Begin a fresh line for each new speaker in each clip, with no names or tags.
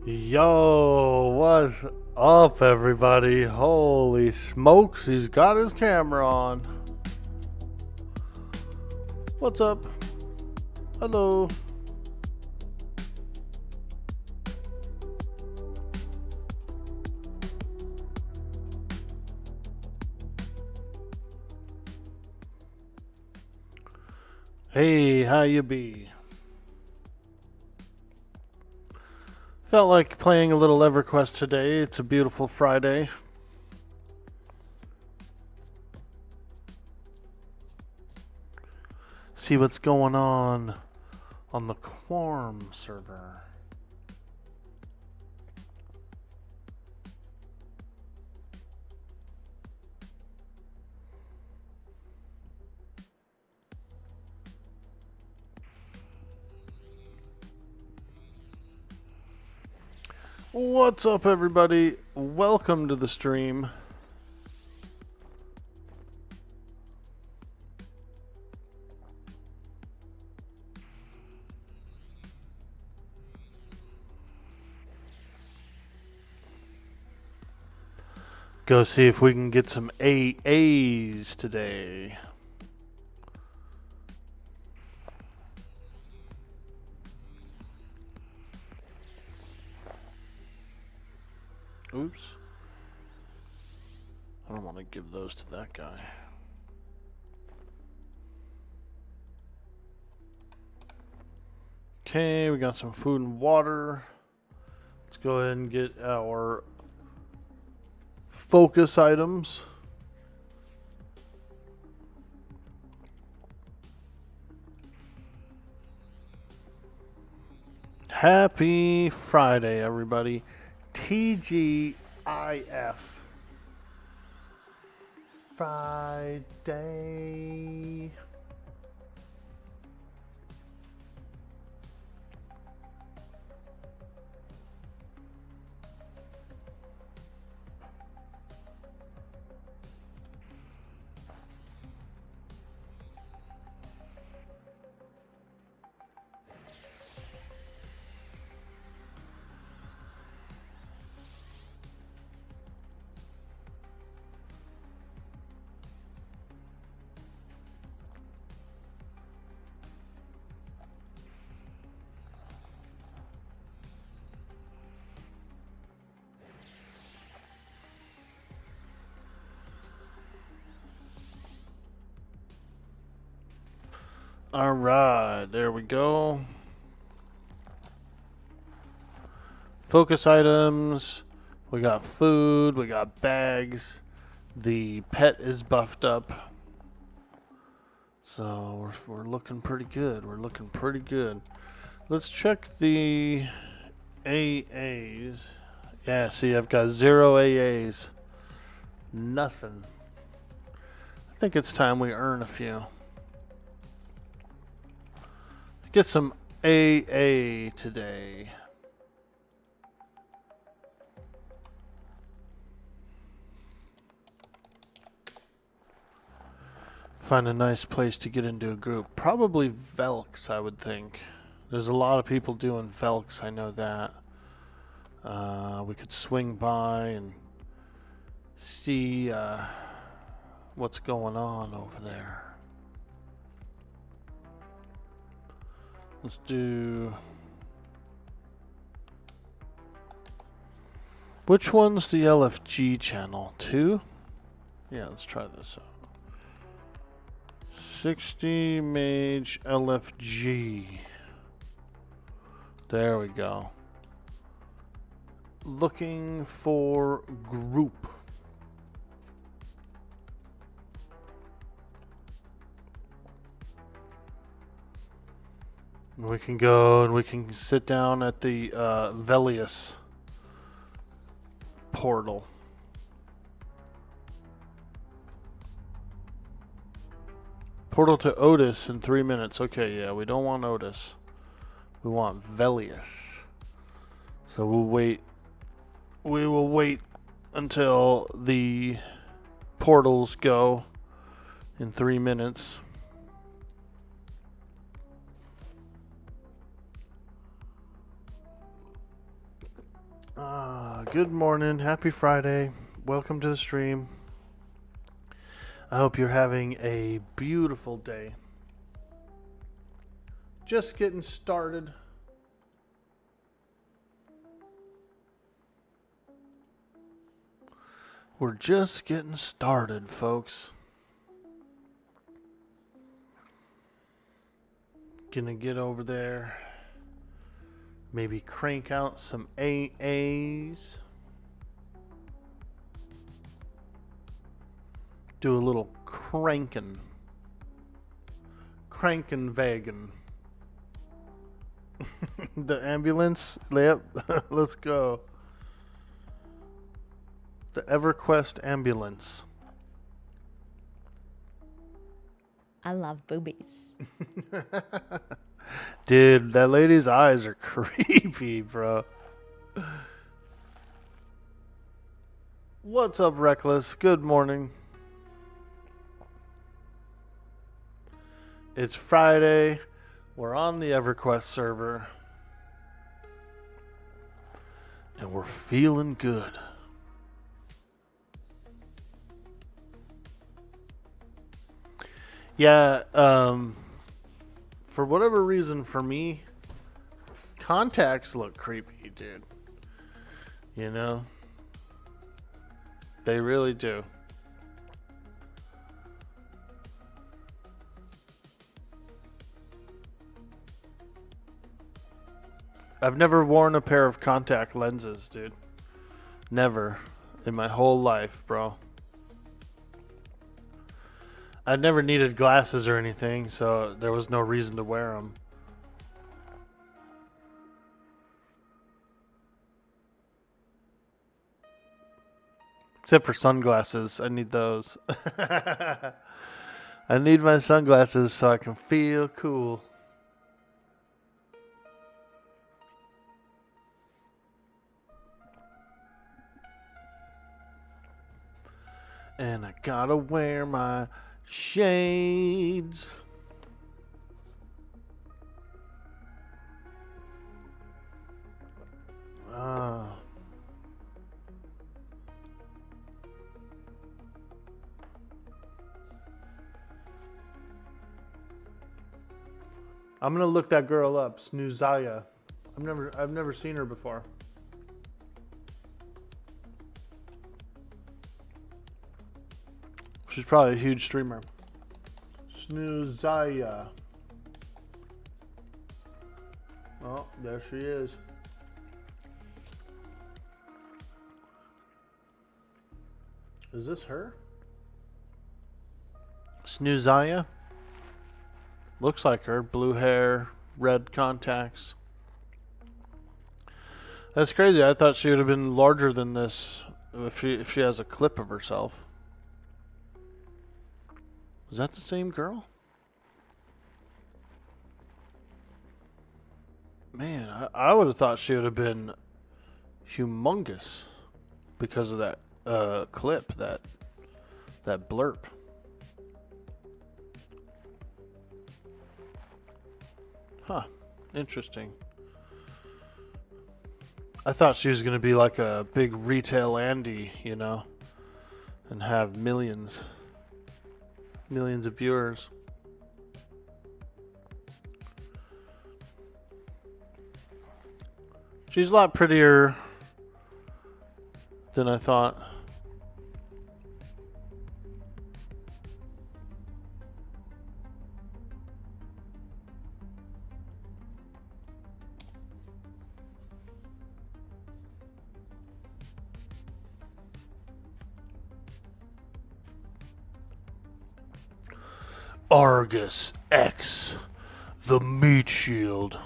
Yo, what's up, everybody? Holy smokes, he's got his camera on. What's up? Hello. Hey, how you be? Felt like playing a little Everquest today. It's a beautiful Friday. See what's going on the Quarm server. What's up, everybody? Welcome to the stream. Go see if we can get some AAs today. Oops. I don't want to give those to that guy. Okay, we got some food and water. Let's go ahead and get our focus items. Happy Friday, everybody. TGIF. Friday. All right, there we go. Focus items. We got food. We got bags. The pet is buffed up. So we're looking pretty good. We're looking pretty good. Let's check the AAs. Yeah, see, I've got 0 AAs. Nothing. I think it's time we earn a few. Get some AA today. Find a nice place to get into a group. Probably Velks, I would think. There's a lot of people doing Velks, I know that. We could swing by and see what's going on over there. Let's do... Which one's the LFG channel? 2? Yeah, let's try this out. 60 Mage LFG. There we go. Looking for group. We can go and we can sit down at the Velius portal. Portal to Otis in 3 minutes. Okay, yeah, we don't want Otis. We want Velius. So we'll wait. We will wait until the portals go in 3 minutes. Good morning. Happy Friday. Welcome to the stream. I hope you're having a beautiful day. Just getting started. We're just getting started, folks. Gonna get over there. Maybe crank out some AAs. Do a little cranking. Krankenwagen. The ambulance? Yep. Let's go. The Everquest ambulance.
I love boobies.
Dude, that lady's eyes are creepy, bro. What's up, Reckless? Good morning. It's Friday. We're on the Everquest server. And we're feeling good. Yeah, for whatever reason, for me, contacts look creepy, dude. You know? They really do. I've never worn a pair of contact lenses, dude. Never. In my whole life, bro. I never needed glasses or anything, so there was no reason to wear them. Except for sunglasses. I need those. I need my sunglasses so I can feel cool. And I gotta wear my shades. I'm gonna look that girl up, Snoozaya. I've never seen her before. She's probably a huge streamer. Snoozaya. Oh, there she is. Is this her? Snoozaya? Looks like her. Blue hair, red contacts. That's crazy. I thought she would have been larger than this if she has a clip of herself. Is that the same girl? Man, I would have thought she would have been humongous because of that clip, that blurp. Huh. Interesting. I thought she was going to be like a big retail Andy, you know, and have millions of viewers. She's a lot prettier than I thought. Argus X, the meat shield.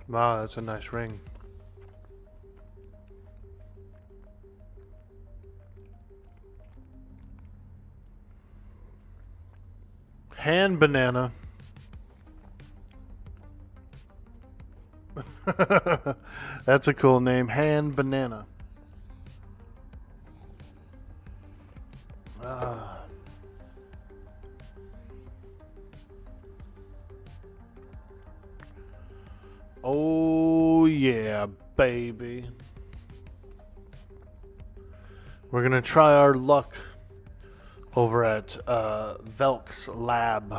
Wow, that's a nice ring. Hand banana. That's a cool name. Hand banana. Ah. Oh yeah, baby. We're gonna try our luck over at Velk's lab.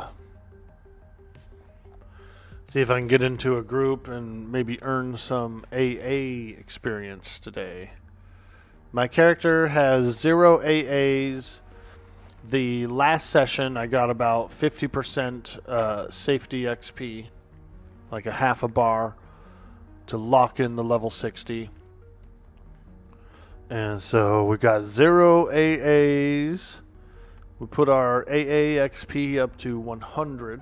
See if I can get into a group and maybe earn some AA experience today. My character has 0 AAs. The last session I got about 50% safety XP, like a half a bar to lock in the level 60. And so we got 0 AAs. We put our AA XP up to 100%.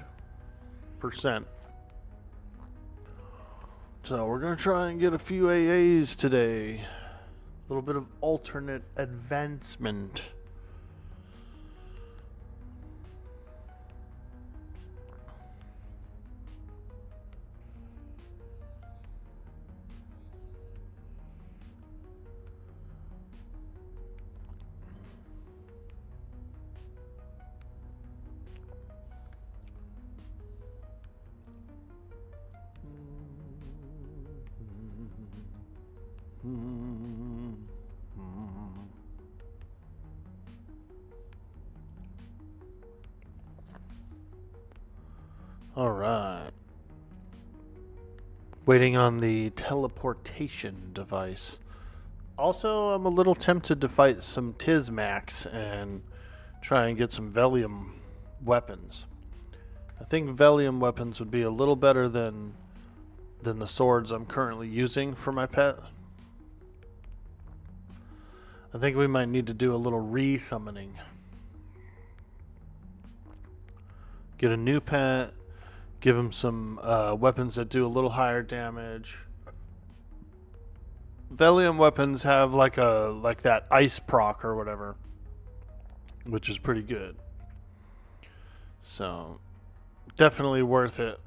So we're going to try and get a few AAs today. A little bit of alternate advancement. All right. Waiting on the teleportation device. Also, I'm a little tempted to fight some Tizmax and try and get some Velium weapons. I think Velium weapons would be a little better than the swords I'm currently using for my pet. I think we might need to do a little re-summoning. Get a new pet, give him some weapons that do a little higher damage. Velium weapons have like that ice proc or whatever, which is pretty good. So, definitely worth it.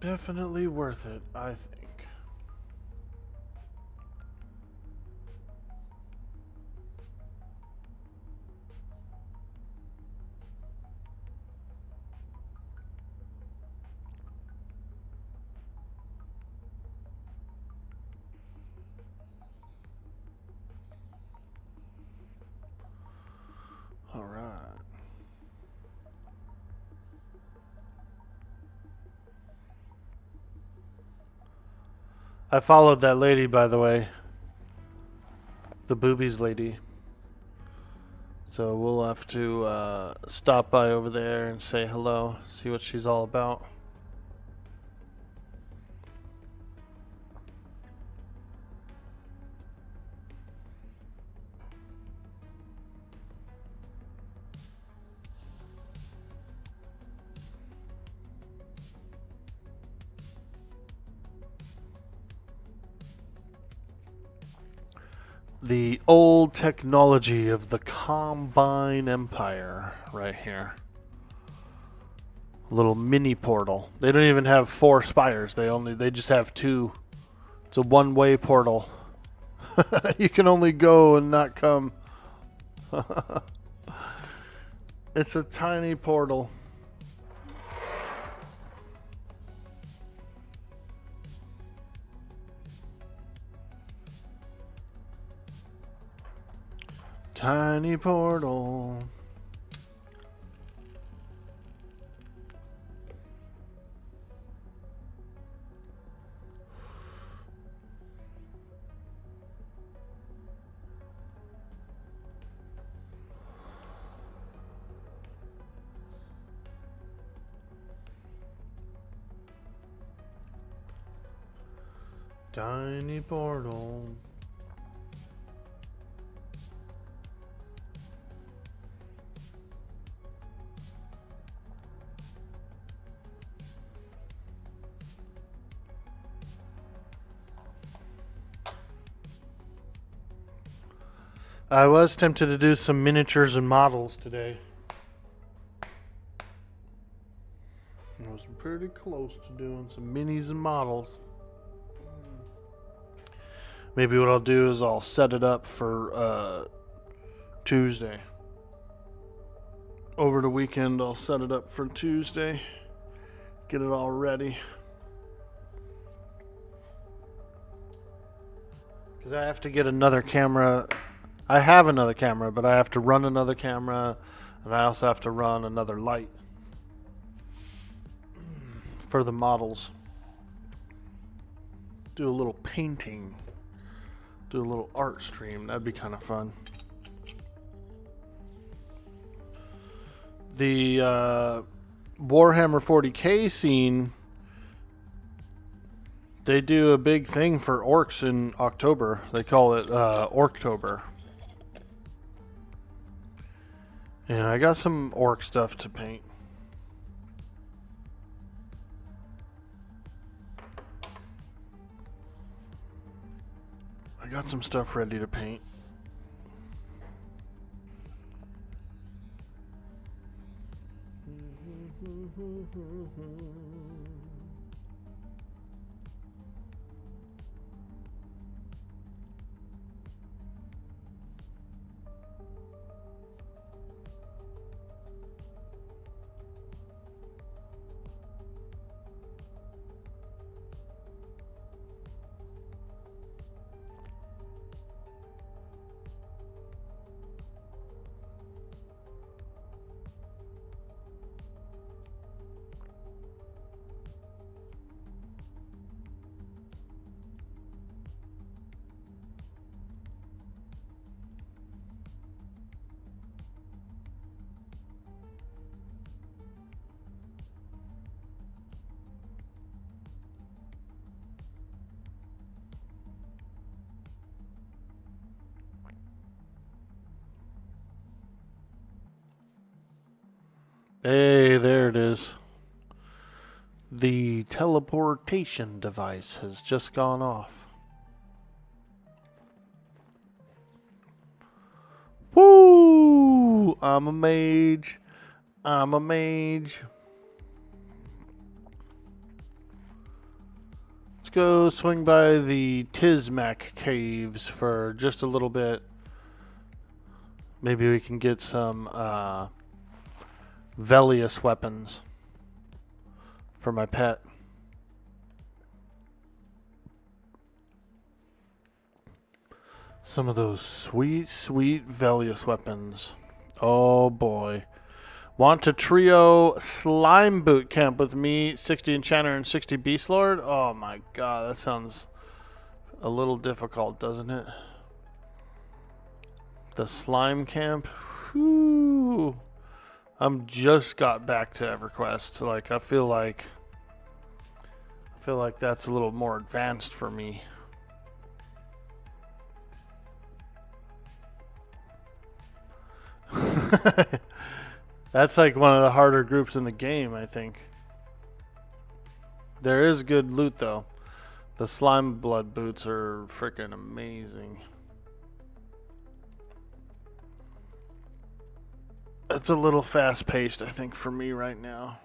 Definitely worth it, I think. All right. I followed that lady, by the way. The boobies lady. So we'll have to stop by over there and say hello, see what she's all about. The old technology of the Combine Empire right here. A little mini portal. They don't even have 4 spires. They just have 2. It's a one-way portal. You can only go and not come. It's a tiny portal. Tiny portal. Tiny portal. I was tempted to do some miniatures and models today. I was pretty close to doing some minis and models. Maybe what I'll do is I'll set it up for Tuesday. Over the weekend, I'll set it up for Tuesday. Get it all ready. Because I have to get another camera. I have another camera, but I have to run another camera. And I also have to run another light for the models. Do a little painting. Do a little art stream. That'd be kind of fun. The Warhammer 40k scene, they do a big thing for orcs in October. They call it Orktober. And I got some orc stuff to paint. I got some stuff ready to paint. Hey, there it is. The teleportation device has just gone off. Woo! I'm a mage. I'm a mage. Let's go swing by the Tizmac caves for just a little bit. Maybe we can get some Velius weapons for my pet. Some of those sweet, sweet Velius weapons. Oh boy. Want to trio slime boot camp with me, 60 Enchanter and 60 Beast Lord? Oh my god, that sounds a little difficult, doesn't it? The slime camp? Whew. I'm just got back to Everquest. Like I feel like that's a little more advanced for me. That's like one of the harder groups in the game, I think. There is good loot though. The slime blood boots are freaking amazing. It's a little fast paced, I think, for me right now.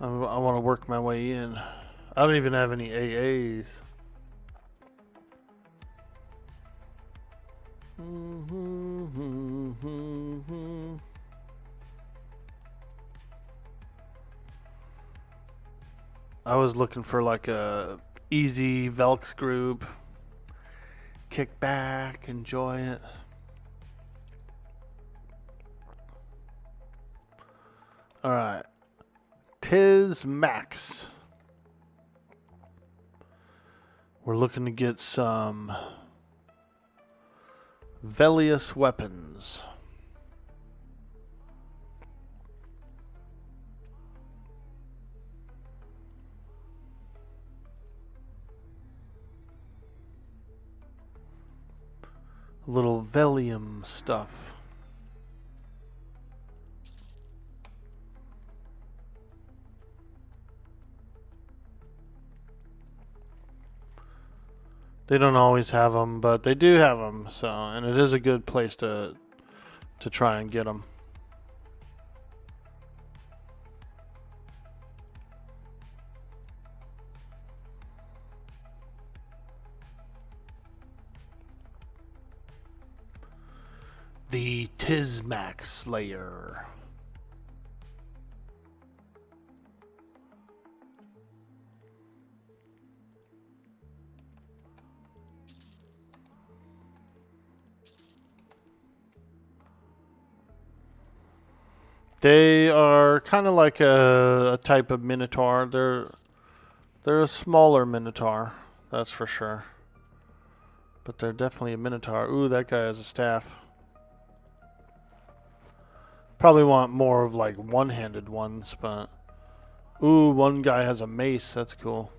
I want to work my way in. I don't even have any AAs. I was looking for like a easy Velks group. Kick back, enjoy it. Alright. Tiz Max. We're looking to get some Velius weapons. Little Velium stuff. They don't always have them, but they do have them. So, and it is a good place to try and get them. The Tizmac Slayer. They are kind of like a type of minotaur. They're a smaller minotaur, that's for sure. But they're definitely a minotaur. Ooh, that guy has a staff. Probably want more of like one-handed ones, but ooh, one guy has a mace. That's cool.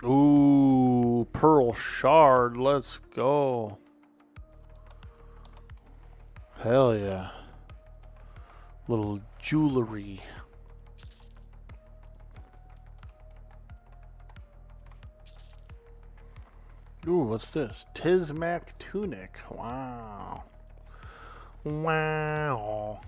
Ooh, pearl shard. Let's go. Hell yeah. Little jewelry. Ooh, what's this? Tizmac tunic. Wow. Wow.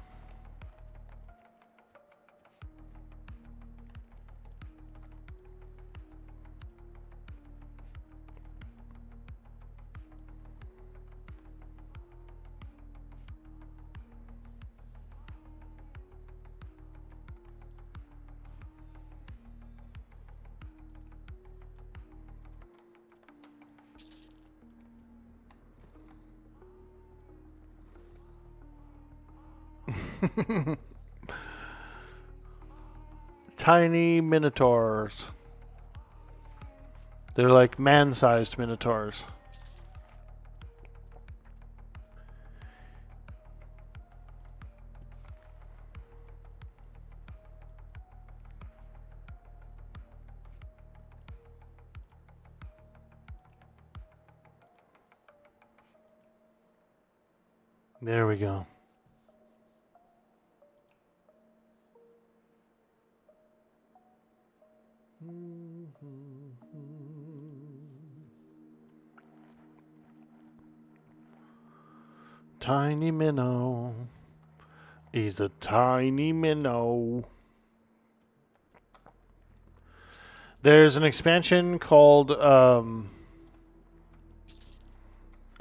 Tiny minotaurs. They're like man-sized minotaurs. There we go. Tiny minnow. He's a tiny minnow. There's an expansion called, I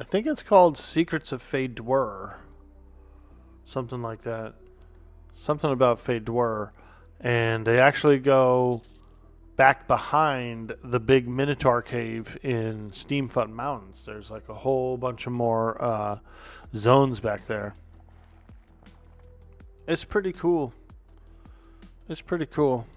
think it's called Secrets of Fey-Dwer. Something like that. Something about Fey-Dwer. And they actually go back behind the big Minotaur cave in Steamfoot Mountains. There's like a whole bunch of more zones back there. It's pretty cool. It's pretty cool.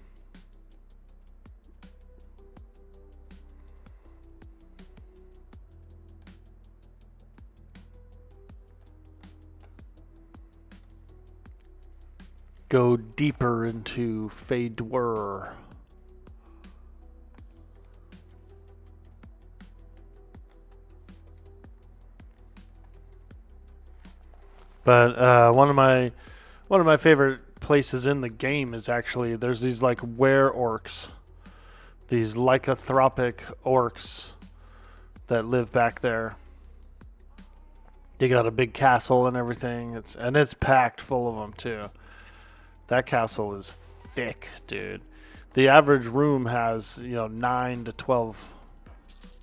Go deeper into Fey-Dwer. But one of my favorite places in the game is actually there's these like were-orcs, these lycanthropic orcs that live back there. They got a big castle and everything. It's packed full of them too. That castle is thick, dude. The average room has 9 to 12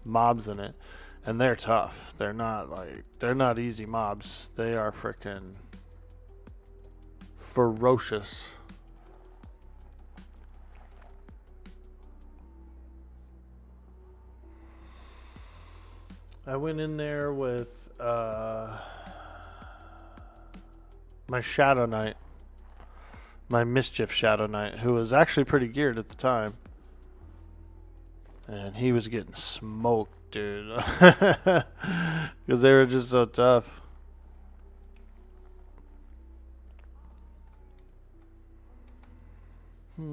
mobs in it. And they're tough. They're not easy mobs. They are freaking ferocious. I went in there with my Shadow Knight, my Mischief Shadow Knight, who was actually pretty geared at the time. And he was getting smoked, dude. Because they were just so tough. Yo,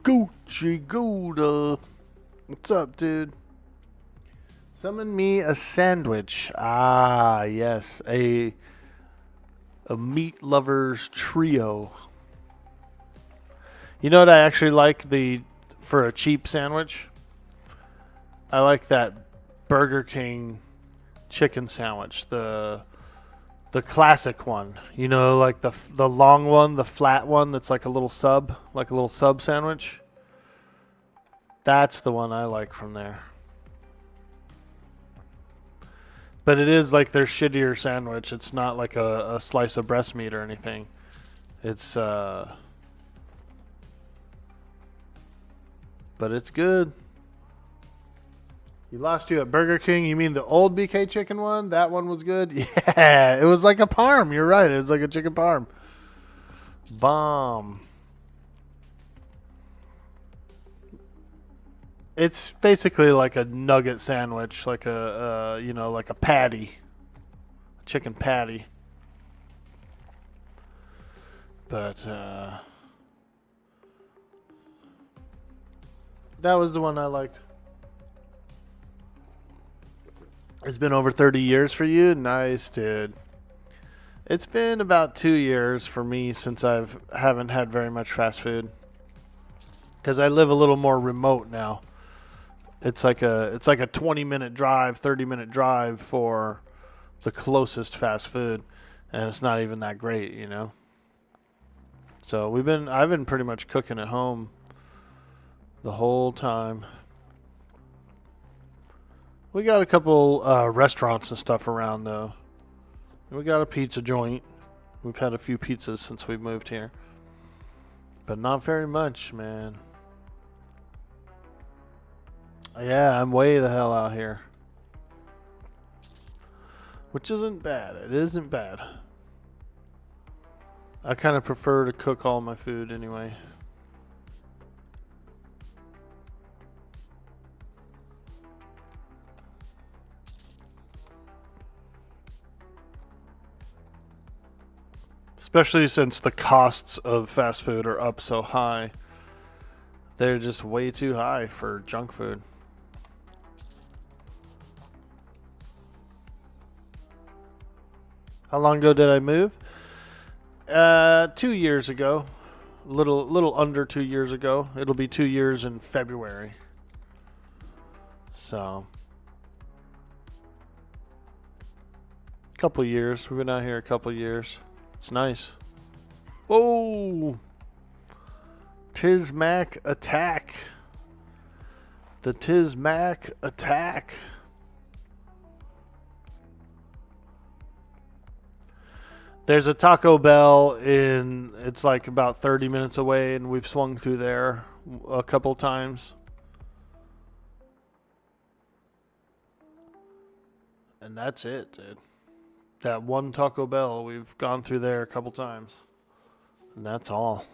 Gucci Gouda. What's up, dude? Summon me a sandwich. Ah, yes. A meat lovers trio. You know what I actually like for a cheap sandwich? I like that Burger King chicken sandwich, the classic one. You know, like the long one, the flat one that's like a little sub sandwich. That's the one I like from there. But it is like their shittier sandwich. It's not like a slice of breast meat or anything. It's but it's good. You lost you at Burger King? You mean the old BK chicken one? That one was good? Yeah, it was like a parm. You're right. It was like a chicken parm. Bomb. It's basically like a nugget sandwich, like like a patty, a chicken patty. But that was the one I liked. It's been over 30 years for you? Nice, dude. It's been about 2 years for me since haven't had very much fast food. Because I live a little more remote now. It's like a 20-minute drive, 30-minute drive for the closest fast food, and it's not even that great, you know. So I've been pretty much cooking at home the whole time. We got a couple restaurants and stuff around though. We got a pizza joint. We've had a few pizzas since we moved here, but not very much, man. Yeah, I'm way the hell out here. Which isn't bad. It isn't bad. I kind of prefer to cook all my food anyway. Especially since the costs of fast food are up so high. They're just way too high for junk food. How long ago did I move? 2 years ago. Little under 2 years ago. It'll be 2 years in February. So, couple years. We've been out here a couple years. It's nice. Whoa! Tizmac attack. The Tizmac attack. There's a Taco Bell it's like about 30 minutes away, and we've swung through there a couple times. And that's it, dude. That one Taco Bell, we've gone through there a couple times. And that's all.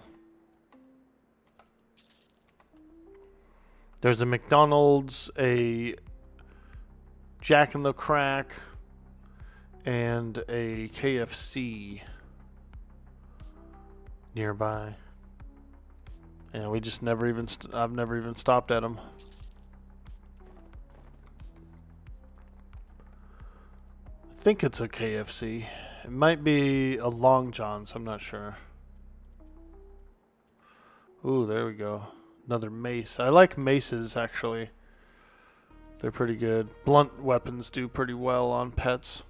There's a McDonald's, a Jack in the Crack, and a KFC nearby. And we just never even, I've never even stopped at them. I think it's a KFC. It might be a Long John's, I'm not sure. Ooh, there we go. Another mace. I like maces, actually. They're pretty good. Blunt weapons do pretty well on pets.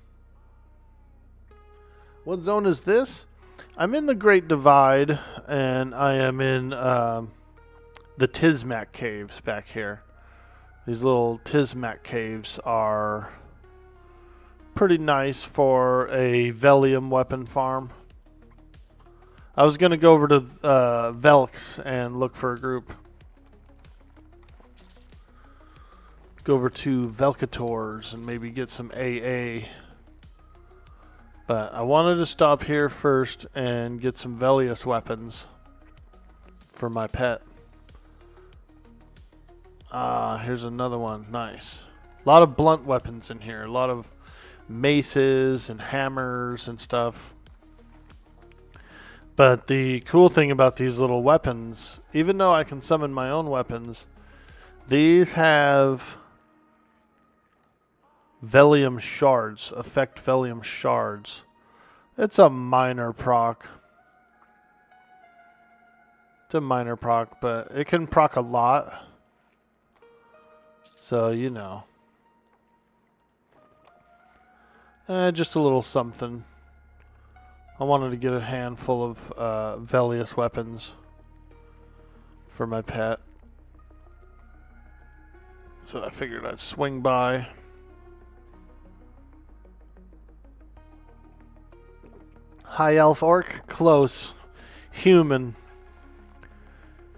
What zone is this? I'm in the Great Divide, and I am in the Tizmac Caves back here. These little Tizmac Caves are pretty nice for a Velium weapon farm. I was going to go over to Velks and look for a group. Go over to Velkators and maybe get some AA. But I wanted to stop here first and get some Velius weapons for my pet. Here's another one. Nice. A lot of blunt weapons in here. A lot of maces and hammers and stuff. But the cool thing about these little weapons, even though I can summon my own weapons, these have Velium shards. Affect Velium shards. It's a minor proc. It's a minor proc, but it can proc a lot. So, you know. Just a little something. I wanted to get a handful of Velius weapons for my pet. So I figured I'd swing by. High elf orc? Close. Human.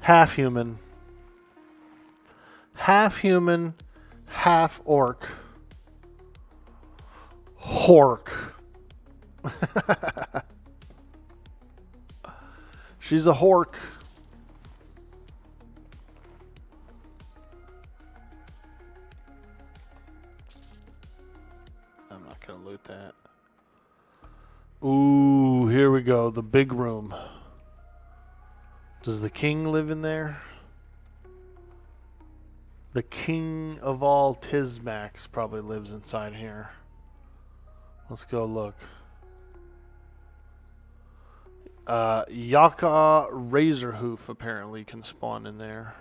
Half human. Half human, half orc. Hork. She's a hork. I'm not gonna loot that. Ooh, here we go. The big room. Does the king live in there? The king of all Tismax probably lives inside here. Let's go look. Yaka Razorhoof apparently can spawn in there.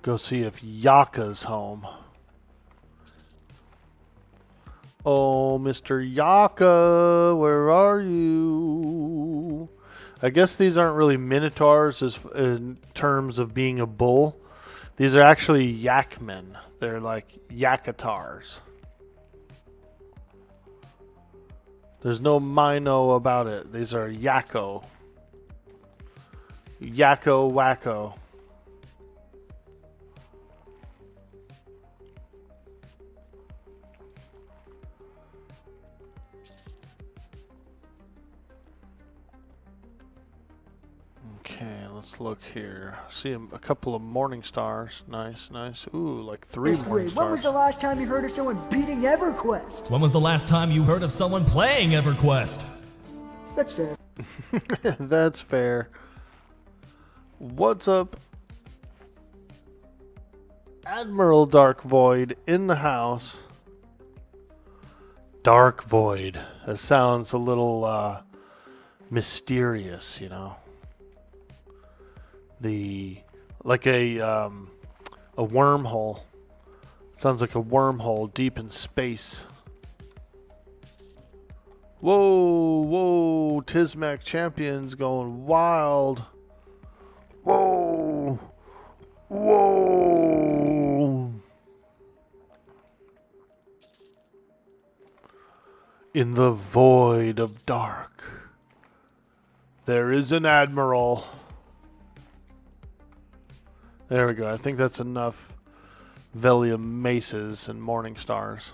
Go see if Yaka's home. Oh, Mr. Yaka, where are you? I guess these aren't really minotaurs as in terms of being a bull. These are actually yakmen. They're like yakatars. There's no Mino about it. These are Yakko. Yakko Wacko. Okay, let's look here. See a couple of morning stars. Nice, nice. Ooh, like 3 morning stars.
When was the last time you heard of someone beating Everquest?
When was the last time you heard of someone playing Everquest?
That's fair.
That's fair. What's up? Admiral Dark Void in the house. Dark Void. That sounds a little mysterious, you know. Like a wormhole. Sounds like a wormhole deep in space. Whoa, whoa, Tismac Champion's going wild. Whoa, whoa. In the void of dark, there is an admiral. There we go. I think that's enough Velium maces and morning stars.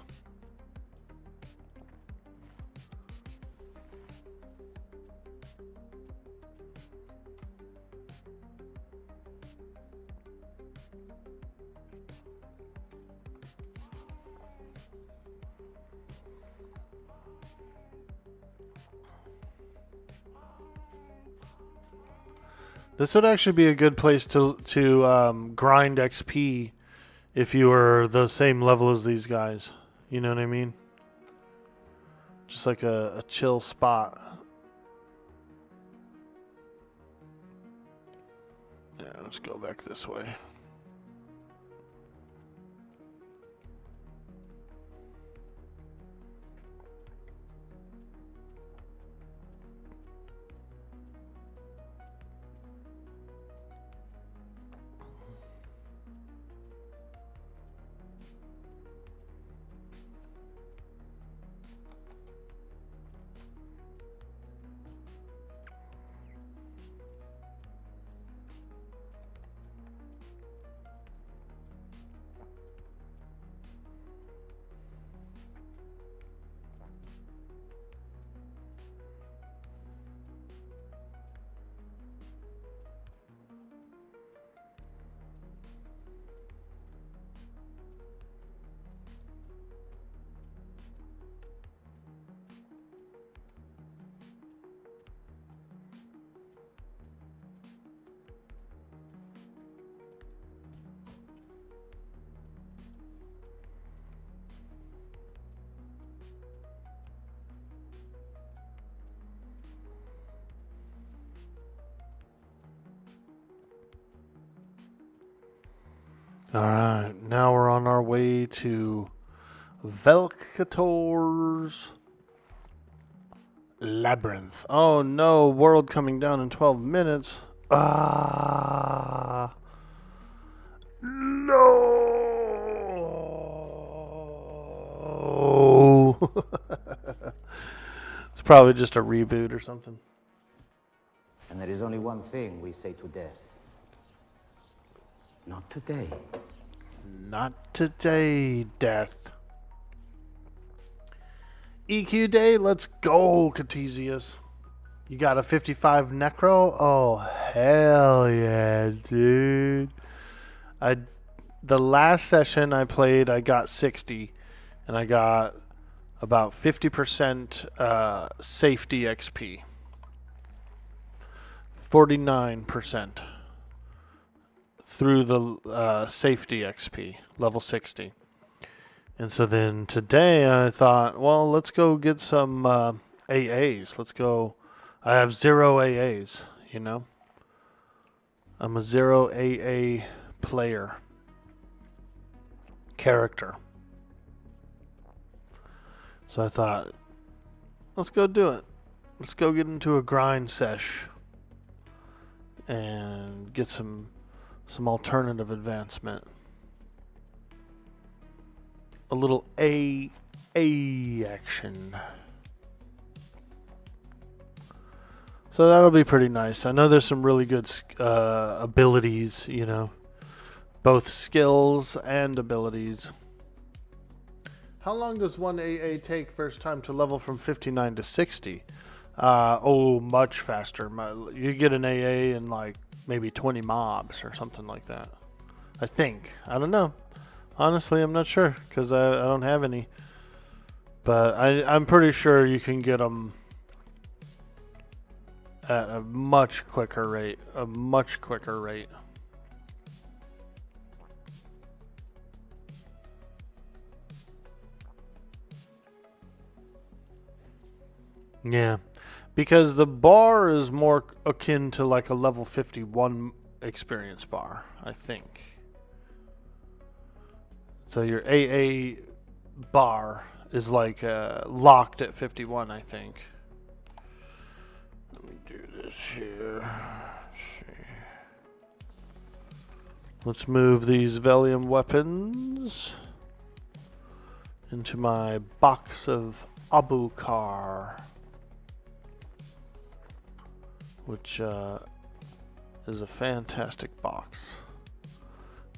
This would actually be a good place to grind XP if you were the same level as these guys. You know what I mean? Just like a chill spot. Yeah, let's go back this way. Alright, now we're on our way to Velkator's Labyrinth. Oh no, world coming down in 12 minutes. Ah. No. It's probably just a reboot or something.
And there is only one thing we say to death. Not today.
Not today, death. EQ day, let's go, Catesius. You got a 55 necro? Oh, hell yeah, dude. The last session I played, I got 60, and I got about 50% safety XP. 49% through the safety XP, level 60. And so then today I thought, well, let's go get some AAs. Let's go. I have 0 AAs, you know. I'm a 0 AA player. Character. So I thought, let's go do it. Let's go get into a grind sesh and get some alternative advancement. A little AA action. So that'll be pretty nice. I know there's some really good abilities, you know, both skills and abilities. How long does one AA take first time to level from 59 to 60? Much faster. You get an AA in like maybe 20 mobs or something like that. I think. I don't know. Honestly, I'm not sure because I don't have any. But I'm pretty sure you can get them at a much quicker rate. A much quicker rate. Yeah. Because the bar is more akin to like a level 51 experience bar, I think. So your AA bar is like locked at 51, I think. Let me do this here. Let's see. Let's move these Velium weapons into my box of Abukar, which is a fantastic box.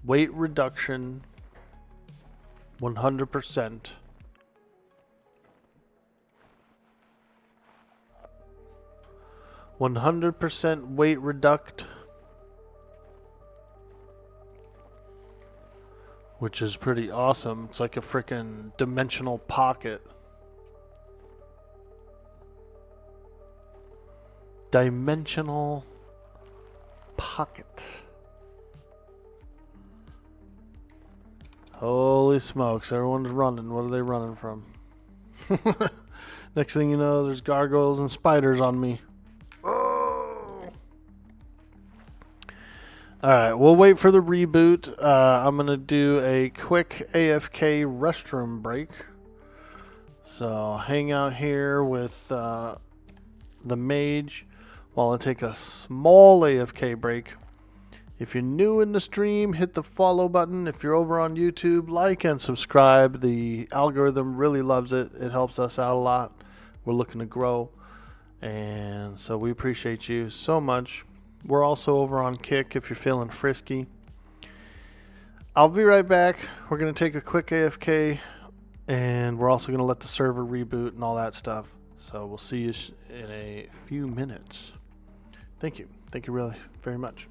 Weight reduction, 100%. 100% weight reduct, which is pretty awesome. It's like a freaking dimensional pocket. Dimensional pocket. Holy smokes, everyone's running. What are they running from? Next thing you know, there's gargoyles and spiders on me. Oh. Alright, we'll wait for the reboot. I'm going to do a quick AFK restroom break. So hang out here with the mage while I take a small AFK break. If you're new in the stream, hit the follow button. If you're over on YouTube, like and subscribe. The algorithm really loves it. It helps us out a lot. We're looking to grow. And so we appreciate you so much. We're also over on Kick if you're feeling frisky. I'll be right back. We're going to take a quick AFK. And we're also going to let the server reboot and all that stuff. So we'll see you in a few minutes. Thank you. Thank you really very much.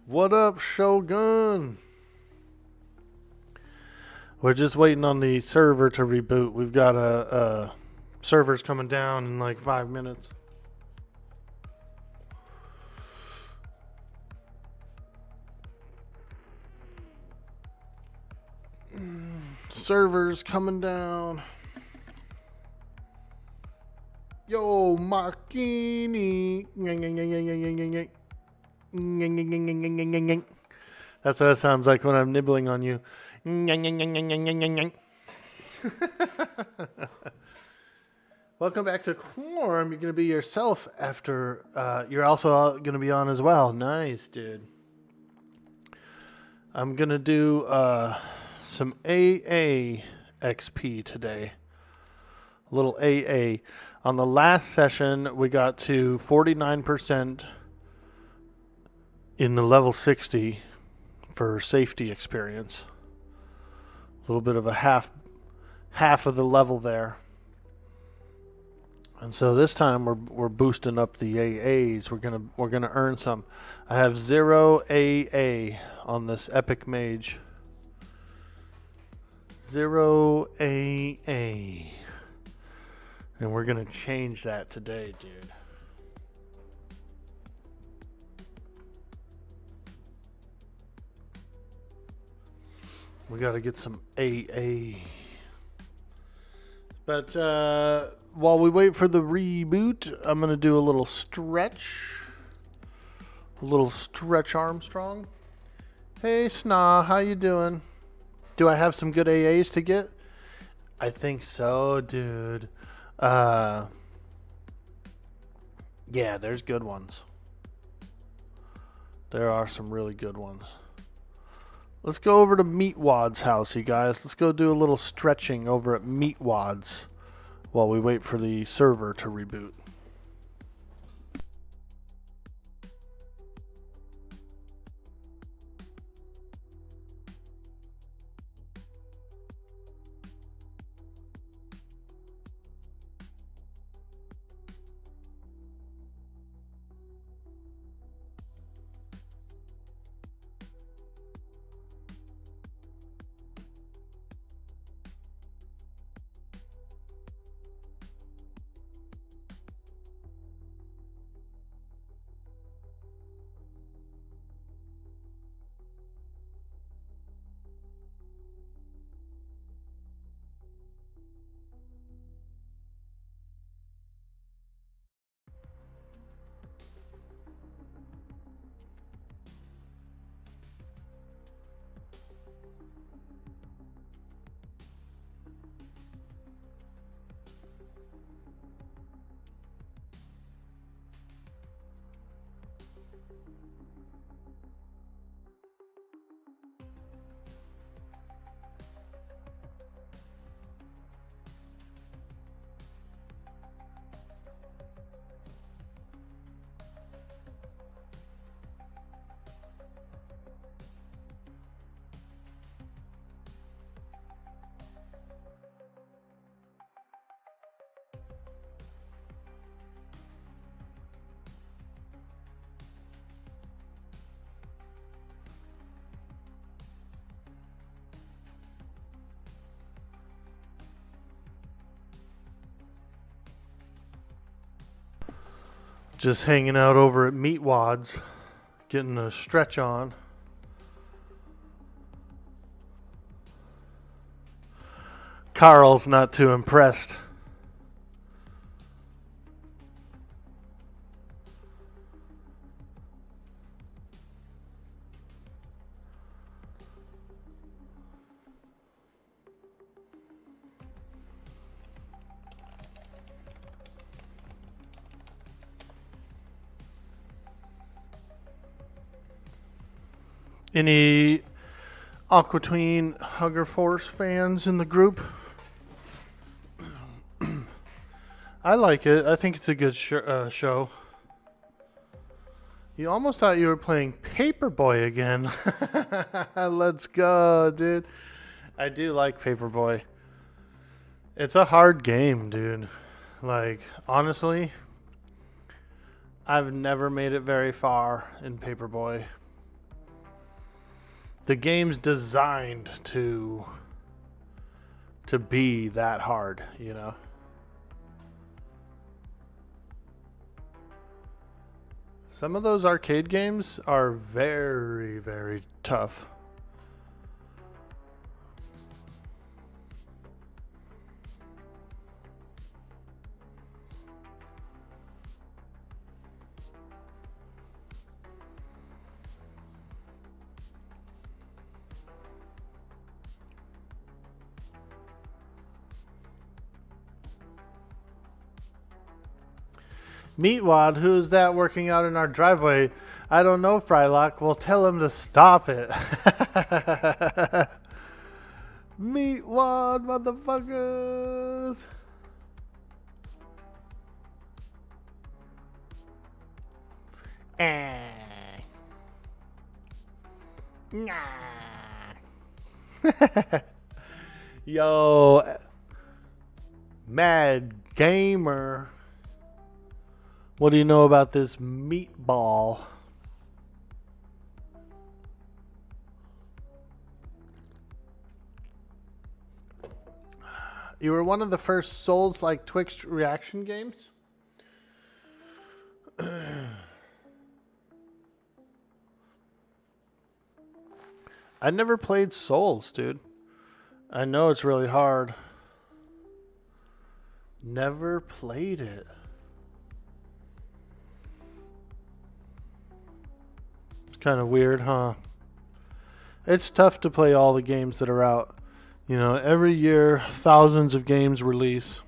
What up, Shogun? We're just waiting on the server to reboot. We've got a server's coming down in like 5 minutes. Server's coming down. Yo, Makini. That's what it sounds like when I'm nibbling on you. Welcome back to Quarm. You're going to be yourself after. You're also going to be on as well. Nice, dude. I'm going to do some AA XP today. A little AA. On the last session, we got to 49% in the level 60 for safety experience. A little bit of a half of the level there. And so this time we're boosting up the AAs. We're gonna earn some. I have 0 AA on this epic mage. 0 AA. And we're going to change that today, dude. We got to get some AA. But while we wait for the reboot, I'm going to do a little stretch. A little stretch Armstrong. Hey, Sna, how you doing? Do I have some good AAs to get? I think so, dude. Yeah, there's good ones. There are some really good ones. Let's go over to Meatwad's house, you guys. Let's go do a little stretching over at Meatwad's while we wait for the server to reboot. Just hanging out over at Meatwad's, getting a stretch on. Carl's not too impressed. Any Aquatween Hugger Force fans in the group? I like it. I think it's a good show. You almost thought you were playing Paperboy again. Let's go, dude. I do like Paperboy. It's a hard game, dude. Like, honestly, I've never made it very far in Paperboy. The game's designed to be that hard, you know. Some of those arcade games are very, very tough. Meatwad, who is that working out in our driveway? I don't know, Frylock. We'll tell him to stop it. Meatwad, motherfuckers. Yo, Mad Gamer. What do you know about this meatball? You were one of the first Souls-like Twitch reaction games? I never played Souls, dude. I know it's really hard. Never played it. Kind of weird, huh? It's tough to play all the games that are out. You know, every year thousands of games release.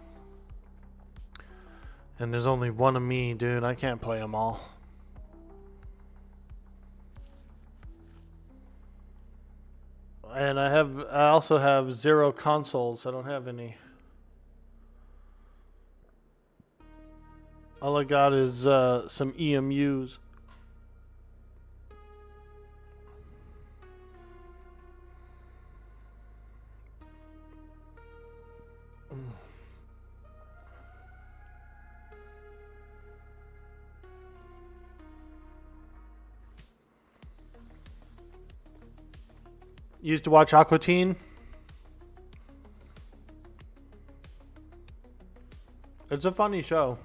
And there's only one of me, dude. I can't play them all. And I also have 0 consoles. I don't have any. All I got is some EMUs. Used to watch Aqua Teen. It's a funny show.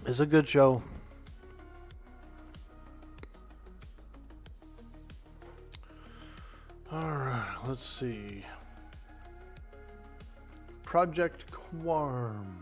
It's a good show. Alright, let's see. Project Quarm.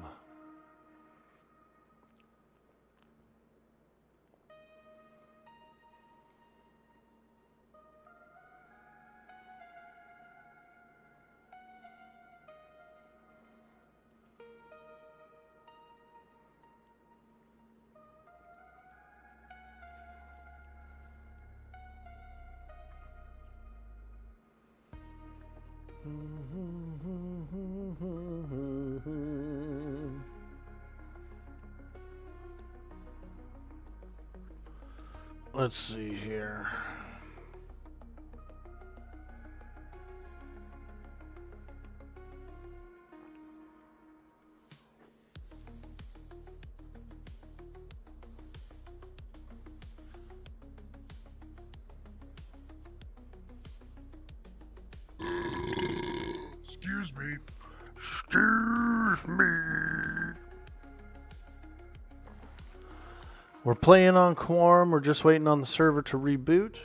Let's see here. Excuse me. Excuse me. We're playing on Quarm. We're just waiting on the server to reboot.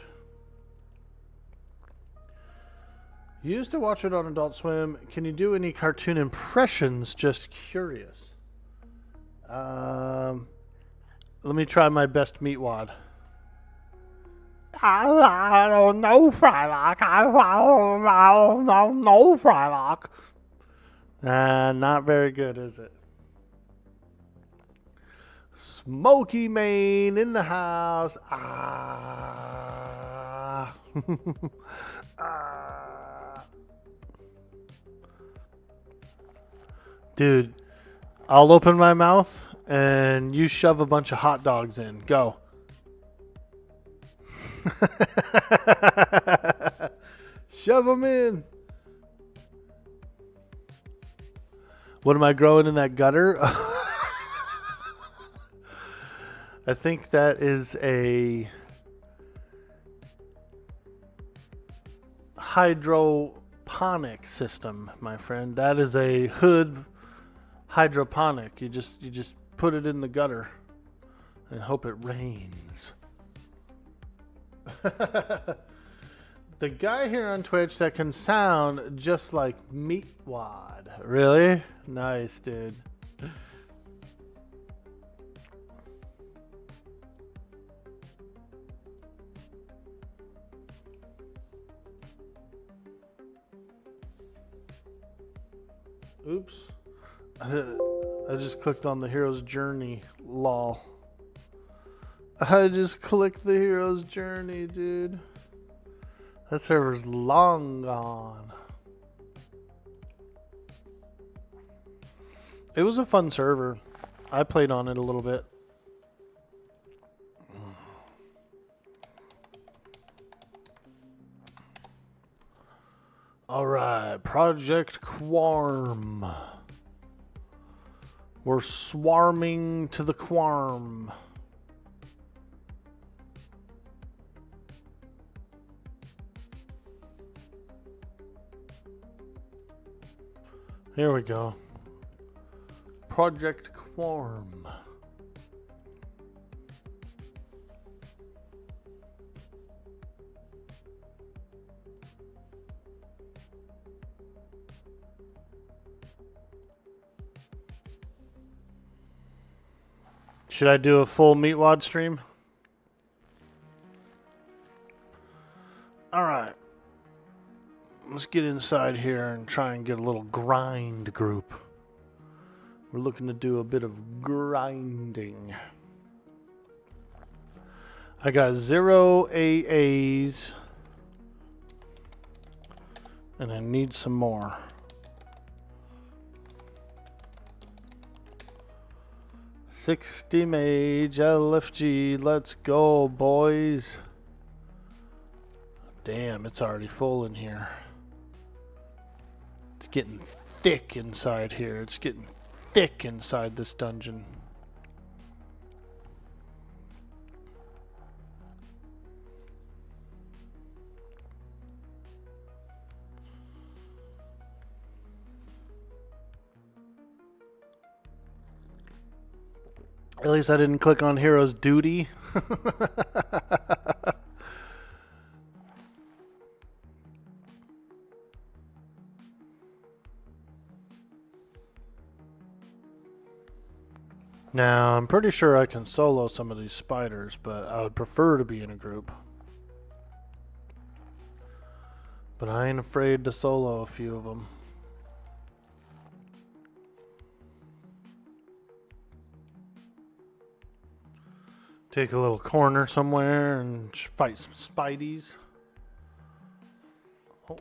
You used to watch it on Adult Swim. Can you do any cartoon impressions? Just curious. Let me try my best Meatwad. I don't know, Frylock. I don't know, Frylock. Not very good, is it? Smoky Main in the house. Dude, I'll open my mouth and you shove a bunch of hot dogs in. Go. Shove them in. What am I growing in that gutter? I think that is a hydroponic system, my friend. That is a hood hydroponic. You just put it in the gutter and hope it rains. The guy here on Twitch that can sound just like Meatwad. Really? Nice, dude. Oops. I just clicked on the hero's journey. Lol. I just clicked the hero's journey, dude. That server's long gone. It was a fun server. I played on it a little bit. Alright, Project Quarm. We're swarming to the Quarm. Here we go. Project Quarm. Should I do a full Meatwad stream? Alright. Let's get inside here and try and get a little grind group. We're looking to do a bit of grinding. I got 0 AAs. And I need some more. $60 mage LFG. Let's go, boys. Damn, it's already full in here. It's getting thick inside here. It's getting thick inside this dungeon. At least I didn't click on Hero's Duty. Now, I'm pretty sure I can solo some of these spiders, but I would prefer to be in a group. But I ain't afraid to solo a few of them. Take a little corner somewhere and fight some spideys. Oh.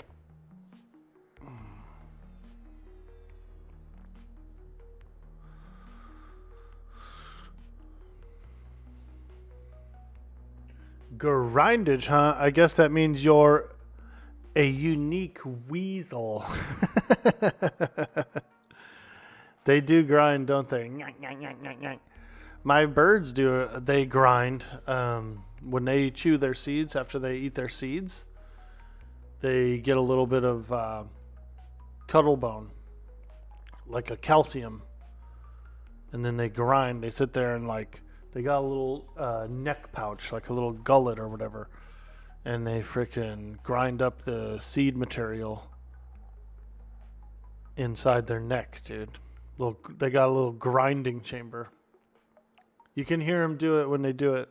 Grindage, huh? I guess that means you're a unique weasel. They do grind, don't they? My birds do. They grind. When they chew their seeds, after they eat their seeds, they get a little bit of cuttle bone, like a calcium. And then they grind. They sit there and they got a little neck pouch, like a little gullet or whatever. And they freaking grind up the seed material inside their neck, dude. They got a little grinding chamber. You can hear them do it when they do it.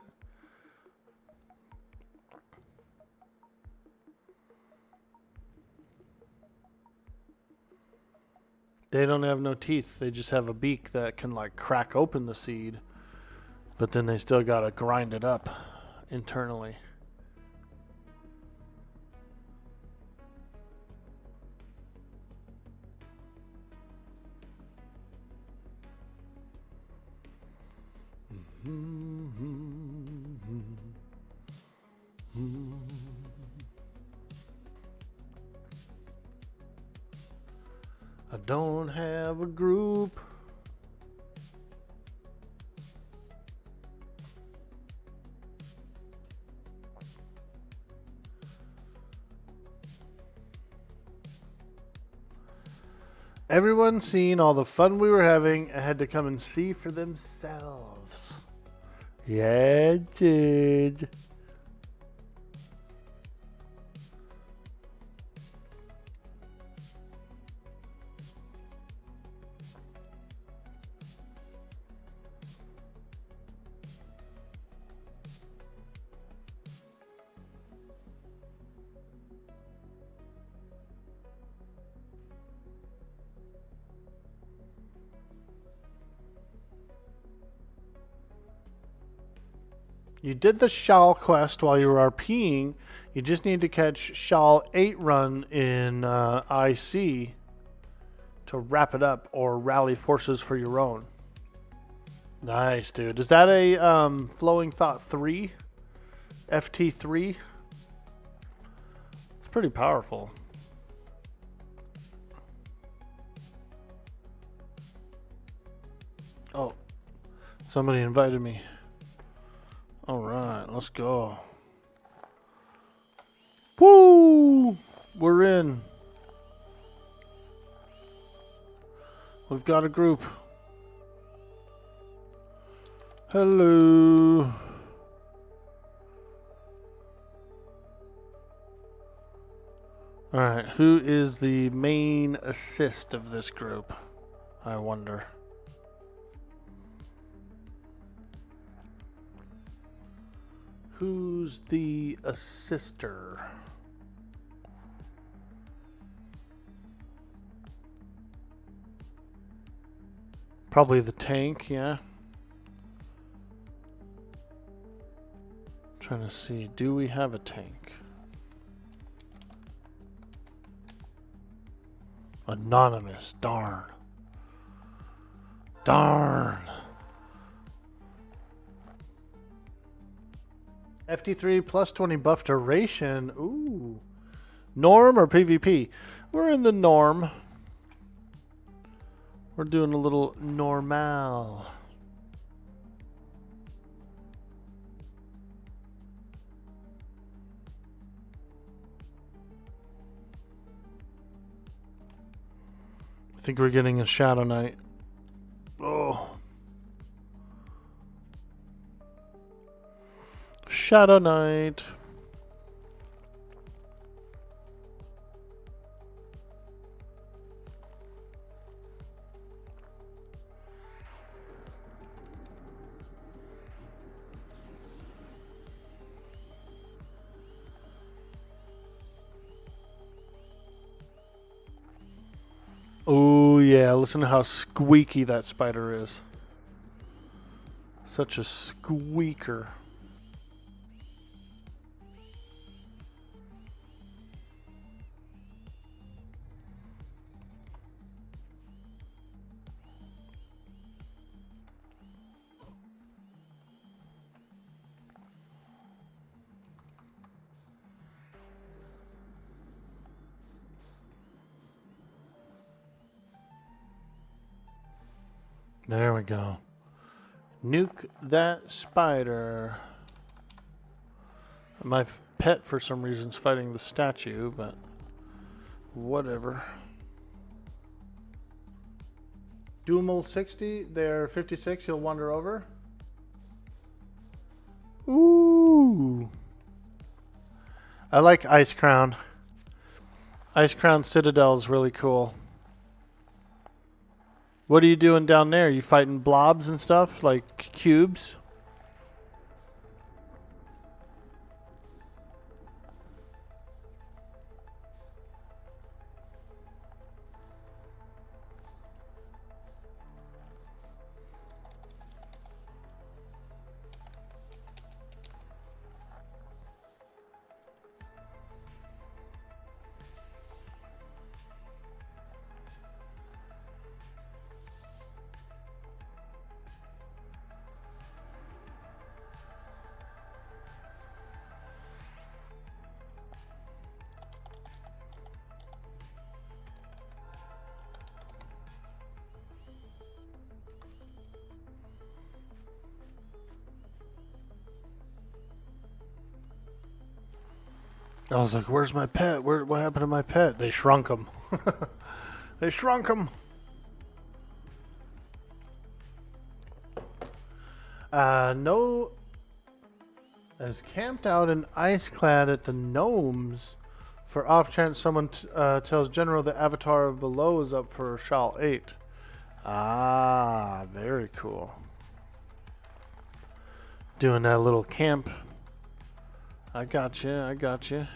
They don't have no teeth. They just have a beak that can crack open the seed. But then they still gotta grind it up internally. I don't have a group. Everyone's seen all the fun we were having and had to come and see for themselves. Yeah, it did. You did the Shal quest while you were RPing. You just need to catch Shal 8 run in IC to wrap it up or rally forces for your own. Nice, dude. Is that a Flowing Thought 3? FT3? It's pretty powerful. Oh, somebody invited me. All right, let's go. Woo! We're in. We've got a group. Hello. All right, who is the main assist of this group? I wonder. Who's the assister? Probably the tank, yeah. Trying to see, do we have a tank? Anonymous, darn. Darn. FT3 plus 20 buff duration. Ooh. Norm or PvP? We're in the norm. We're doing a little normal. I think we're getting a Shadow Knight. Oh. Shadow Knight. Oh yeah, listen to how squeaky that spider is. Such a squeaker. There we go. Nuke that spider. My pet, for some reason, is fighting the statue, but whatever. Doomal 60, they're 56, he'll wander over. Ooh. I like Ice Crown. Ice Crown Citadel is really cool. What are you doing down there? You fighting blobs and stuff? Like cubes? I was like, where's my pet? What happened to my pet? They shrunk him. They shrunk him. No. Is camped out and ice-clad at the gnomes for off chance someone tells General the avatar of below is up for Shal 8. Ah, very cool. Doing that little camp. I got you. I got you.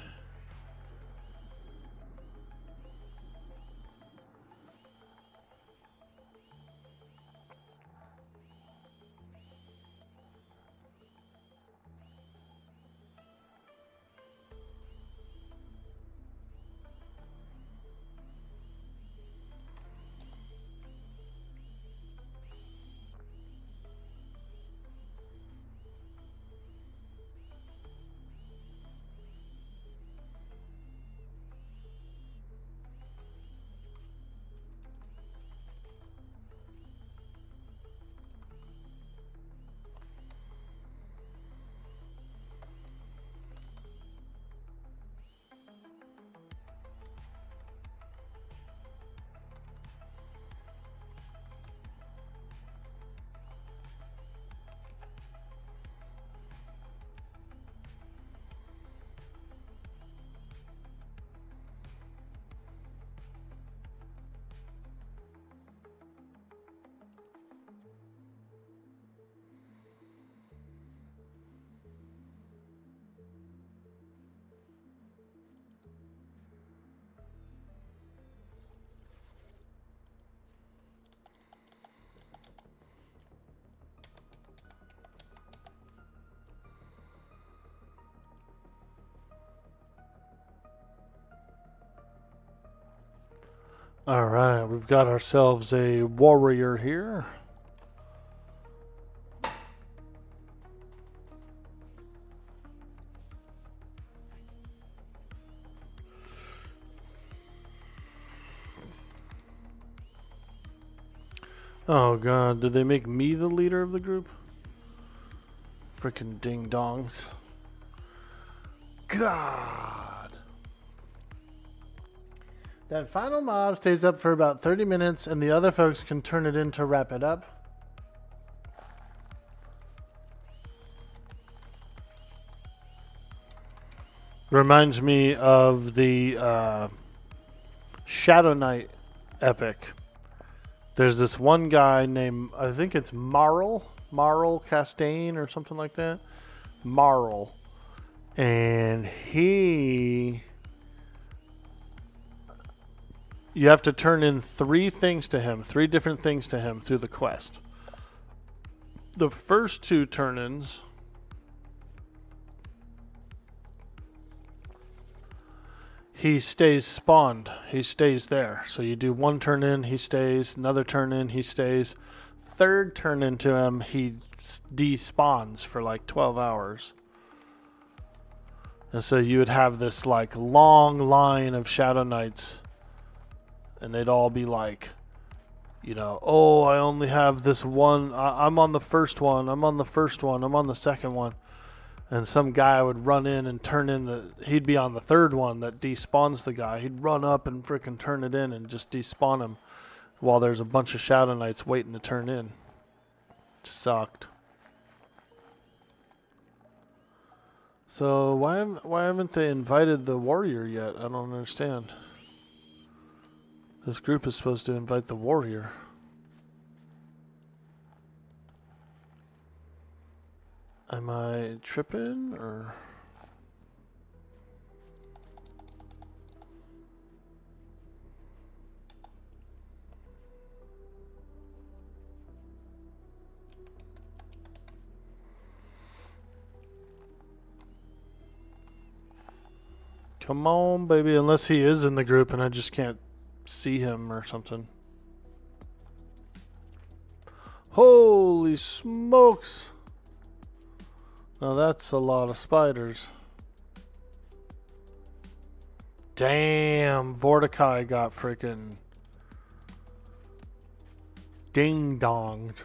Alright, we've got ourselves a warrior here. Oh god, did they make me the leader of the group? Frickin' ding-dongs. God. That final mob stays up for about 30 minutes and the other folks can turn it in to wrap it up. Reminds me of the Shadow Knight epic. There's this one guy named, I think it's Marl Castaigne or something like that. Marl. And you have to turn in three different things to him through the quest. The first two turn-ins he stays spawned. He stays there. So you do one turn in, he stays. Another turn in, he stays. Third turn into him, he despawns for like 12 hours. And so you would have this like long line of Shadow Knights. And they'd all be like, you know, oh, I only have this one. I'm on the first one. I'm on the first one. I'm on the second one. And some guy would run in and turn in he'd be on the third one that despawns the guy. He'd run up and frickin' turn it in and just despawn him while there's a bunch of Shadow Knights waiting to turn in. It sucked. So why haven't they invited the warrior yet? I don't understand. This group is supposed to invite the warrior. Am I tripping or? Come on, baby, unless he is in the group and I just can't see him or something. Holy smokes! Now that's a lot of spiders. Damn, Vorticai got freaking ding-donged.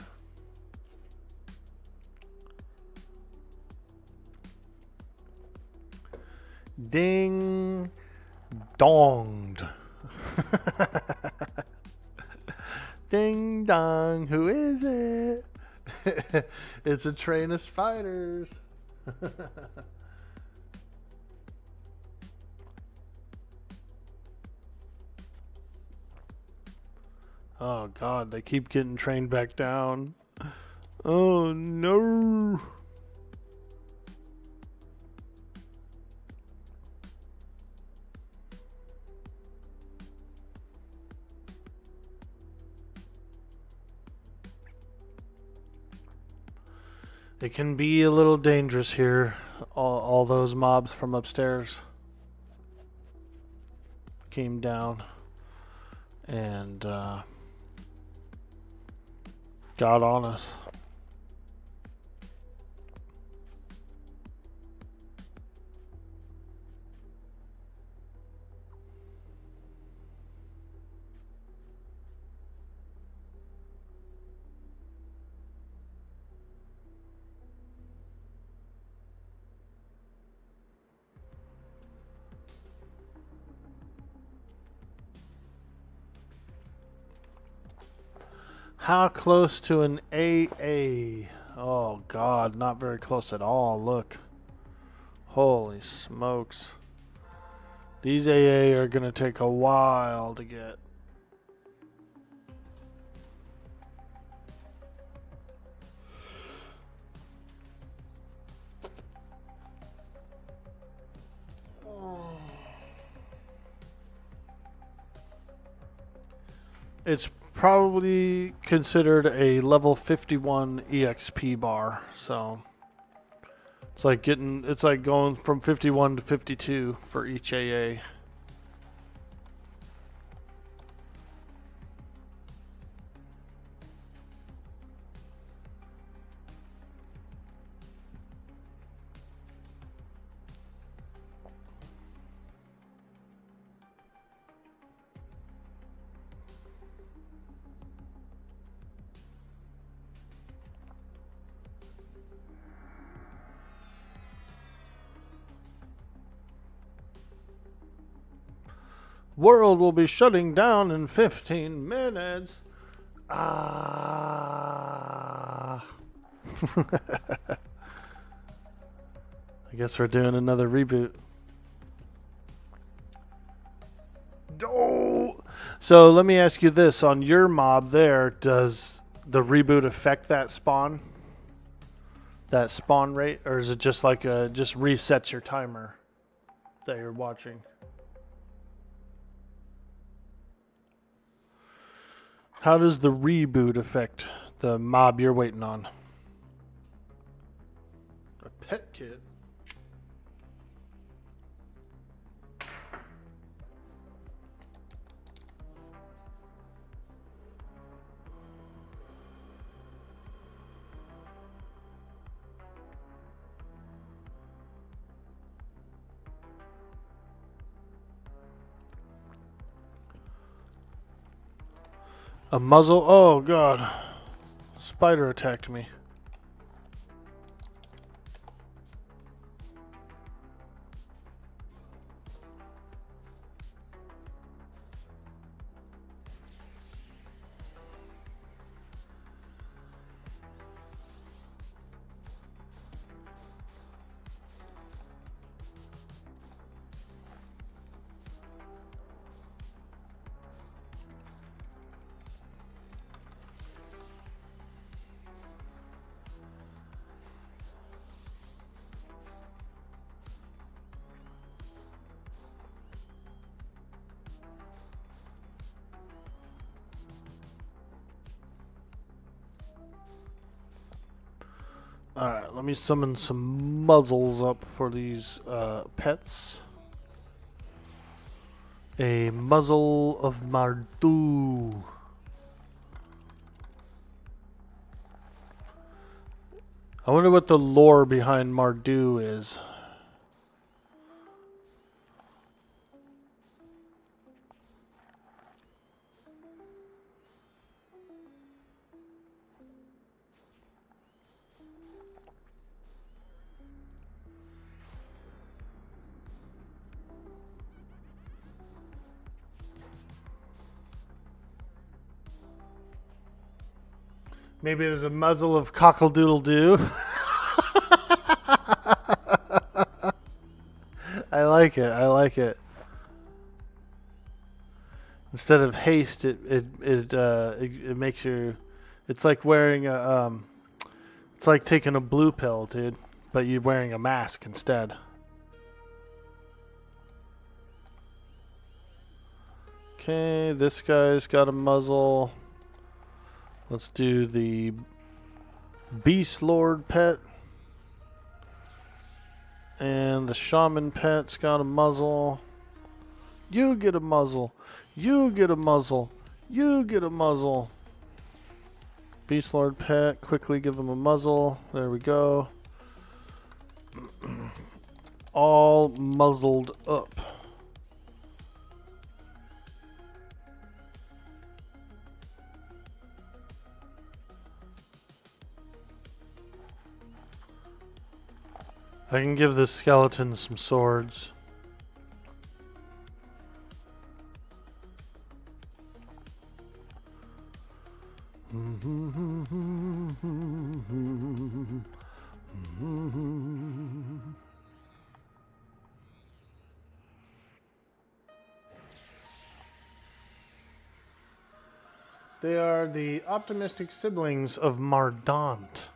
Ding donged. Ding dong, who is it? It's a train of spiders. Oh god, they keep getting trained back down. Oh no. It can be a little dangerous here. All those mobs from upstairs came down and got on us. How close to an AA? Oh god, not very close at all. Look. Holy smokes. These AA are going to take a while to get. It's probably considered a level 51 EXP bar, so it's like going from 51 to 52 for each AA. World will be shutting down in 15 minutes. Ah. I guess we're doing another reboot. Oh. So let me ask you this. On your mob there, does the reboot affect that spawn? That spawn rate? Or is it just like just resets your timer that you're watching? How does the reboot affect the mob you're waiting on? A pet kit? A muzzle? Oh god. Spider attacked me. Alright, let me summon some muzzles up for these pets. A muzzle of Mardu. I wonder what the lore behind Mardu is. Maybe there's a muzzle of cockle-doodle-doo. I like it. I like it. Instead of haste, it makes you. It's like wearing a. It's like taking a blue pill, dude, but you're wearing a mask instead. Okay, this guy's got a muzzle. Let's do the Beast Lord pet. And the Shaman pet's got a muzzle. You get a muzzle. You get a muzzle. You get a muzzle. Beast Lord pet, quickly give him a muzzle. There we go. All muzzled up. I can give this skeleton some swords. They are the optimistic siblings of Mardant.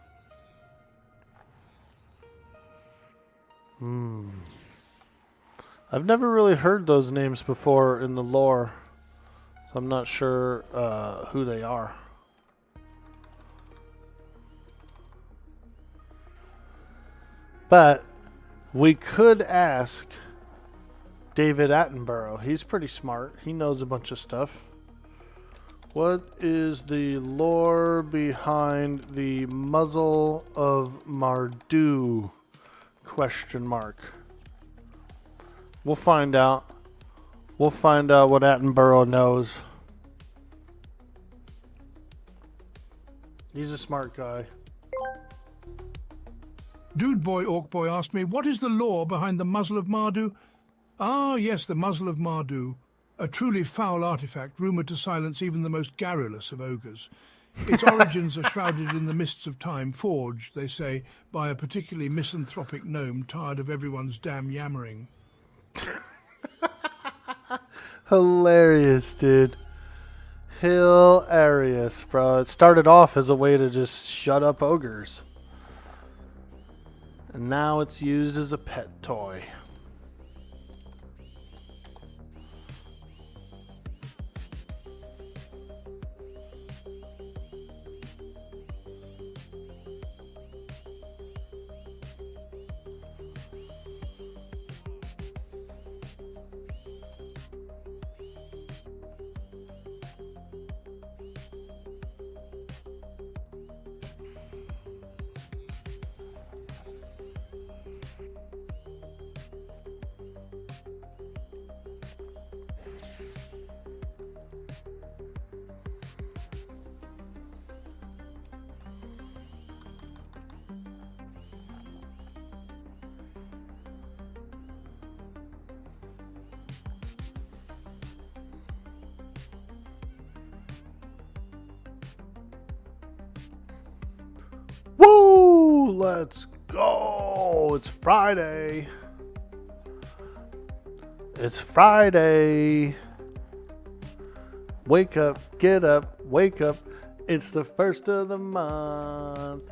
I've never really heard those names before in the lore, so I'm not sure who they are. But we could ask David Attenborough. He's pretty smart. He knows a bunch of stuff. What is the lore behind the muzzle of Mardu? Question mark. We'll find out. We'll find out what Attenborough knows. He's a smart guy.
Dude Boy Orkboy asked me, what is the lore behind the muzzle of Mardu? Ah, yes, the muzzle of Mardu. A truly foul artifact, rumoured to silence even the most garrulous of ogres. Its origins are shrouded in the mists of time, forged, they say, by a particularly misanthropic gnome tired of everyone's damn yammering.
Hilarious, dude. Hilarious, bro. It started off as a way to just shut up ogres. And now it's used as a pet toy. Woo! Let's go! It's Friday. It's Friday. Wake up, get up, wake up. It's the first of the month.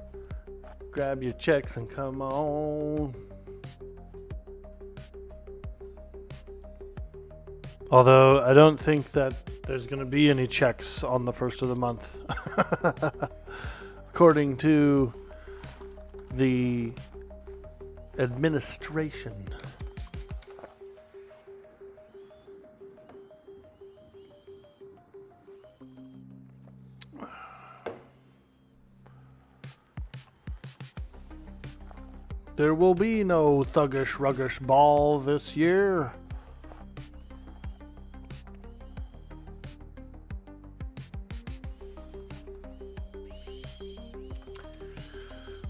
Grab your checks and come on. Although I don't think that there's going to be any checks on the first of the month. According to the administration. There will be no thuggish ruggish ball this year.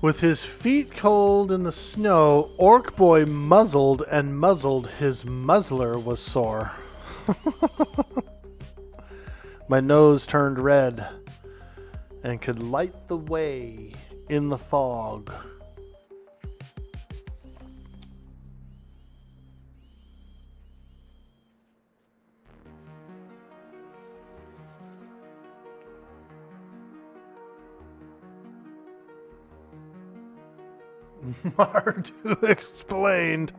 With his feet cold in the snow, Orkboy muzzled and muzzled, his muzzler was sore. My nose turned red, and could light the way in the fog. Mardu explained.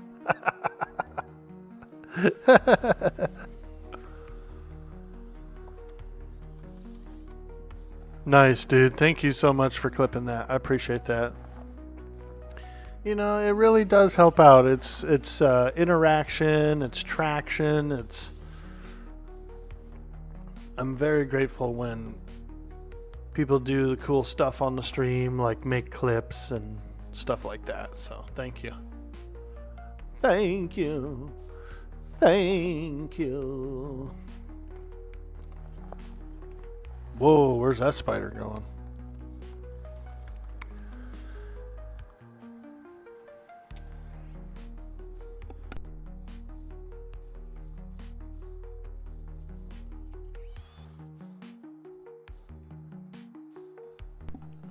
Nice, dude. Thank you so much for clipping that. I appreciate that. You know, it really does help out. It's interaction, it's traction, I'm very grateful when people do the cool stuff on the stream, like make clips and stuff like that. So thank you. Thank you. Thank you. Whoa, where's that spider going?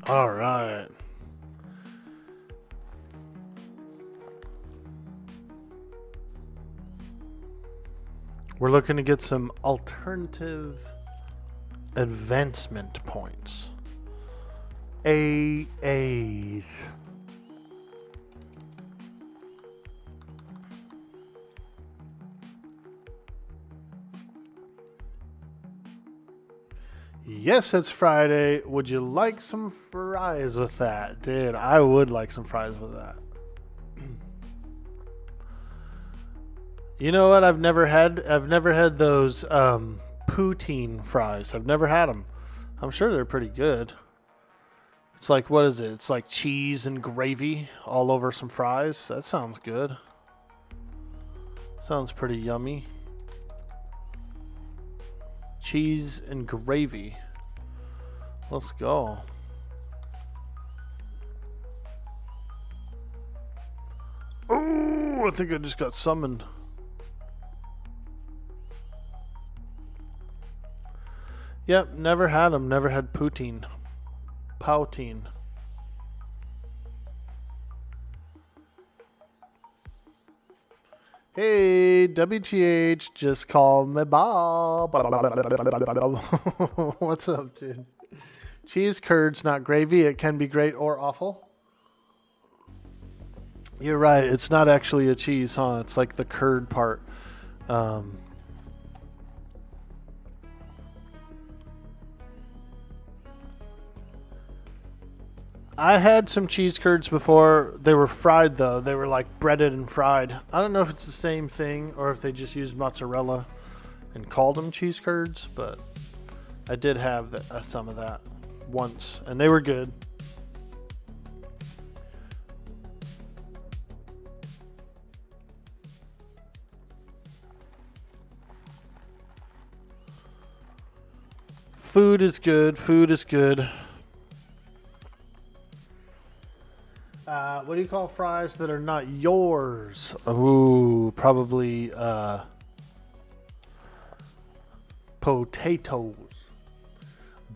All right. We're looking to get some alternative advancement points. AAs. Yes, it's Friday. Would you like some fries with that? Dude, I would like some fries with that. You know what I've never had those poutine fries. I've never had them. I'm sure they're pretty good. It's like, what is it? It's like cheese and gravy all over some fries. That sounds good. Sounds pretty yummy. Cheese and gravy. Let's go. Oh, I think I just got summoned. Yep, never had them. Never had poutine. Poutine. Hey, WTH, just call me Bob. What's up, dude? Cheese curds, not gravy. It can be great or awful. You're right. It's not actually a cheese, huh? It's like the curd part. I had some cheese curds before. They were fried, though. They were like breaded and fried. I don't know if it's the same thing or if they just used mozzarella and called them cheese curds, but I did have some of that once, and they were good. Food is good. Food is good. What do you call fries that are not yours? Ooh, probably potatoes.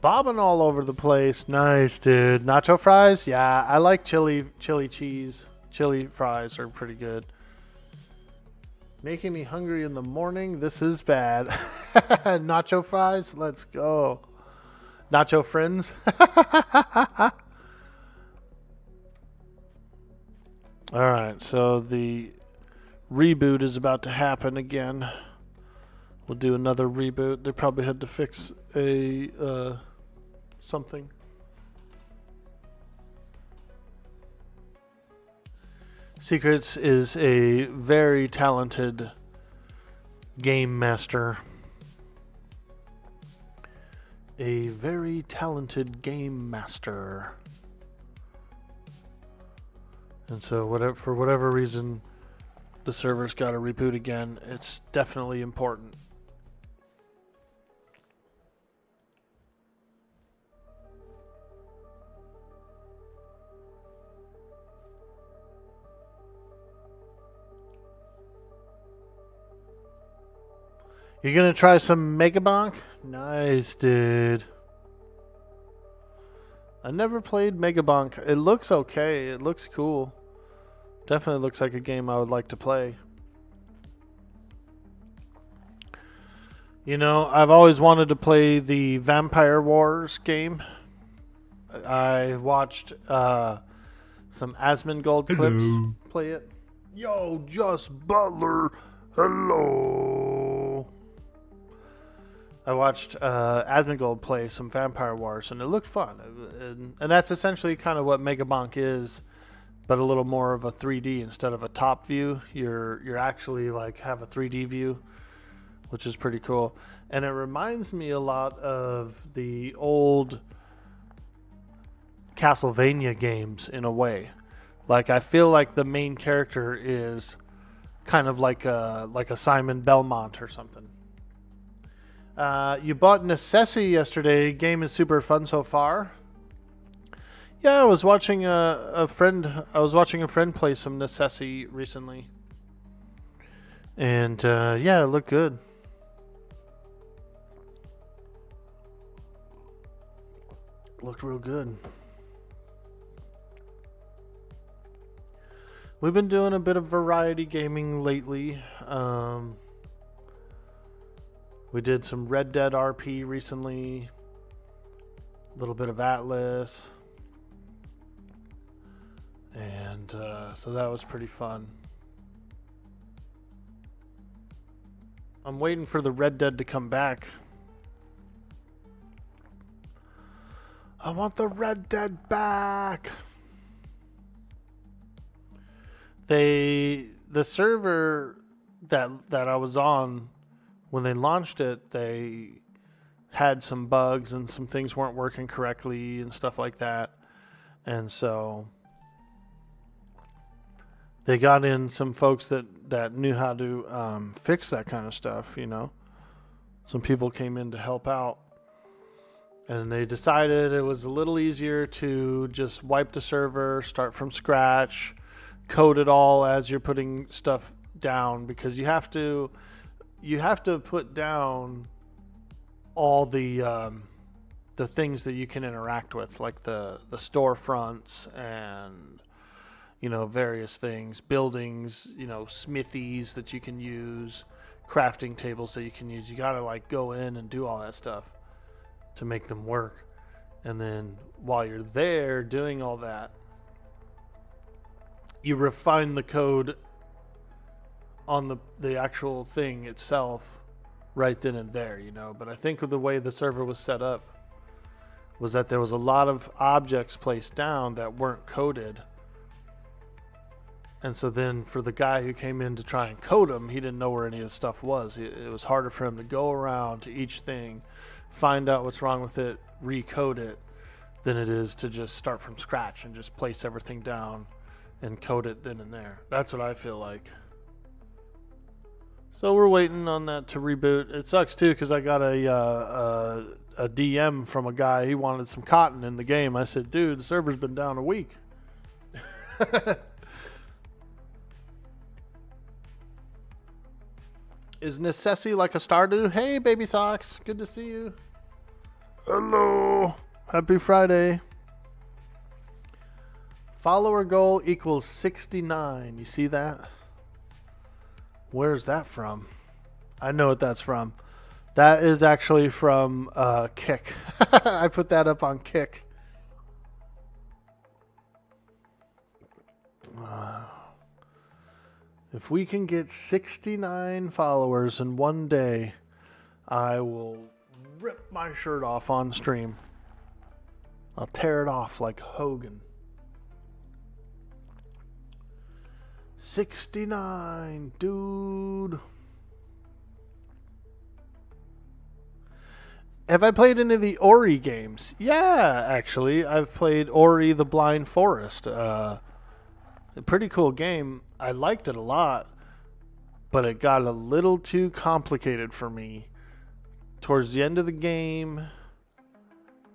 Bobbing all over the place. Nice, dude. Nacho fries? Yeah, I like chili cheese. Chili fries are pretty good. Making me hungry in the morning. This is bad. Nacho fries? Let's go. Nacho friends? Alright, so the reboot is about to happen again. We'll do another reboot. They probably had to fix a something. Secrets is a very talented game master. A very talented game master. And so for whatever reason, the server's got to reboot again. It's definitely important. You're going to try some Megabonk? Nice, dude. I never played Megabonk. It looks okay. It looks cool. Definitely looks like a game I would like to play. You know, I've always wanted to play the Vampire Wars game. I watched some Asmongold clips play it. Yo, Just Butler. Hello. I watched Asmongold play some Vampire Wars, and it looked fun. And that's essentially kind of what Megabonk is, but a little more of a 3D instead of a top view. You're actually like have a 3D view, which is pretty cool. And it reminds me a lot of the old Castlevania games in a way. Like I feel like the main character is kind of like a Simon Belmont or something. You bought Necessity yesterday. Game is super fun so far. Yeah, I was watching a friend. I was watching a friend play some Necessity recently, and yeah, it looked good. Looked real good. We've been doing a bit of variety gaming lately. We did some Red Dead RP recently. A little bit of Atlas. And so that was pretty fun. I'm waiting for the Red Dead to come back. I want the Red Dead back. The server that I was on when they launched it, they had some bugs and some things weren't working correctly and stuff like that. And so they got in some folks that knew how to fix that kind of stuff, you know. Some people came in to help out. And they decided it was a little easier to just wipe the server, start from scratch, code it all as you're putting stuff down, because you have to put down all the things that you can interact with, like the storefronts and, you know, various things, buildings, you know, smithies that you can use, crafting tables that you can use. You got to like go in and do all that stuff to make them work. And then while you're there doing all that, you refine the code on the actual thing itself right then and there, you know. But I think the way the server was set up was that there was a lot of objects placed down that weren't coded. And so then for the guy who came in to try and code them, he didn't know where any of the stuff was. It was harder for him to go around to each thing, find out what's wrong with it, recode it, than it is to just start from scratch and just place everything down and code it then and there. That's what I feel like. So we're waiting on that to reboot. It sucks too, because I got a DM from a guy. He wanted some cotton in the game. I said, dude, the server's been down a week. Is Necessity like a Stardew? Hey, Baby Socks. Good to see you. Hello. Happy Friday. Follower goal equals 69. You see that? Where's that from? I know what that's from. That is actually from Kick. I put that up on Kick. If we can get 69 followers in one day, I will rip my shirt off on stream. I'll tear it off like Hogan. 69, dude. Have I played any of the Ori games? Yeah, actually. I've played Ori the Blind Forest. A pretty cool game. I liked it a lot, but it got a little too complicated for me. Towards the end of the game,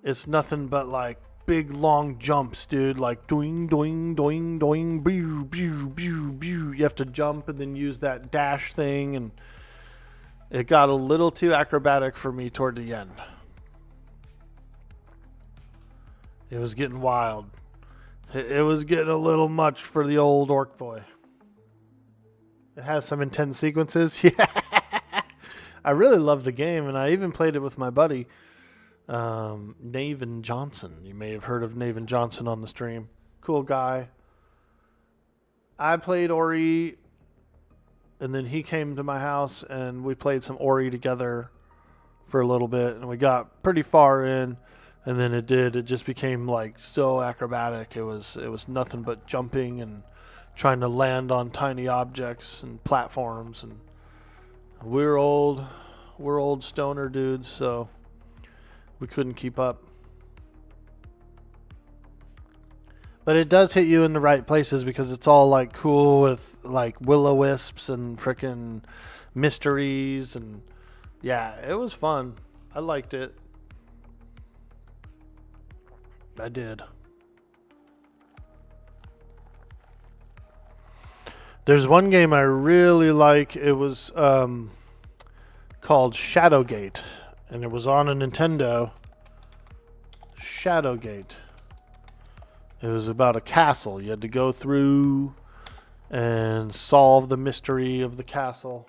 it's nothing but like big long jumps, dude. Like doing, doing, doing, doing, pew, pew, pew, pew. You have to jump and then use that dash thing, and it got a little too acrobatic for me toward the end. It was getting wild. It was getting a little much for the old Orkboy. It has some intense sequences. Yeah. I really love the game, and I even played it with my buddy, Navin Johnson. You may have heard of Navin Johnson on the stream. Cool guy. I played Ori, and then he came to my house, and we played some Ori together for a little bit, and we got pretty far in, and then it just became like so acrobatic. It was nothing but jumping and trying to land on tiny objects and platforms, and we're old stoner dudes, so we couldn't keep up. But it does hit you in the right places because it's all like cool with like will-o-wisps and frickin' mysteries, and yeah, it was fun. I liked it. I did. There's one game I really like. It was called Shadowgate, and it was on a Nintendo. Shadowgate. It was about a castle. You had to go through and solve the mystery of the castle.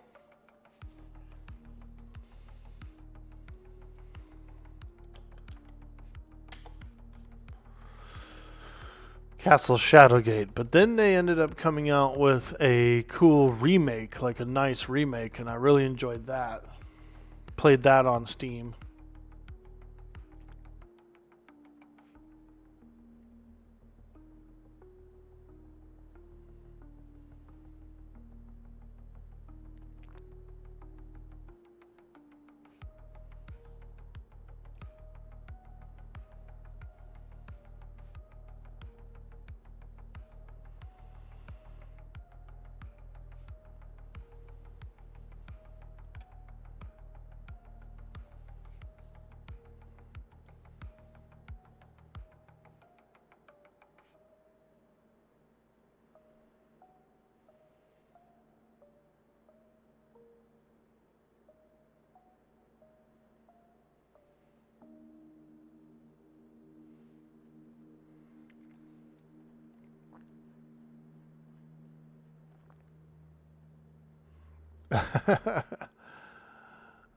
Castle Shadowgate. But then they ended up coming out with a cool remake, like a nice remake, and I really enjoyed that. Played that on Steam.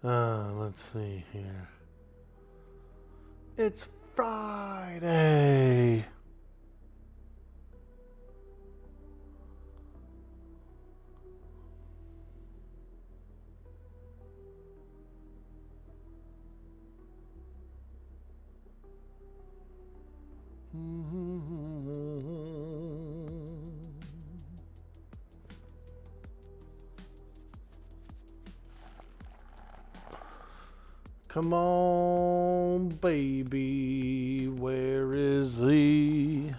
Let's see here. It's Friday. Come on, baby, where is he?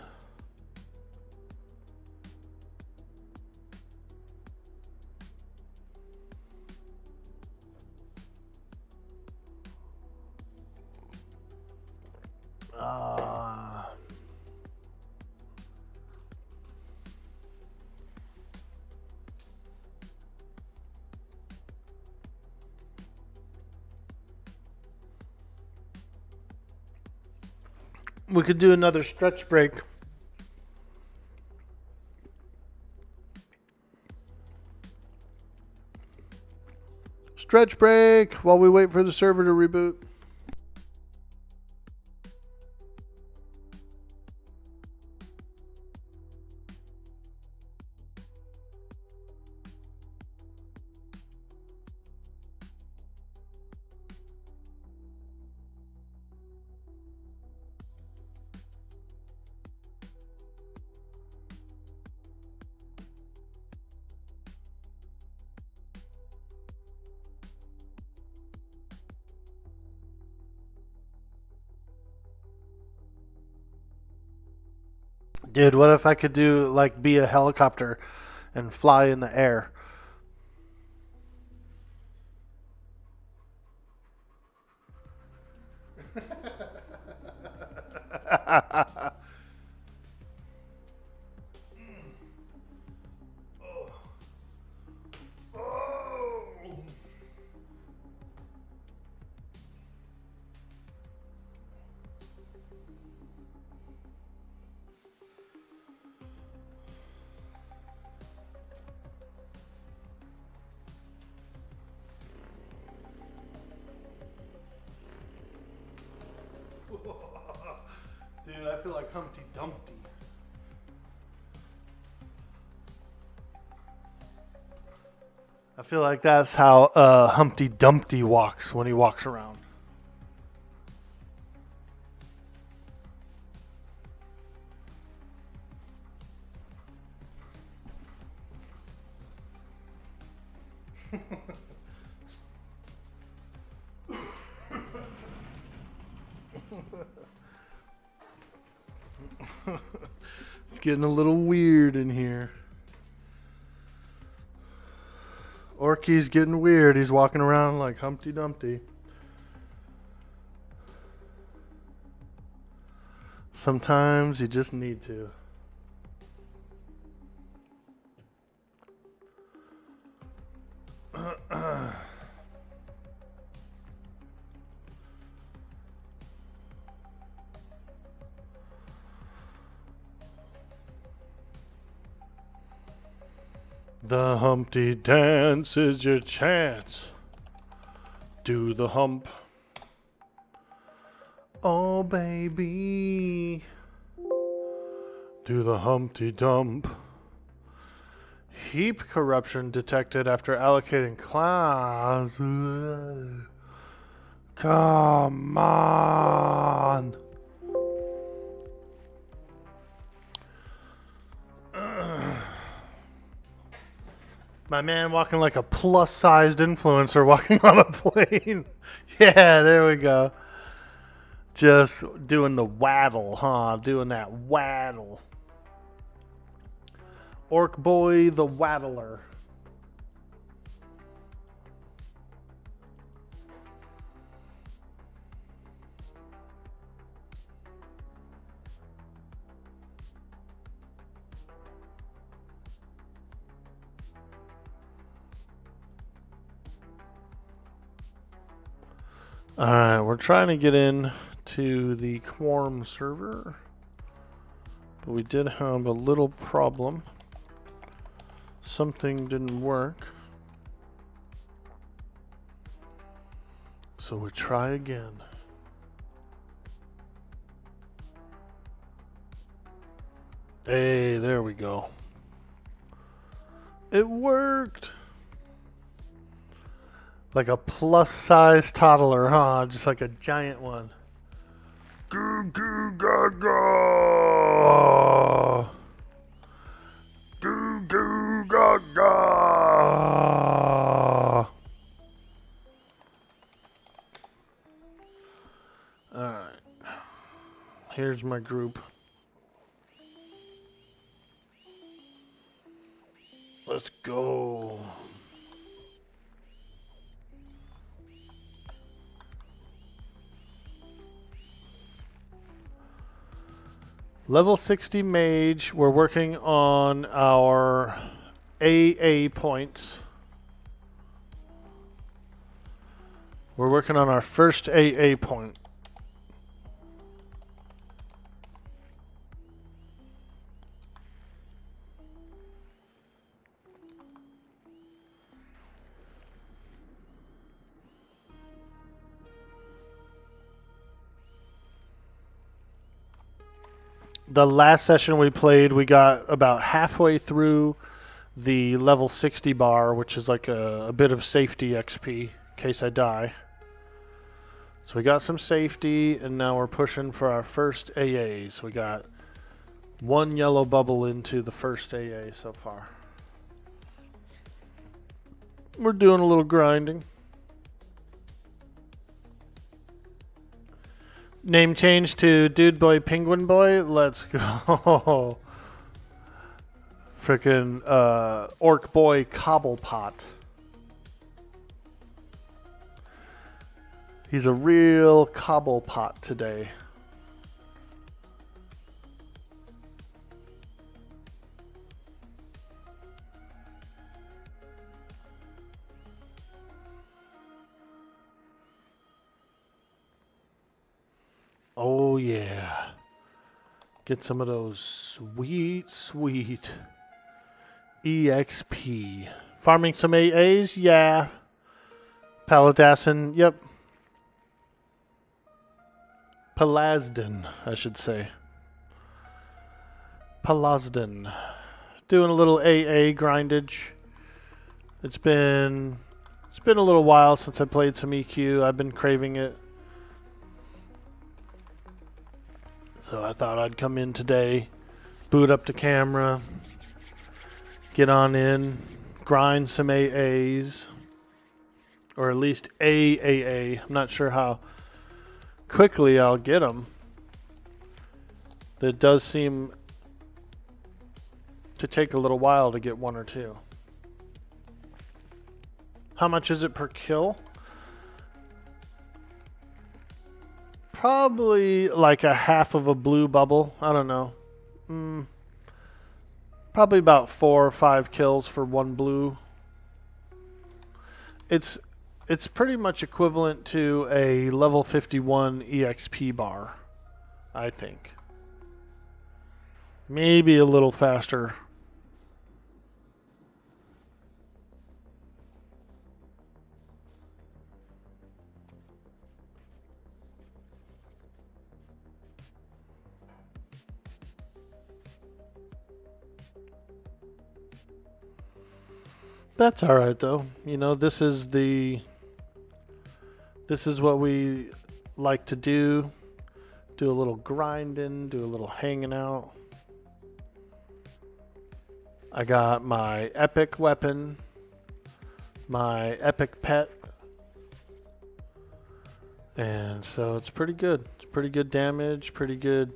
We could do another stretch break. Stretch break while we wait for the server to reboot. Dude, what if I could do like be a helicopter and fly in the air? Dude, I feel like Humpty Dumpty. I feel like that's how Humpty Dumpty walks when he walks around. It's getting a little weird in here. Orky's getting weird. He's walking around like Humpty Dumpty. Sometimes you just need to. The Humpty dance is your chance. Do the hump. Oh, baby. Do the Humpty Dump. Heap corruption detected after allocating class. Come on. My man walking like a plus-sized influencer walking on a plane. Yeah, there we go. Just doing the waddle, huh? Doing that waddle. Orkboy the Waddler. Alright, we're trying to get in to the Quarm server. But we did have a little problem. Something didn't work. So we try again. Hey, there we go. It worked! Like a plus-size toddler, huh? Just like a giant one. Goo goo gaga! Goo goo gaga! Alright. Here's my group. Let's go. Level 60 mage. We're working on our AA points. We're working on our first AA point. The last session we played, we got about halfway through the level 60 bar, which is like a bit of safety XP in case I die. So we got some safety, and now we're pushing for our first AAs. We got one yellow bubble into the first AA so far. We're doing a little grinding. Name change to Dude Boy Penguin Boy. Let's go. Frickin' Orkboy Cobblepot. He's a real cobblepot today. Oh yeah. Get some of those sweet, sweet EXP. Farming some AAs? Yeah. Paladassin, yep. Palazdan, I should say. Palazdan. Doing a little AA grindage. It's been a little while since I played some EQ. I've been craving it. So I thought I'd come in today, boot up the camera, get on in, grind some AAs, or at least AAA. I'm not sure how quickly I'll get them. It does seem to take a little while to get one or two. How much is it per kill? Probably like a half of a blue bubble. I don't know. Probably about 4 or 5 kills for one blue. It's pretty much equivalent to a level 51 EXP bar, I think. Maybe a little faster. That's all right though. You know, this is what we like to do. Do a little grinding, do a little hanging out. I got my epic weapon, my epic pet. And so it's pretty good. It's pretty good damage, pretty good.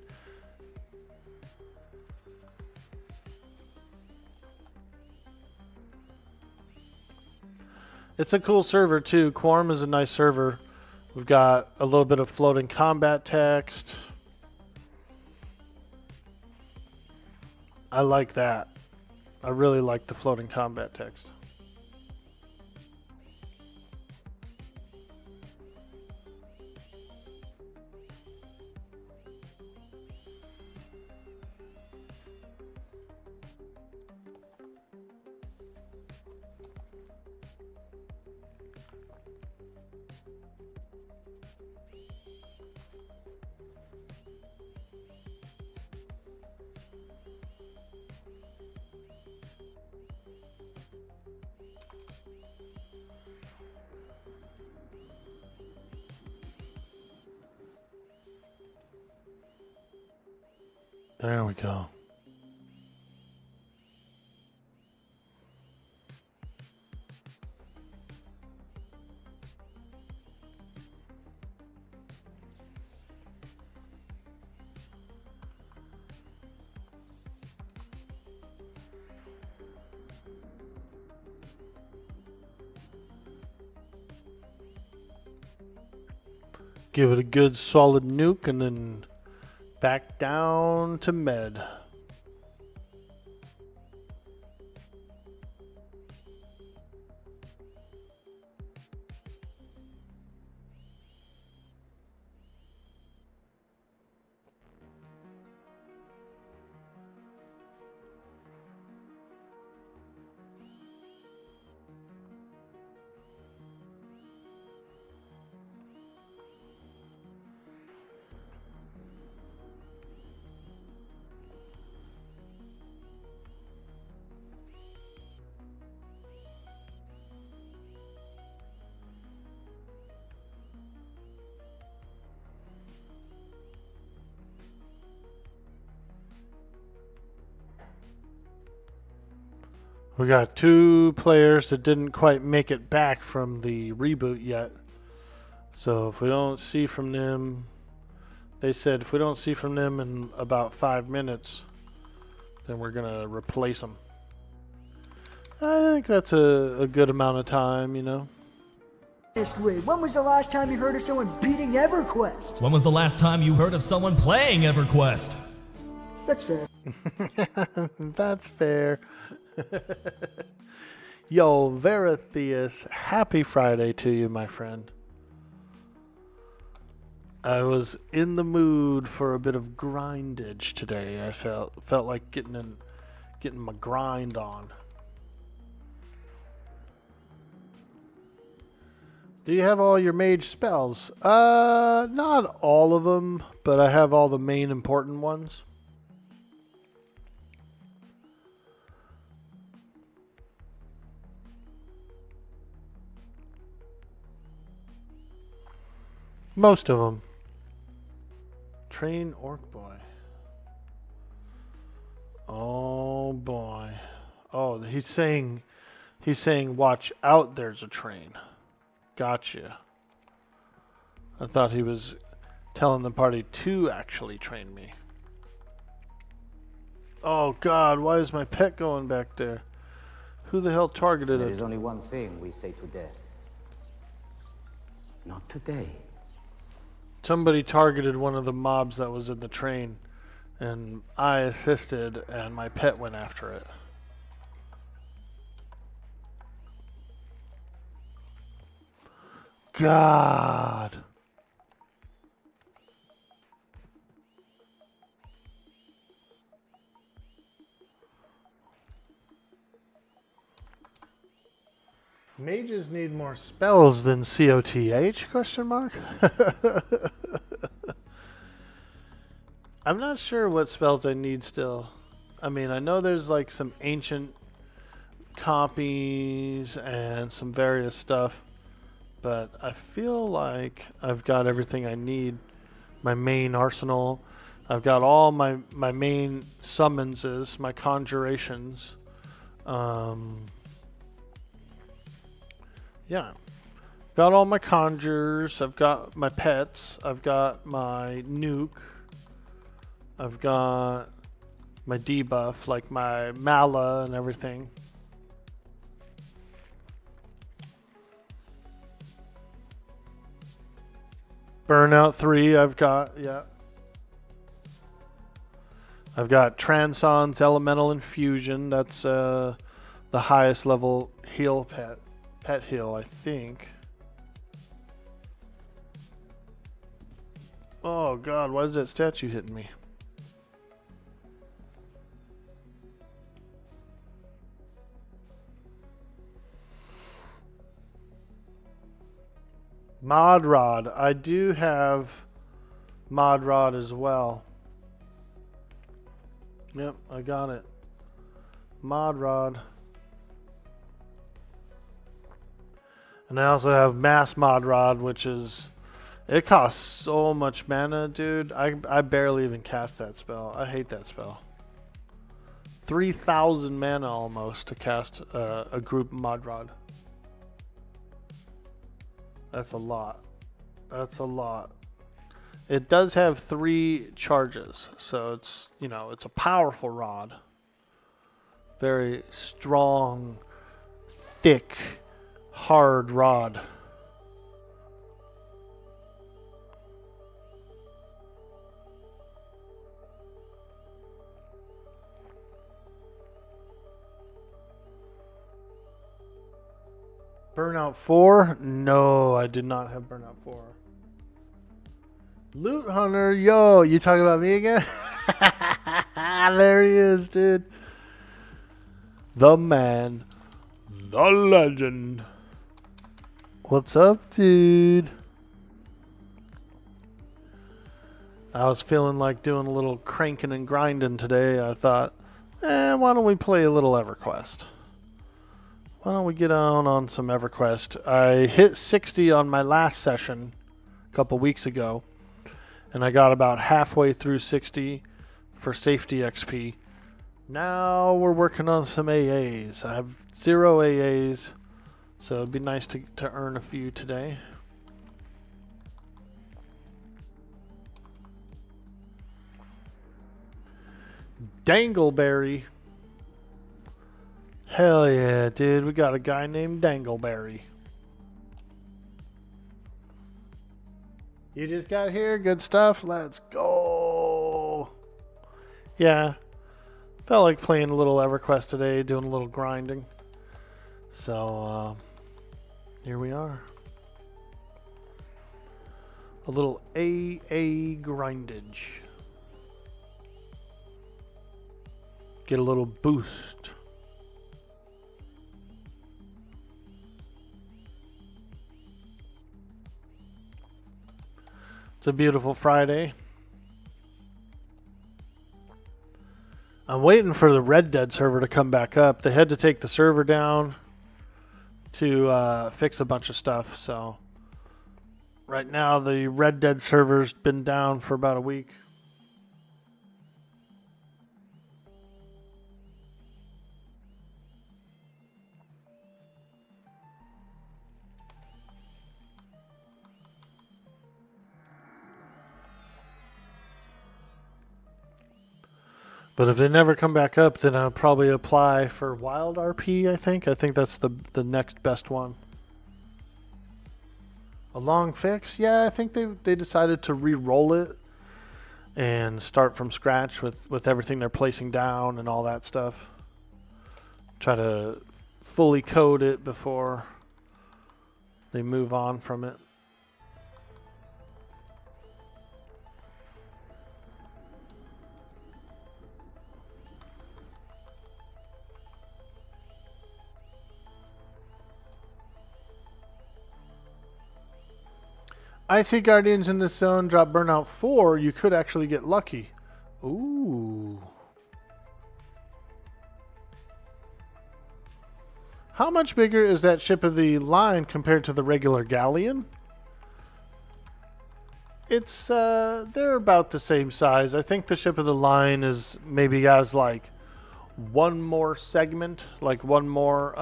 It's a cool server too. Quarm is a nice server. We've got a little bit of floating combat text. I like that. I really like the floating combat text. There we go. Give it a good solid nuke and then back down to med. We got 2 players that didn't quite make it back from the reboot yet. So if we don't see from them, they said if we don't see from them in about 5 minutes, then we're going to replace them. I think that's a good amount of time, you know.
When was the last time you heard of someone beating Everquest?
When was the last time you heard of someone playing EverQuest?
That's fair.
That's fair. Yo, Veratheus, happy Friday to you, my friend. I was in the mood for a bit of grindage today. I felt like getting my grind on. Do you have all your mage spells? Not all of them, but I have all the main important ones. Most of them. Train Orkboy. Oh boy. Oh, he's saying watch out, there's a train. Gotcha. I thought he was telling the party to actually train me. Oh God, why is my pet going back there? Who the hell targeted
There
it?
is only one thing we say to death. Not today.
Somebody targeted one of the mobs that was in the train, and I assisted, and my pet went after it. God. Mages need more spells than COTH? Question mark. I'm not sure what spells I need still. I mean, I know there's like some ancient copies and some various stuff, but I feel like I've got everything I need. My main arsenal. I've got all my main summonses, my conjurations. Yeah. Got all my conjures. I've got my pets. I've got my nuke. I've got my debuff, like my Mala and everything. Burnout 3, I've got, yeah. I've got Transon's Elemental Infusion. That's the highest level heal pet heal, I think. Oh God, why is that statue hitting me? Mod Rod. I do have Mod Rod as well. Yep, I got it. Mod Rod. And I also have Mass Mod Rod, which is... It costs so much mana, dude. I barely even cast that spell. I hate that spell. 3,000 mana almost to cast a group Mod Rod. That's a lot. That's a lot. It does have 3 charges, so it's, you know, it's a powerful rod. Very strong, thick, hard rod. Burnout 4? No, I did not have Burnout 4. Loot Hunter, yo, you talking about me again? There he is, dude. The man. The legend. What's up, dude? I was feeling like doing a little cranking and grinding today. I thought, why don't we play a little Everquest? Why don't we get on some Everquest? I hit 60 on my last session a couple weeks ago, and I got about halfway through 60 for safety XP. Now we're working on some AAs. I have 0 AAs, so it'd be nice to earn a few today. Dangleberry. Hell yeah, dude. We got a guy named Dangleberry. You just got here. Good stuff. Let's go. Yeah. Felt like playing a little Everquest today, doing a little grinding. So, here we are. A little AA grindage. Get a little boost. It's a beautiful Friday. I'm waiting for the Red Dead server to come back up. They had to take the server down to fix a bunch of stuff. So right now the Red Dead server's been down for about a week. But if they never come back up, then I'll probably apply for Wild RP, I think. I think that's the next best one. A long fix? Yeah, I think they decided to re-roll it and start from scratch with everything they're placing down and all that stuff. Try to fully code it before they move on from it. I see Guardians in this zone drop Burnout 4. You could actually get lucky. Ooh. How much bigger is that ship of the line compared to the regular galleon? It's, they're about the same size. I think the ship of the line is maybe has like one more segment, like one more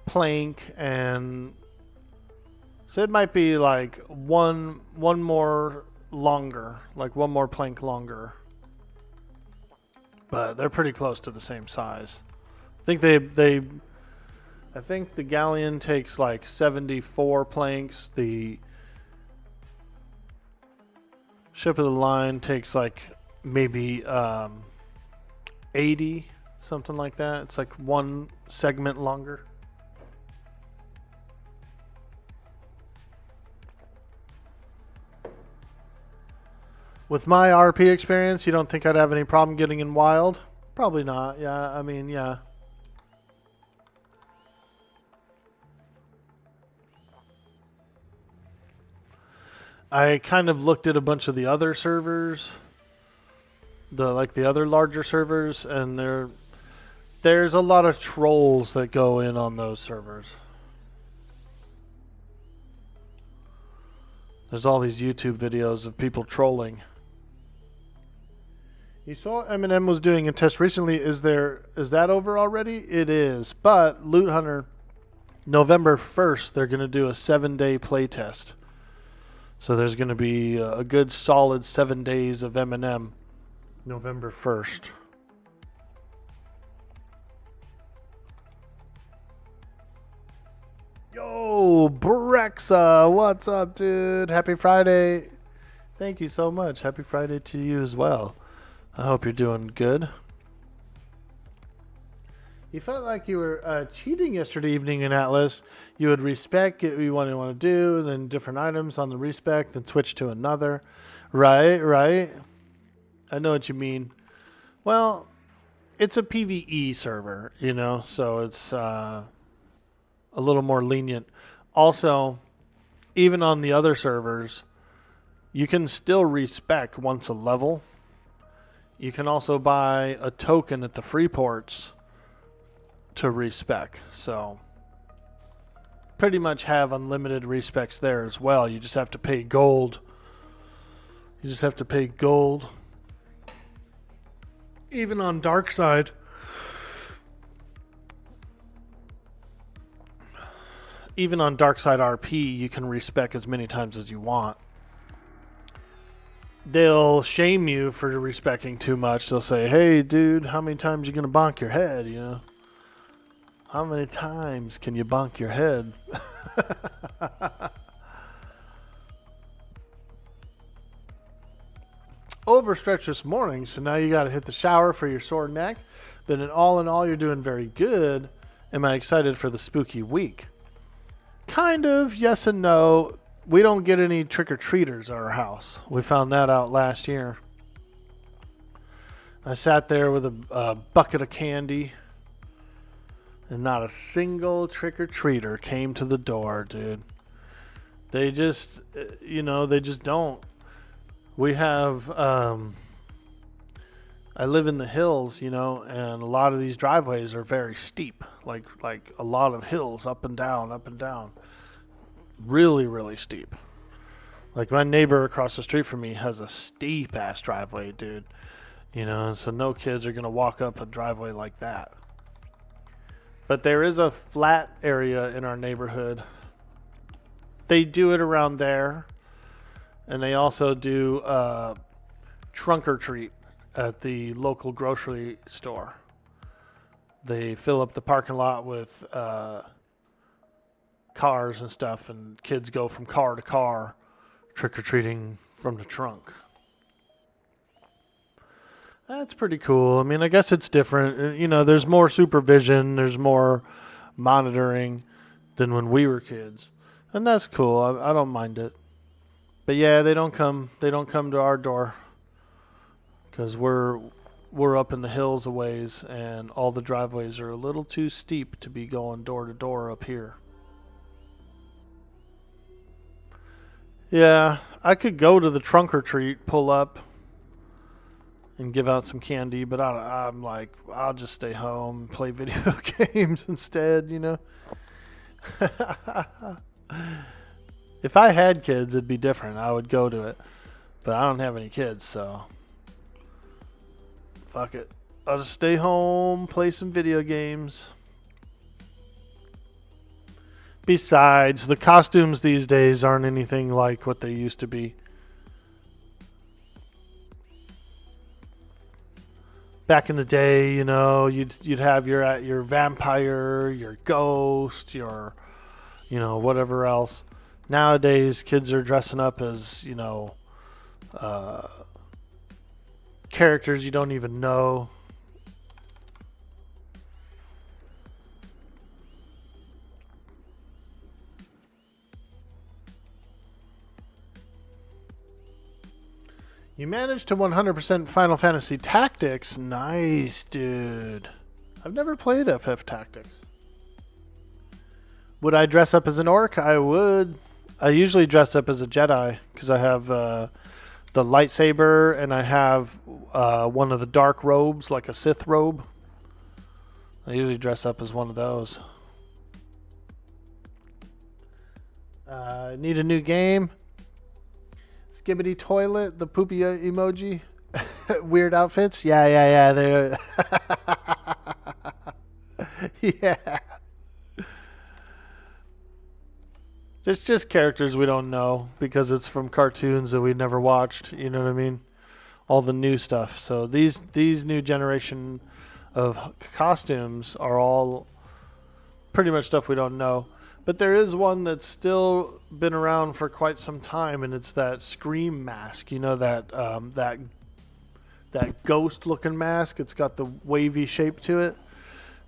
plank, and so it might be like one more longer, like one more plank longer. But they're pretty close to the same size. I think I think the galleon takes like 74 planks. The ship of the line takes like maybe 80, something like that. It's like one segment longer. With my RP experience, you don't think I'd have any problem getting in wild? Probably not. Yeah, I mean, yeah. I kind of looked at a bunch of the other servers, the other larger servers, and there's a lot of trolls that go in on those servers. There's all these YouTube videos of people trolling. You saw Eminem was doing a test recently. Is that over already? It is. But Loot Hunter, November 1st, they're going to do a 7-day play test. So there's going to be a good solid 7 days of Eminem, November 1st. Yo, Brexa, what's up, dude? Happy Friday. Thank you so much. Happy Friday to you as well. I hope you're doing good. You felt like you were cheating yesterday evening in Atlas. You would respec, get what you want to do, and then different items on the respec, then switch to another. Right. I know what you mean. Well, it's a PvE server, so it's a little more lenient. Also, even on the other servers, you can still respec once a level. You can also buy a token at the free ports to respec. So pretty much have unlimited respecs there as well. You just have to pay gold. Even on Dark Side. Even on Dark Side RP, you can respec as many times as you want. They'll shame you for respecing too much. They'll say, hey, dude, how many times are you going to bonk your head, How many times can you bonk your head? Overstretched this morning, so now you got to hit the shower for your sore neck. But in all, you're doing very good. Am I excited for the spooky week? Kind of, yes and no. We don't get any trick-or-treaters at our house. We found that out last year. I sat there with a bucket of candy, and not a single trick-or-treater came to the door, dude. They just, they just don't. We have, I live in the hills, and a lot of these driveways are very steep, like a lot of hills up and down, up and down. Really, really steep. Like my neighbor across the street from me has a steep ass driveway, dude. And so no kids are going to walk up a driveway like that. But there is a flat area in our neighborhood. They do it around there. And they also do trunk or treat at the local grocery store. They fill up the parking lot with cars and stuff, and kids go from car to car trick-or-treating from the trunk. That's pretty cool. I mean, I guess it's different. There's more supervision, there's more monitoring than when we were kids. And that's cool. I don't mind it. But yeah, they don't come to our door because we're up in the hills a ways, and all the driveways are a little too steep to be going door to door up here. Yeah, I could go to the trunk or treat, pull up, and give out some candy, but I'm like, I'll just stay home and play video games instead, If I had kids, it'd be different. I would go to it. But I don't have any kids, so fuck it. I'll just stay home, play some video games. Besides, the costumes these days aren't anything like what they used to be. Back in the day, you'd have your vampire, your ghost, your whatever else. Nowadays, kids are dressing up as characters you don't even know. You managed to 100% Final Fantasy Tactics. Nice, dude. I've never played FF Tactics. Would I dress up as an orc? I would. I usually dress up as a Jedi because I have the lightsaber and I have one of the dark robes, like a Sith robe. I usually dress up as one of those. Need a new game? Skibbity toilet, the poopy emoji, weird outfits. Yeah. They're yeah. It's just characters we don't know because it's from cartoons that we never watched. You know what I mean? All the new stuff. So these new generation of costumes are all pretty much stuff we don't know. But there is one that's still been around for quite some time, and it's that Scream mask. That ghost-looking mask. It's got the wavy shape to it.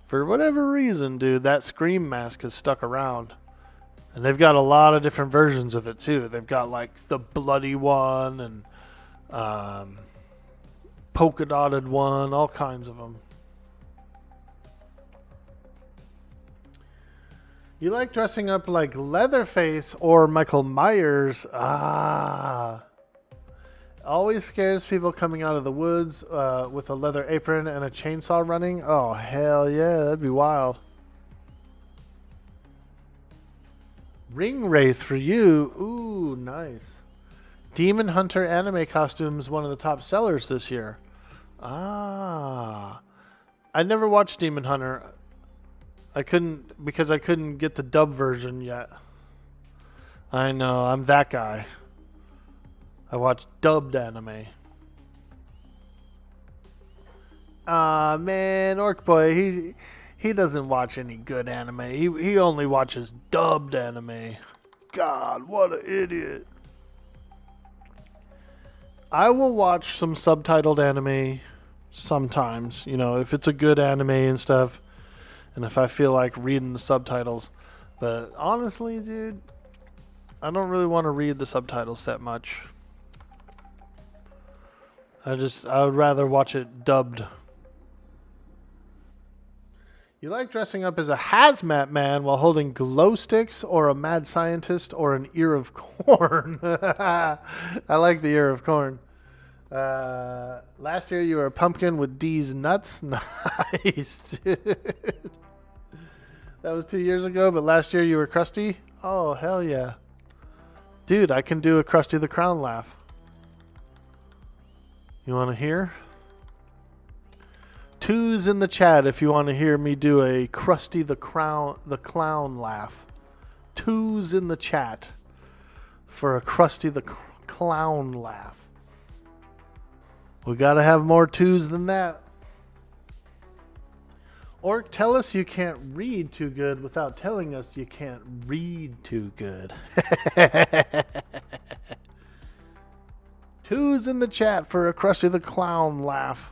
For whatever reason, dude, that Scream mask has stuck around. And they've got a lot of different versions of it, too. They've got, like, the bloody one and polka-dotted one, all kinds of them. You like dressing up like Leatherface or Michael Myers? Always scares people coming out of the woods with a leather apron and a chainsaw running. Oh, hell yeah, that'd be wild. Ring Wraith for you. Ooh, nice. Demon Hunter anime costumes, one of the top sellers this year. I never watched Demon Hunter. I couldn't get the dub version yet. I know, I'm that guy. I watch dubbed anime. Man, Orkboy, he doesn't watch any good anime. He only watches dubbed anime. God, what an idiot. I will watch some subtitled anime sometimes, if it's a good anime and stuff. And if I feel like reading the subtitles. But honestly, dude, I don't really want to read the subtitles that much. I would rather watch it dubbed. You like dressing up as a hazmat man while holding glow sticks, or a mad scientist, or an ear of corn? I like the ear of corn. Last year you were a pumpkin with D's nuts. Nice, dude. That was 2 years ago, but last year you were Krusty? Oh, hell yeah. Dude, I can do a Krusty the Clown laugh. You want to hear? Twos in the chat if you want to hear me do a Krusty the Clown laugh. Twos in the chat for a Krusty the Clown laugh. We gotta have more twos than that. Orc, tell us you can't read too good without telling us you can't read too good. Twos in the chat for a Krusty the Clown laugh.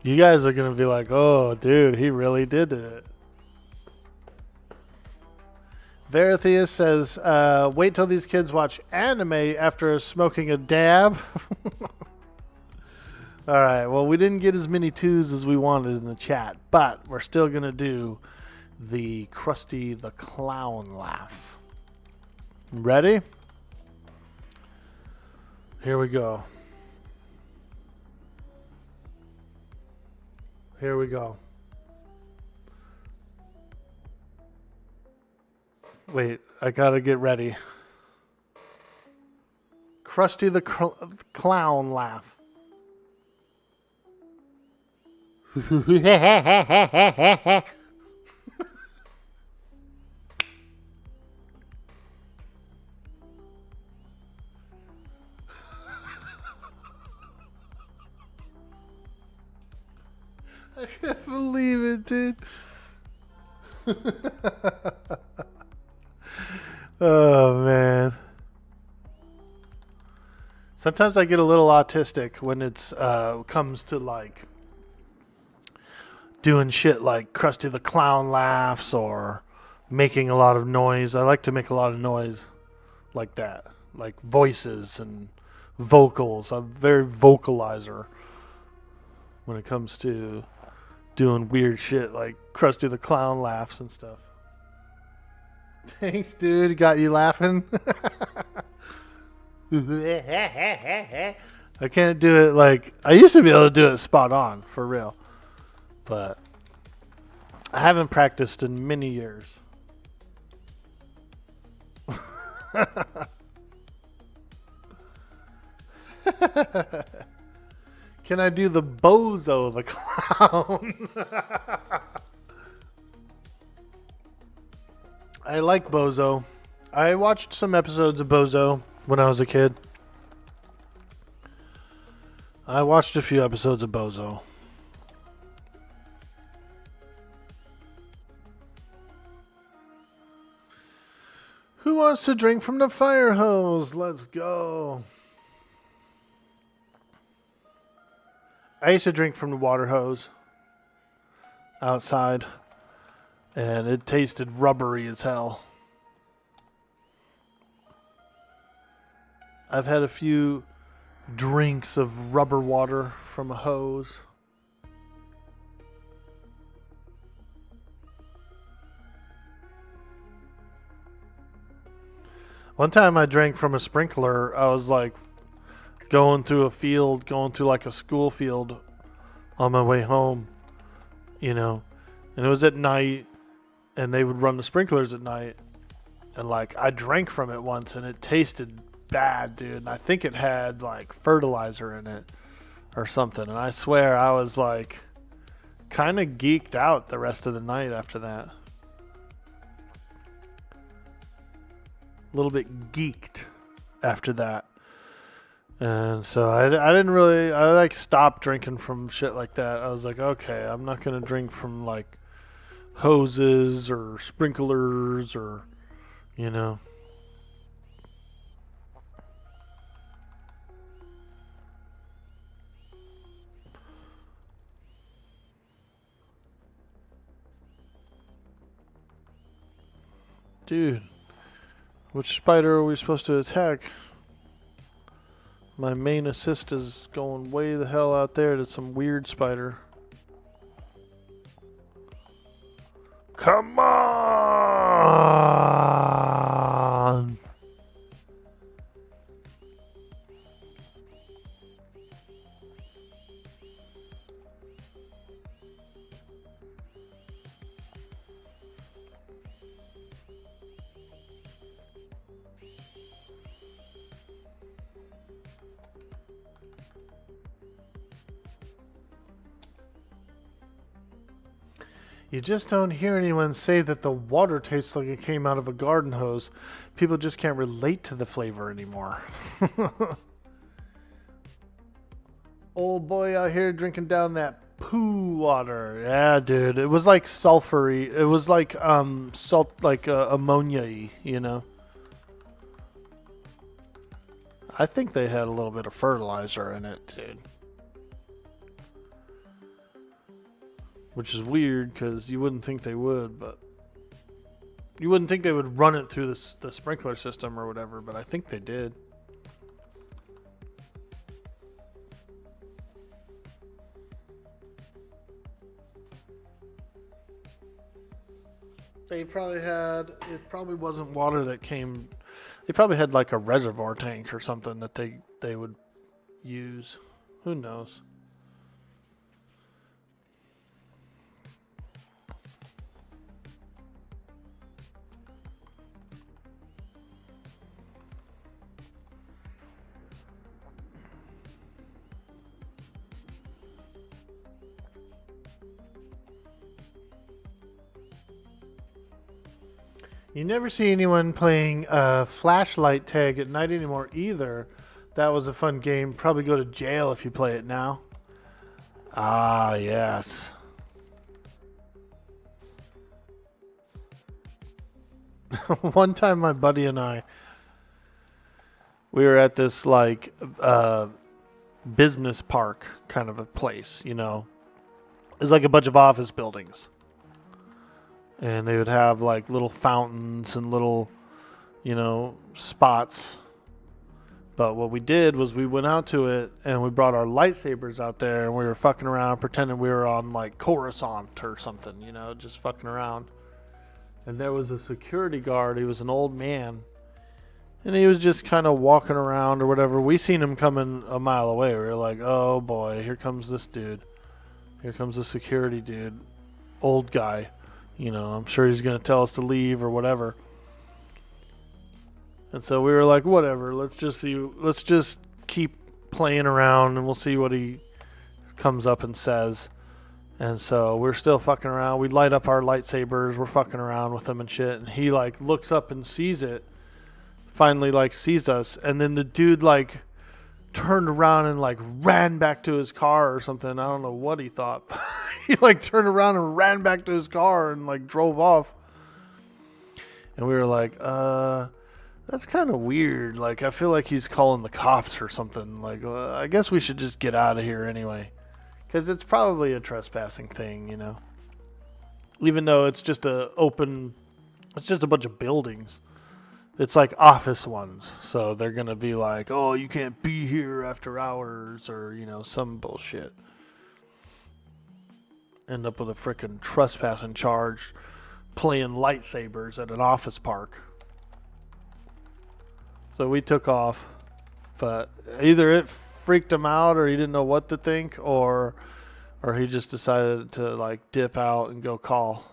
You guys are going to be like, oh, dude, he really did it. Veritheus says, wait till these kids watch anime after smoking a dab. All right, well, we didn't get as many twos as we wanted in the chat, but we're still going to do the Krusty the Clown laugh. Ready? Here we go. Here we go. Wait, I gotta get ready. Krusty the Clown laugh. I can't believe it, dude. Oh, man. Sometimes I get a little autistic when it's comes to like doing shit like Krusty the Clown laughs or making a lot of noise. I like to make a lot of noise like that, like voices and vocals. I'm a very vocalizer when it comes to doing weird shit like Krusty the Clown laughs and stuff. Thanks, dude. Got you laughing. I can't do it like I used to be able to do it spot on, for real. But I haven't practiced in many years. Can I do the Bozo the Clown? I like Bozo. I watched some episodes of Bozo when I was a kid. I watched a few episodes of Bozo. Who wants to drink from the fire hose? Let's go. I used to drink from the water hose outside, and it tasted rubbery as hell. I've had a few drinks of rubber water from a hose. One time I drank from a sprinkler. I was like going through a field, going through like a school field on my way home, you know, and it was at night, and they would run the sprinklers at night, and like I drank from it once and it tasted bad, dude. And I think it had like fertilizer in it or something, and I swear I was like kind of geeked out the rest of the night after that. A little bit geeked after that. And so I didn't really, I like stopped drinking from shit like that. I was like, okay, I'm not going to drink from like hoses or sprinklers or, you know. Dude, which spider are we supposed to attack? My main assist is going way the hell out there to some weird spider. Come on! You just don't hear anyone say that the water tastes like it came out of a garden hose. People just can't relate to the flavor anymore. Old boy out here drinking down that poo water. Yeah, dude. It was like sulfury. It was like salt, like ammonia-y, you know. I think they had a little bit of fertilizer in it, dude. Which is weird because you wouldn't think they would, but you wouldn't think they would run it through the sprinkler system or whatever, but I think they did. They probably had, it probably wasn't water that came, they probably had like a reservoir tank or something that they would use. Who knows? You never see anyone playing flashlight tag at night anymore either. That was a fun game. Probably go to jail if you play it now. Ah, yes. One time my buddy and I, we were at this like business park kind of a place, you know. It's like a bunch of office buildings. And they would have like little fountains and little, you know, spots. But what we did was we went out to it and we brought our lightsabers out there and we were fucking around pretending we were on like Coruscant or something, you know, just fucking around. And there was a security guard. He was an old man. And he was just kind of walking around or whatever. We seen him coming a mile away. We were like, oh boy, here comes this dude. Here comes the security dude. Old guy. You know, I'm sure he's going to tell us to leave or whatever. And so we were like, whatever, let's just keep playing around and we'll see what he comes up and says. And so we're still fucking around. We light up our lightsabers. We're fucking around with them and shit. And he like looks up and sees it. Finally like sees us. And then the dude like turned around and like ran back to his car or something. I don't know what he thought. He like turned around and ran back to his car and like drove off. And we were like, that's kind of weird. Like, I feel like he's calling the cops or something. Like, I guess we should just get out of here anyway. Because it's probably a trespassing thing, you know. Even though it's just it's just a bunch of buildings. It's like office ones. So they're going to be like, oh, you can't be here after hours or, you know, some bullshit. End up with a frickin' trespassing charge playing lightsabers at an office park. So we took off. But either it freaked him out or he didn't know what to think or he just decided to like dip out and go call.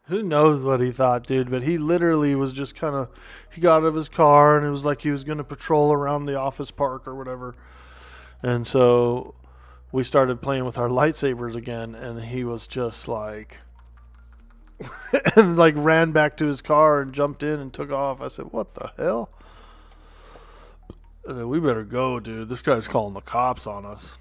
Who knows what he thought, dude, but he literally was just kind of, he got out of his car and it was like he was going to patrol around the office park or whatever. And so we started playing with our lightsabers again and he was just like, and like ran back to his car and jumped in and took off. I said, what the hell? I said, we better go, dude. This guy's calling the cops on us.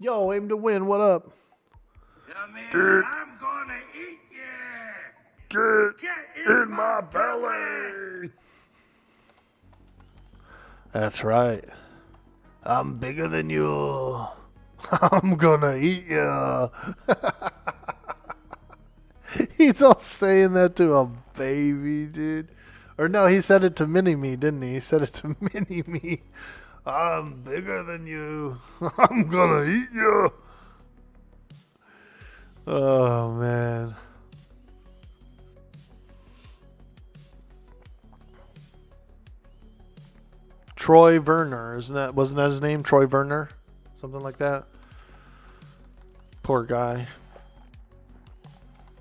Yo, aim to win. What up?
Come here, I'm gonna eat you.
Get in my belly. That's right. I'm bigger than you. I'm gonna eat ya. He's all saying that to a baby, dude. Or no, he said it to Mini-Me, didn't he? He said it to Mini-Me. I'm bigger than you. I'm gonna eat you. Oh, man. Troy Werner, wasn't that his name? Troy Werner? Something like that. Poor guy.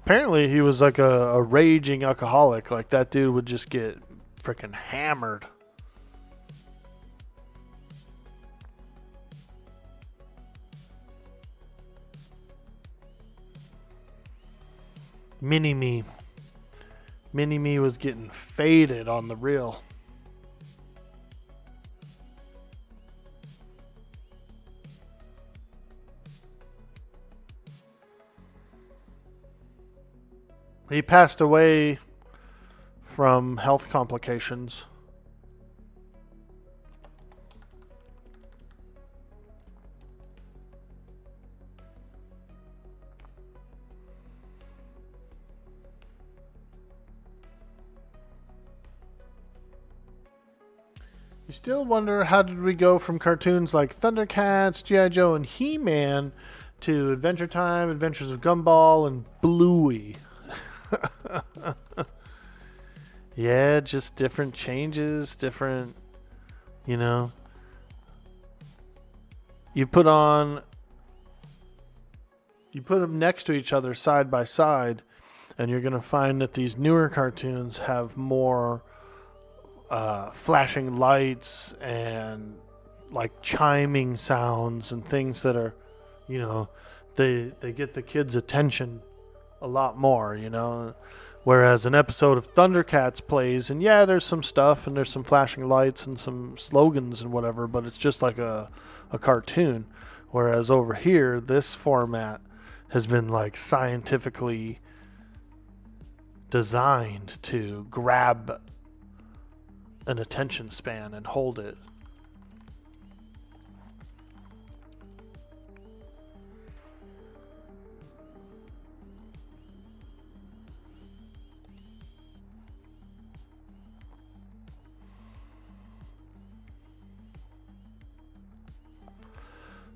Apparently he was like a raging alcoholic. Like that dude would just get freaking hammered. Mini-Me. Mini-Me was getting faded on the reel. He passed away from health complications. You still wonder how did we go from cartoons like Thundercats, G.I. Joe, and He-Man to Adventure Time, Adventures of Gumball, and Bluey. Yeah, just different changes, different, you know. You put them next to each other side by side, and you're going to find that these newer cartoons have more flashing lights and like chiming sounds and things that are, you know, they get the kids' attention a lot more, you know. Whereas an episode of Thundercats plays, and yeah, there's some stuff and there's some flashing lights and some slogans and whatever, but it's just like a cartoon. Whereas over here, this format has been like scientifically designed to grab an attention span and hold it.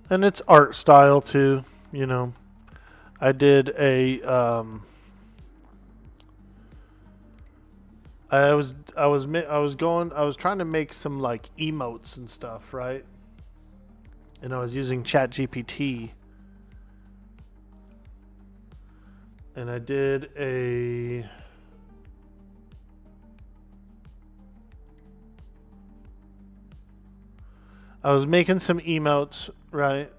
And it's art style too, you know. I did a I was trying to make some like emotes and stuff, right? And I was using ChatGPT. And I did I was making some emotes, right?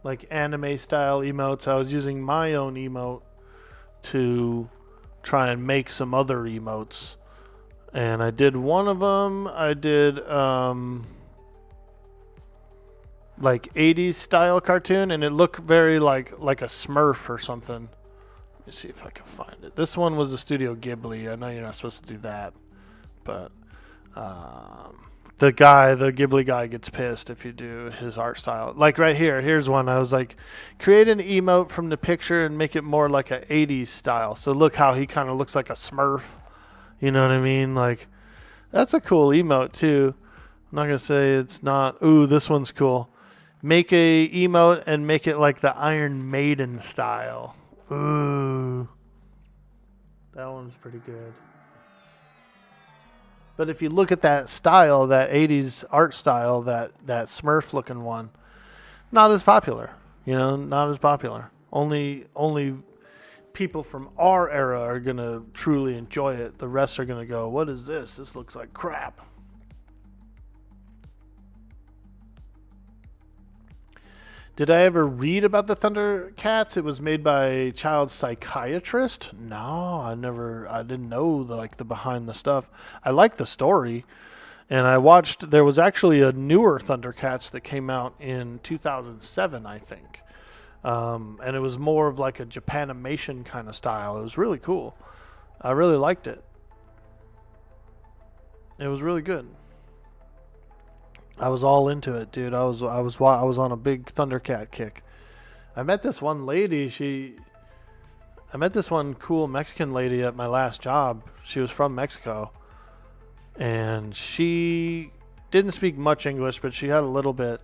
Like anime style emotes. I was using my own emote to try and make some other emotes. And I did one of them. I did like 80s style cartoon, and it looked very like a Smurf or something. Let me see if I can find it. This one was a Studio Ghibli. I know you're not supposed to do that, but the Ghibli guy gets pissed if you do his art style. Like right here, here's one. I was like, create an emote from the picture and make it more like a 80s style. So look how he kind of looks like a Smurf. You know what I mean? Like, that's a cool emote too. I'm not gonna say it's not. Ooh, this one's cool. Make a emote and make it like the Iron Maiden style. Ooh, that one's pretty good. But if you look at that style, that 80s art style, that Smurf looking one, not as popular. You know, not as popular. Only people from our era are going to truly enjoy it. The rest are going to go, what is this? This looks like crap. Did I ever read about the Thundercats? It was made by a child psychiatrist? No, I didn't know the behind the stuff. I liked the story, and I watched, there was actually a newer Thundercats that came out in 2007, I think. And it was more of like a Japanimation kind of style. It was really cool. I really liked it. It was really good. I was all into it, dude. I was on a big Thundercat kick. I met this one lady. I met this one cool Mexican lady at my last job. She was from Mexico, and she didn't speak much English, but she had a little bit.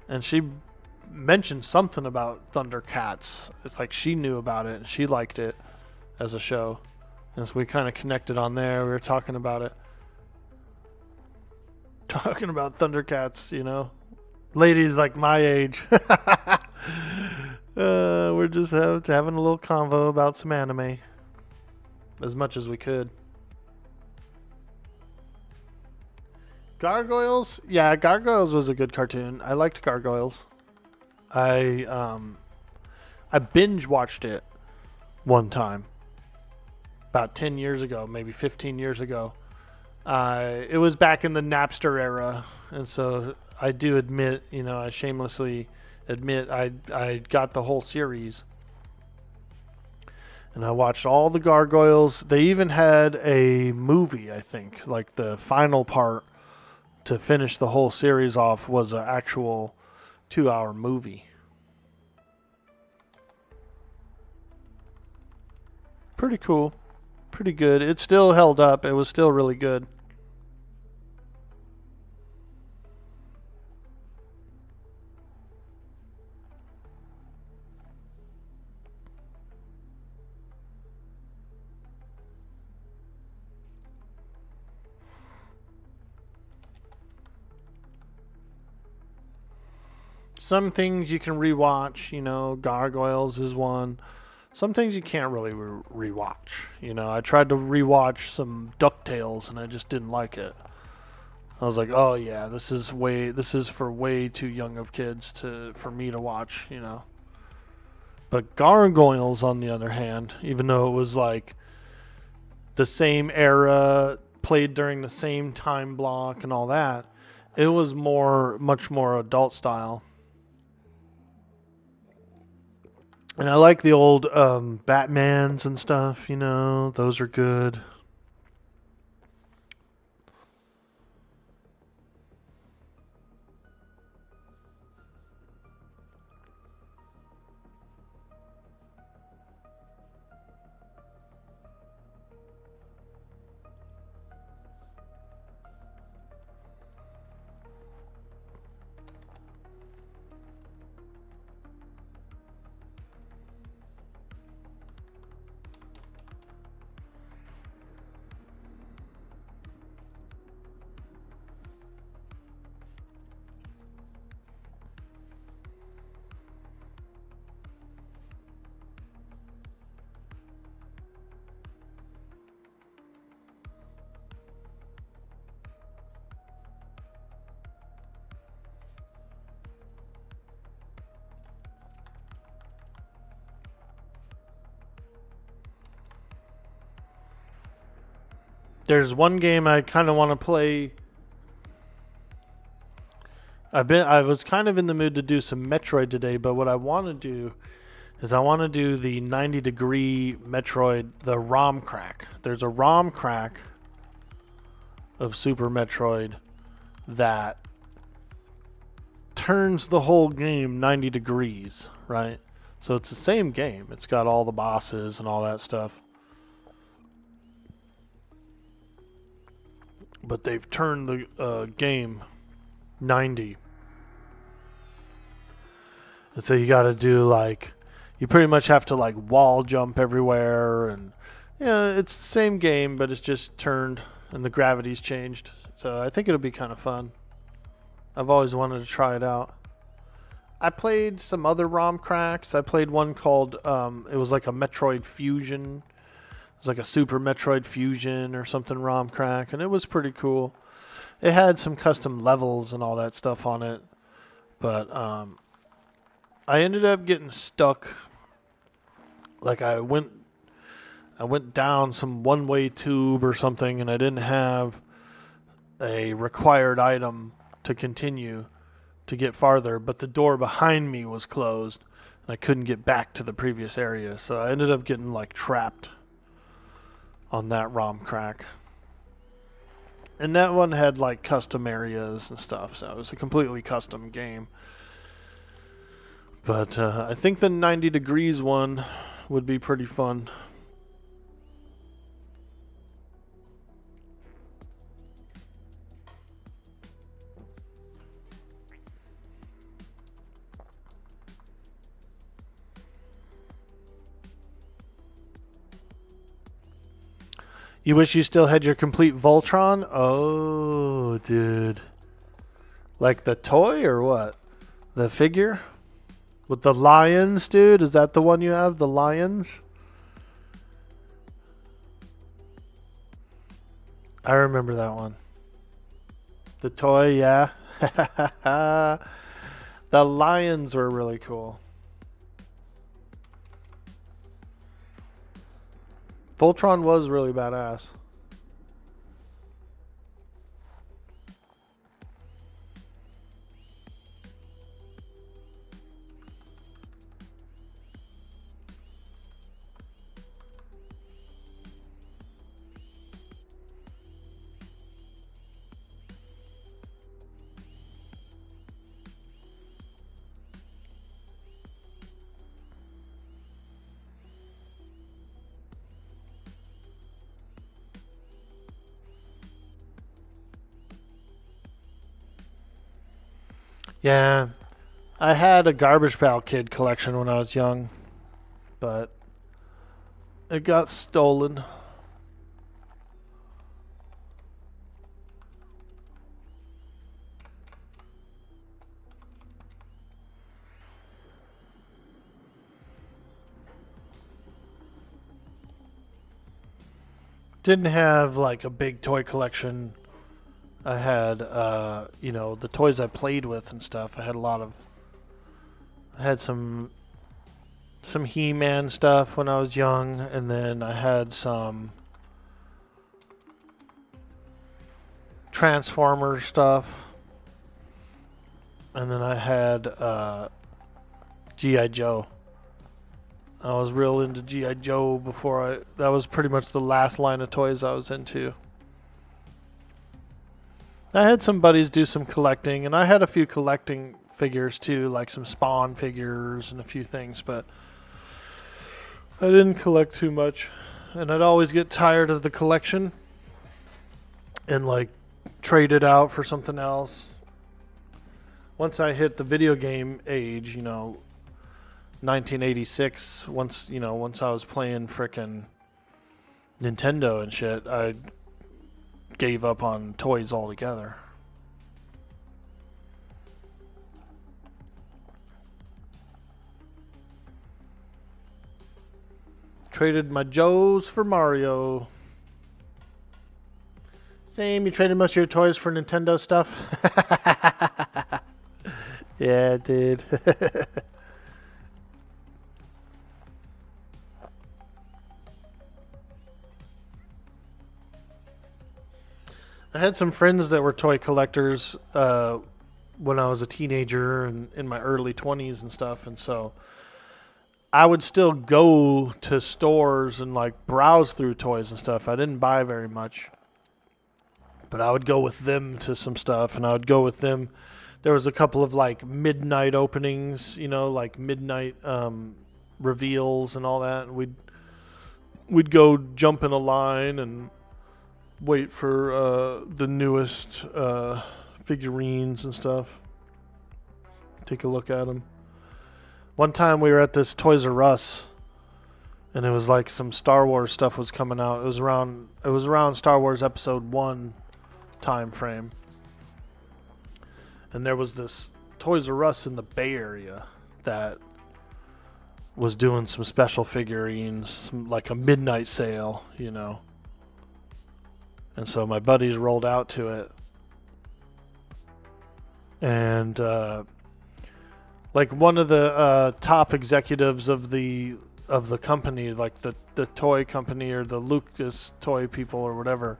And she mentioned something about Thundercats. It's like she knew about it and she liked it as a show. And so we kind of connected on there. We were talking about it. Talking about Thundercats, you know. Ladies like my age. We're just having a little convo about some anime. As much as we could. Gargoyles? Yeah, Gargoyles was a good cartoon. I liked Gargoyles. I binge watched it one time. About 10 years ago, maybe 15 years ago. It was back in the Napster era. And so I do admit, you know, I shamelessly admit I got the whole series. And I watched all the Gargoyles. They even had a movie, I think. Like the final part to finish the whole series off was an actual 2-hour movie. Pretty cool. Pretty good. It still held up. It was still really good. Some things you can rewatch, you know, Gargoyles is one. Some things you can't really rewatch. You know, I tried to rewatch some DuckTales and I just didn't like it. I was like, oh yeah, this is for way too young of kids for me to watch, you know. But Gargoyles, on the other hand, even though it was like the same era, played during the same time block and all that, it was much more adult style. And I like the old Batmans and stuff, you know. Those are good. There's one game I kind of want to play. I was kind of in the mood to do some Metroid today, but what I want to do is I want to do the 90-degree Metroid, the ROM crack. There's a ROM crack of Super Metroid that turns the whole game 90 degrees, right? So it's the same game. It's got all the bosses and all that stuff. But they've turned the game 90. And so you got to do like, you pretty much have to like wall jump everywhere, and you know, it's the same game, but it's just turned and the gravity's changed. So I think it'll be kind of fun. I've always wanted to try it out. I played some other ROM cracks. I played one called, it was like a Metroid Fusion. It was like a Super Metroid Fusion or something ROM crack, and it was pretty cool. It had some custom levels and all that stuff on it, but I ended up getting stuck. Like I went down some one-way tube or something, and I didn't have a required item to continue to get farther, but the door behind me was closed, and I couldn't get back to the previous area, so I ended up getting like trapped on that ROM crack. And that one had like custom areas and stuff, so it was a completely custom game. But I think the 90 degrees one would be pretty fun. You wish you still had your complete Voltron? Oh, dude. Like the toy or what? The figure? With the lions, dude? Is that the one you have? The lions? I remember that one. The toy, yeah. The lions were really cool. Voltron was really badass. Yeah, I had a Garbage Pail Kid collection when I was young, but it got stolen. Didn't have like a big toy collection. I had, the toys I played with and stuff. I had some He-Man stuff when I was young, and then I had some Transformers stuff, and then I had G.I. Joe. I was real into G.I. Joe that was pretty much the last line of toys I was into. I had some buddies do some collecting, and I had a few collecting figures too, like some Spawn figures and a few things, but I didn't collect too much. And I'd always get tired of the collection and like trade it out for something else. Once I hit the video game age, 1986, once I was playing frickin' Nintendo and shit, I gave up on toys altogether. Traded my Joes for Mario. Same, you traded most of your toys for Nintendo stuff? Yeah, dude. I had some friends that were toy collectors when I was a teenager and in my early 20s and stuff, and so I would still go to stores and like browse through toys and stuff. I didn't buy very much, but I would go with them to some stuff, and I would go with them. There was a couple of like midnight openings, like midnight reveals and all that, and we'd go jump in a line and wait for the newest figurines and stuff. Take a look at them. One time we were at this Toys R Us, and it was like some Star Wars stuff was coming out. It was around Star Wars Episode 1 time frame. And there was this Toys R Us in the Bay Area that was doing some special figurines, like a midnight sale, And so my buddies rolled out to it. And like one of the top executives of the company, like the toy company or the Lucas toy people or whatever,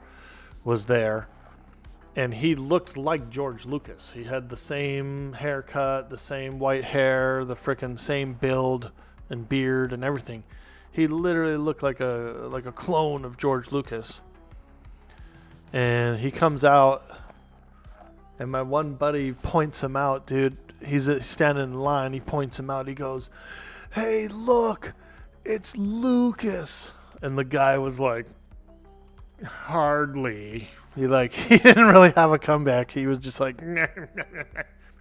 was there. And he looked like George Lucas. He had the same haircut, the same white hair, the frickin' same build and beard and everything. He literally looked like a clone of George Lucas. And he comes out, and my one buddy points him out, dude. He's standing in line. He points him out. He goes, "Hey, look, it's Lucas." And the guy was like, "Hardly." He didn't really have a comeback. He was just like,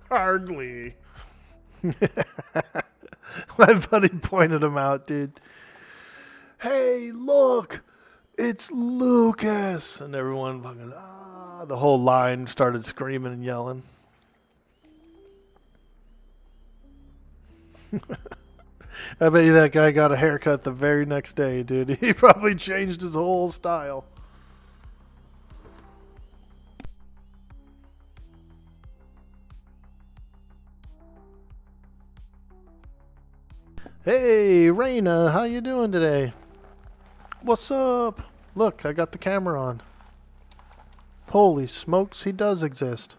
"Hardly." My buddy pointed him out, dude. "Hey, look, it's Lucas." And everyone fucking, the whole line started screaming and yelling. I bet you that guy got a haircut the very next day, dude. He probably changed his whole style. Hey, Raina, how you doing today? What's up? Look, I got the camera on. Holy smokes, he does exist.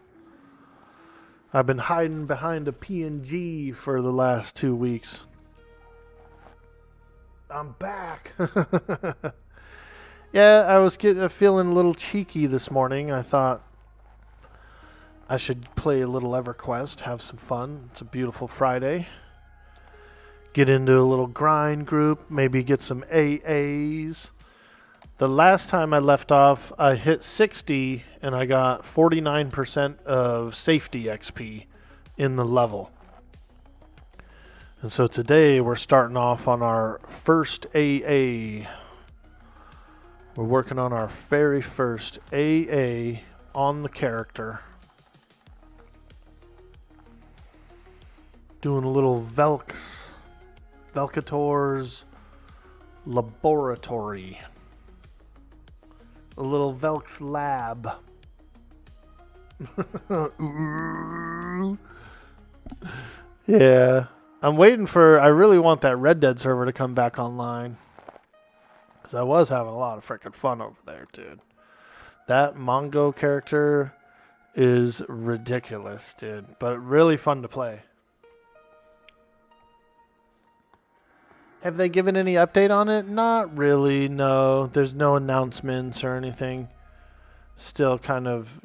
I've been hiding behind a PNG for the last 2 weeks. I'm back. Yeah, I was feeling a little cheeky this morning. I thought I should play a little Everquest, have some fun. It's a beautiful Friday. Get into a little grind group, maybe get some AAs. The last time I left off, I hit 60 and I got 49% of safety XP in the level. And so today we're starting off on our first AA. We're working on our very first AA on the character. Doing a little Velcator's Laboratory. A little Velk's Lab. Yeah. I really want that Red Dead server to come back online. Because I was having a lot of freaking fun over there, dude. That Mongo character is ridiculous, dude. But really fun to play. Have they given any update on it? Not really, no. There's no announcements or anything. Still kind of,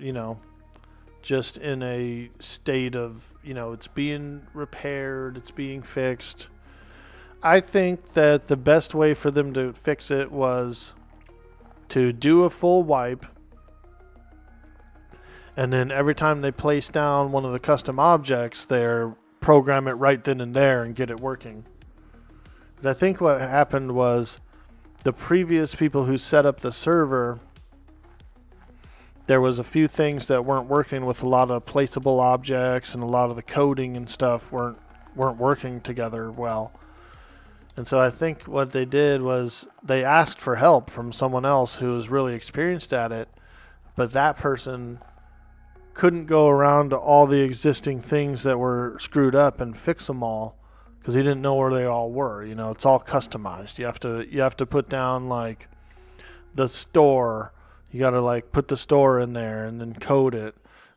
just in a state of, it's being repaired, it's being fixed. I think that the best way for them to fix it was to do a full wipe, and then every time they place down one of the custom objects there, program it right then and there and get it working. I think what happened was the previous people who set up the server, there was a few things that weren't working with a lot of placeable objects, and a lot of the coding and stuff weren't working together well. And so I think what they did was they asked for help from someone else who was really experienced at it, but that person couldn't go around to all the existing things that were screwed up and fix them all. Because he didn't know where they all were. It's all customized. You have to put down like the store. You got to like put the store in there and then code it.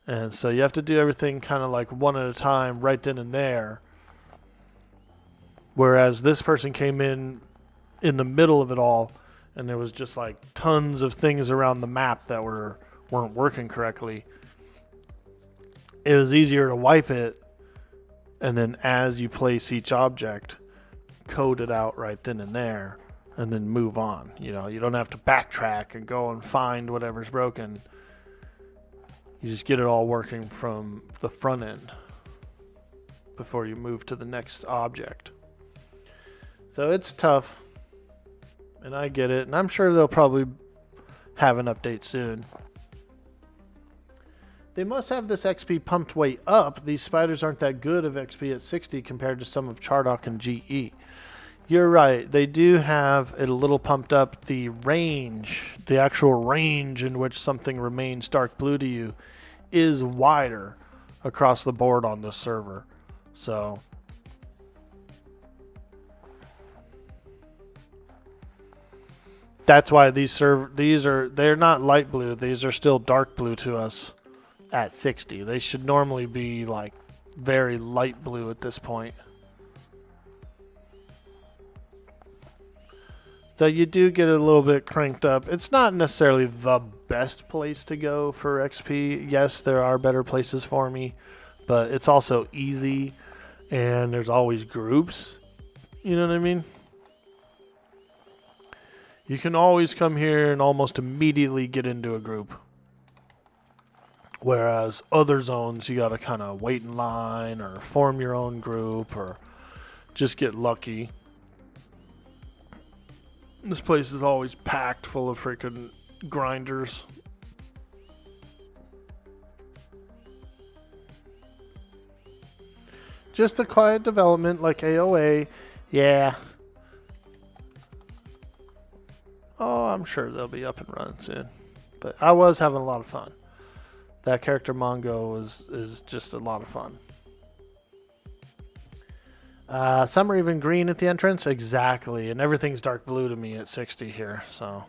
And so you have to do everything kind of like one at a time, right then and there. Whereas this person came in the middle of it all, and there was just like tons of things around the map that weren't working correctly. It was easier to wipe it. And then as you place each object, code it out right then and there, and then move on. You don't have to backtrack and go and find whatever's broken. You just get it all working from the front end before you move to the next object. So it's tough, and I get it, and I'm sure they'll probably have an update soon. They must have this XP pumped way up. These spiders aren't that good of XP at 60 compared to some of Chardock and GE. You're right. They do have it a little pumped up. The range, the actual range in which something remains dark blue to you is wider across the board on this server. So that's why they're not light blue. These are still dark blue to us. At 60. They should normally be like very light blue at this point. So you do get a little bit cranked up. It's not necessarily the best place to go for XP. Yes, there are better places for me, but it's also easy, and there's always groups. You know what I mean? You can always come here and almost immediately get into a group. Whereas other zones, you got to kind of wait in line or form your own group or just get lucky. This place is always packed full of freaking grinders. Just a quiet development like AOA. Yeah. Oh, I'm sure they'll be up and running soon. But I was having a lot of fun. That character Mongo is just a lot of fun. Some are even green at the entrance. Exactly. And everything's dark blue to me at 60 here. So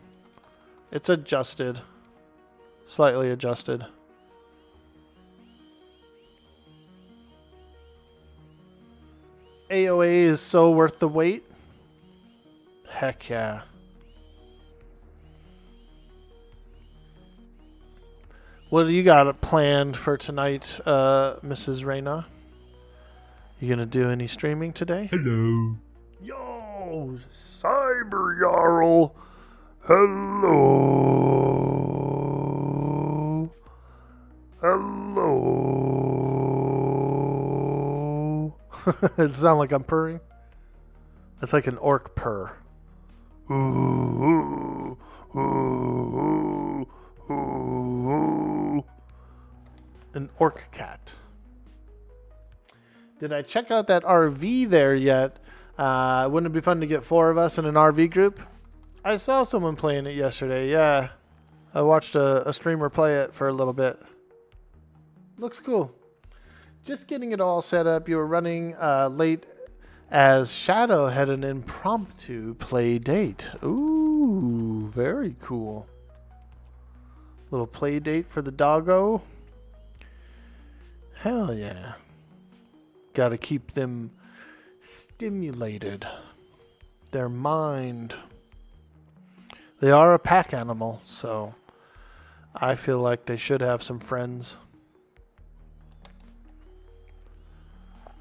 it's adjusted. Slightly adjusted. AOA is so worth the wait. Heck yeah. What do you got planned for tonight, Mrs. Reyna? You gonna do any streaming today?
Hello.
Yo, Cyber Jarl. Hello. Hello. It sounds like I'm purring. That's like an orc purr. Ooh, ooh, ooh, ooh, ooh. An orc cat. Did I check out that RV there yet? Wouldn't it be fun to get 4 of us in an RV group? I saw someone playing it yesterday, yeah. I watched a streamer play it for a little bit. Looks cool. Just getting it all set up. You were running late as Shadow had an impromptu play date. Ooh, very cool. Little play date for the doggo. Hell yeah. Got to keep them stimulated. Their mind. They are a pack animal, so I feel like they should have some friends.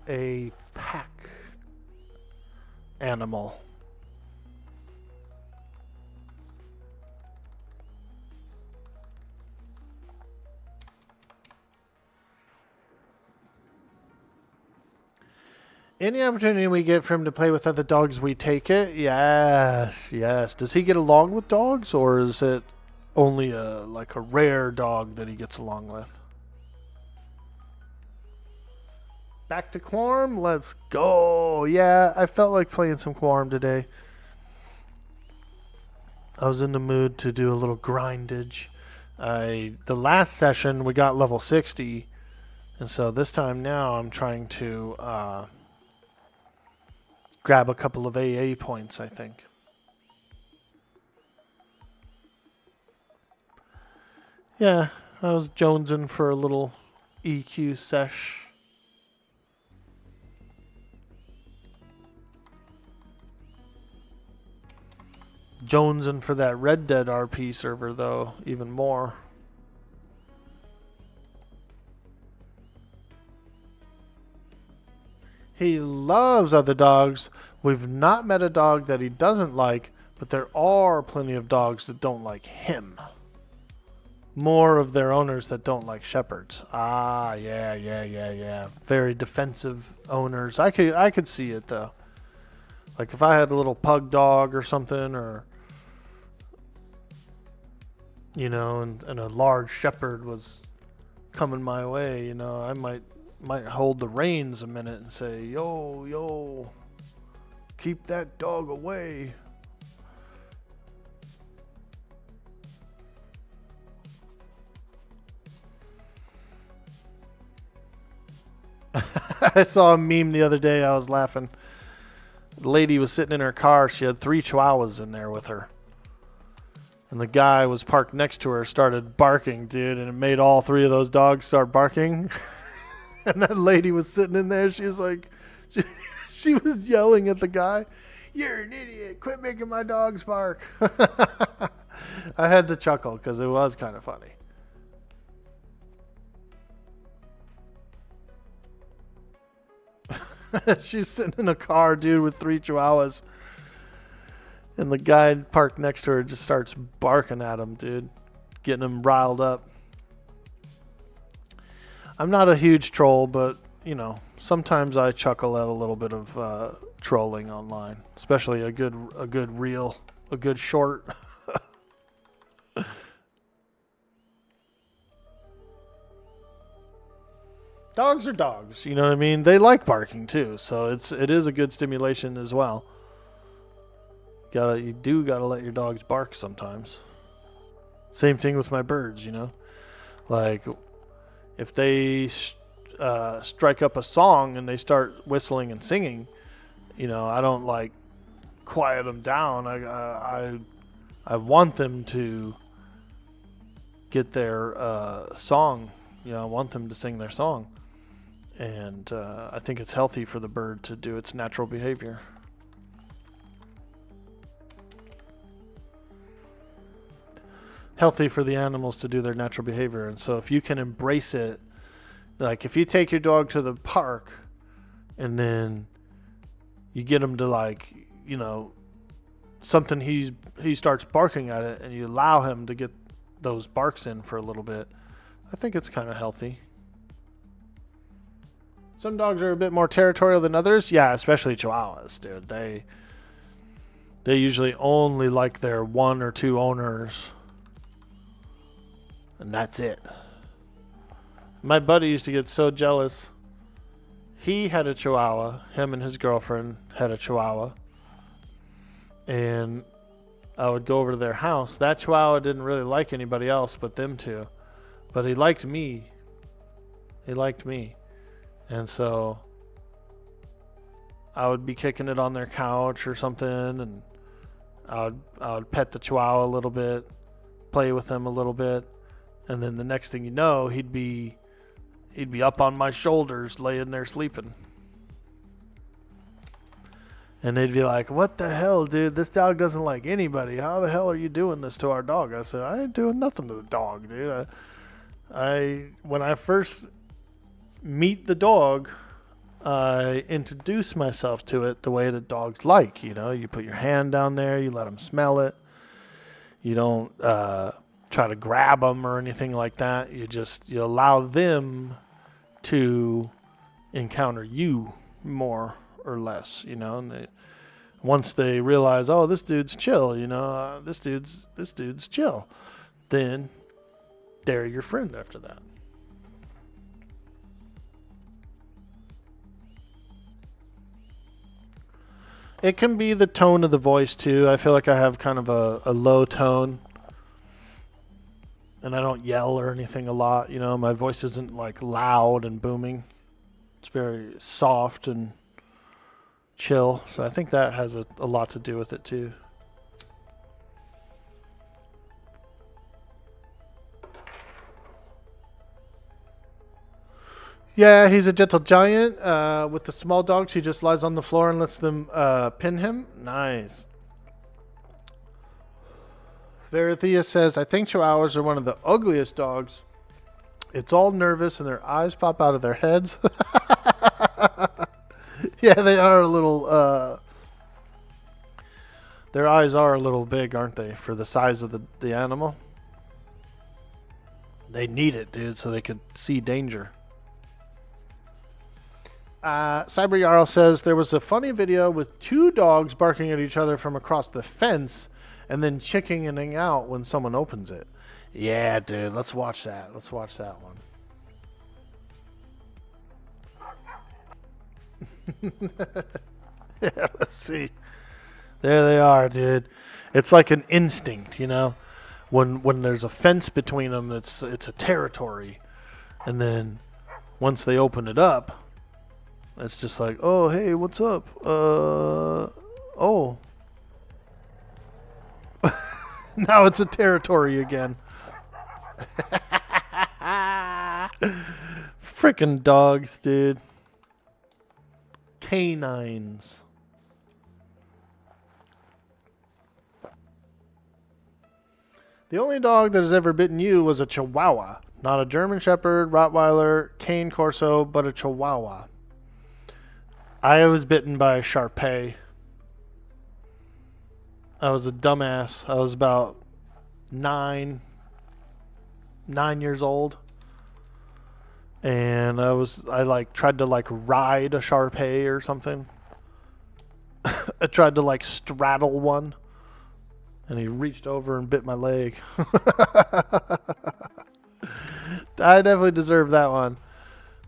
A pack animal. Any opportunity we get for him to play with other dogs, we take it. Yes, yes. Does he get along with dogs, or is it only a rare dog that he gets along with? Back to Quarm? Let's go. Yeah, I felt like playing some Quarm today. I was in the mood to do a little grindage. The last session we got level 60, and so this time now I'm trying to grab a couple of AA points, I think. Yeah, I was jonesing for a little EQ sesh. Jonesing for that Red Dead RP server, though, even more. He loves other dogs. We've not met a dog that he doesn't like, but there are plenty of dogs that don't like him. More of their owners that don't like shepherds. Ah, yeah. Very defensive owners. I could see it, though. Like if I had a little pug dog or something, or you know, and a large shepherd was coming my way, you know, I might hold the reins a minute and say, yo, keep that dog away. I saw a meme the other day. I was laughing. The lady was sitting in her car. She had 3 chihuahuas in there with her. And the guy was parked next to her, started barking, dude, and it made all 3 of those dogs start barking. And that lady was sitting in there. She was like, she was yelling at the guy. You're an idiot. Quit making my dogs bark. I had to chuckle because it was kind of funny. She's sitting in a car, dude, with 3 chihuahuas. And the guy parked next to her just starts barking at him, dude. Getting him riled up. I'm not a huge troll, but, you know, sometimes I chuckle at a little bit of trolling online. Especially a good reel, a good short. Dogs are dogs, you know what I mean? They like barking too, so it is a good stimulation as well. You do gotta let your dogs bark sometimes. Same thing with my birds, you know? Like, if they strike up a song and they start whistling and singing, you know, I don't like quiet them down. I want them to get their song. You know, I want them to sing their song. And I think it's healthy for the bird to do its natural behavior. Healthy for the animals to do their natural behavior. And so if you can embrace it, like if you take your dog to the park and then you get him to, like, you know, something he starts barking at it and you allow him to get those barks in for a little bit, I think it's kind of healthy. Some dogs are a bit more territorial than others. Yeah, especially Chihuahuas, dude. They usually only like their 1 or 2 owners. And that's it. My buddy used to get so jealous. He had a Chihuahua. Him and his girlfriend had a Chihuahua. And I would go over to their house. That Chihuahua didn't really like anybody else but them two. But he liked me. He liked me. And so I would be kicking it on their couch or something, and I would pet the Chihuahua a little bit, play with him a little bit, and then the next thing you know, he'd be up on my shoulders laying there sleeping. And they'd be like, "What the hell, dude? This dog doesn't like anybody. How the hell are you doing this to our dog?" I said, "I ain't doing nothing to the dog, dude. When I first meet the dog, I introduce myself to it the way that dogs like. You know, you put your hand down there, you let them smell it. You don't try to grab them or anything like that. You allow them to encounter you more or less, you know. And once they realize, oh, this dude's chill, you know, this dude's chill, then they're your friend after that. It can be the tone of the voice too. I feel like I have kind of a low tone, and I don't yell or anything a lot. You know, my voice isn't like loud and booming. It's very soft and chill. So I think that has a lot to do with it too. Yeah, he's a gentle giant. With the small dogs, he just lies on the floor and lets them pin him. Nice. Verithia says, I think Chihuahuas are one of the ugliest dogs. It's all nervous and their eyes pop out of their heads. Yeah, they are a little... their eyes are a little big, aren't they, for the size of the animal? They need it, dude, so they could see danger. Cyber Jarl says there was a funny video with 2 dogs barking at each other from across the fence and then chickening out when someone opens it. Yeah, dude, let's watch that. Let's watch that one. Yeah, let's see. There they are, dude. It's like an instinct, you know? When there's a fence between them, it's a territory. And then once they open it up, it's just like, oh, hey, what's up? Oh. Now it's a territory again. Frickin' dogs, dude. Canines. The only dog that has ever bitten you was a Chihuahua. Not a German Shepherd, Rottweiler, Cane Corso, but a Chihuahua. I was bitten by a Shar-Pei. I was a dumbass. I was about 9 years old. And I like tried to like ride a Shar-Pei or something. I tried to like straddle one. And he reached over and bit my leg. I definitely deserved that one.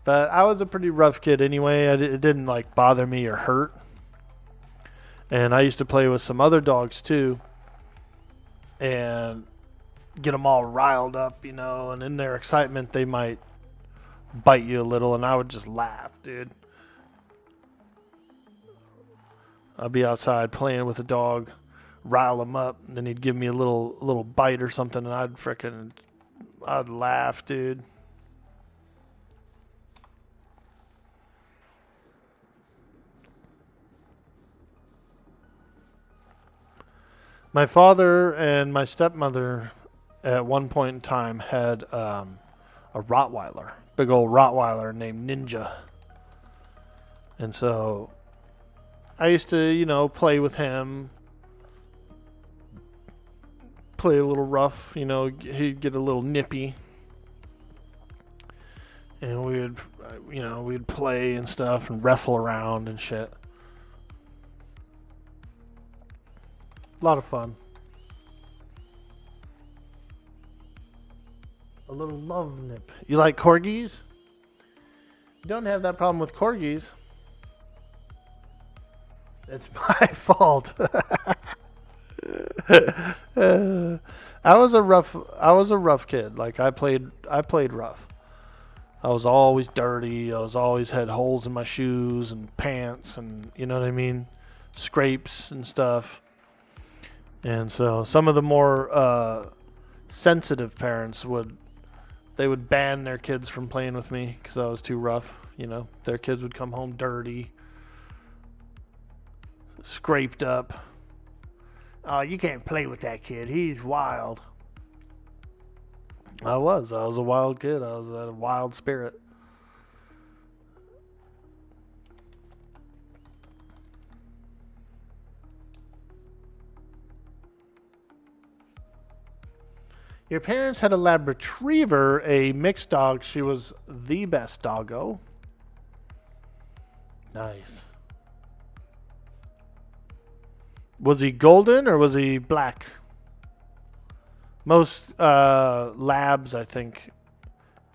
But I was a pretty rough kid anyway. It didn't like bother me or hurt. And I used to play with some other dogs too. And get them all riled up, you know. And in their excitement, they might bite you a little. And I would just laugh, dude. I'd be outside playing with a dog, rile him up, and then he'd give me a little bite or something, and I'd laugh, dude. My father and my stepmother at one point in time had a Rottweiler, big old Rottweiler named Ninja. And so I used to, you know, play with him, play a little rough, you know, he'd get a little nippy. And we'd play and stuff and wrestle around and shit. A lot of fun. A little love nip. You like corgis? You don't have that problem with corgis. It's my fault. I was a rough kid. Like I played rough. I was always dirty. I was always had holes in my shoes and pants, and you know what I mean, scrapes and stuff. And so some of the more sensitive parents would ban their kids from playing with me because I was too rough. You know, their kids would come home dirty, scraped up. Oh, you can't play with that kid. He's wild. I was a wild kid. I was a wild spirit. Your parents had a Lab Retriever, a mixed dog. She was the best doggo. Nice. Was he golden or was he black? Most labs, I think,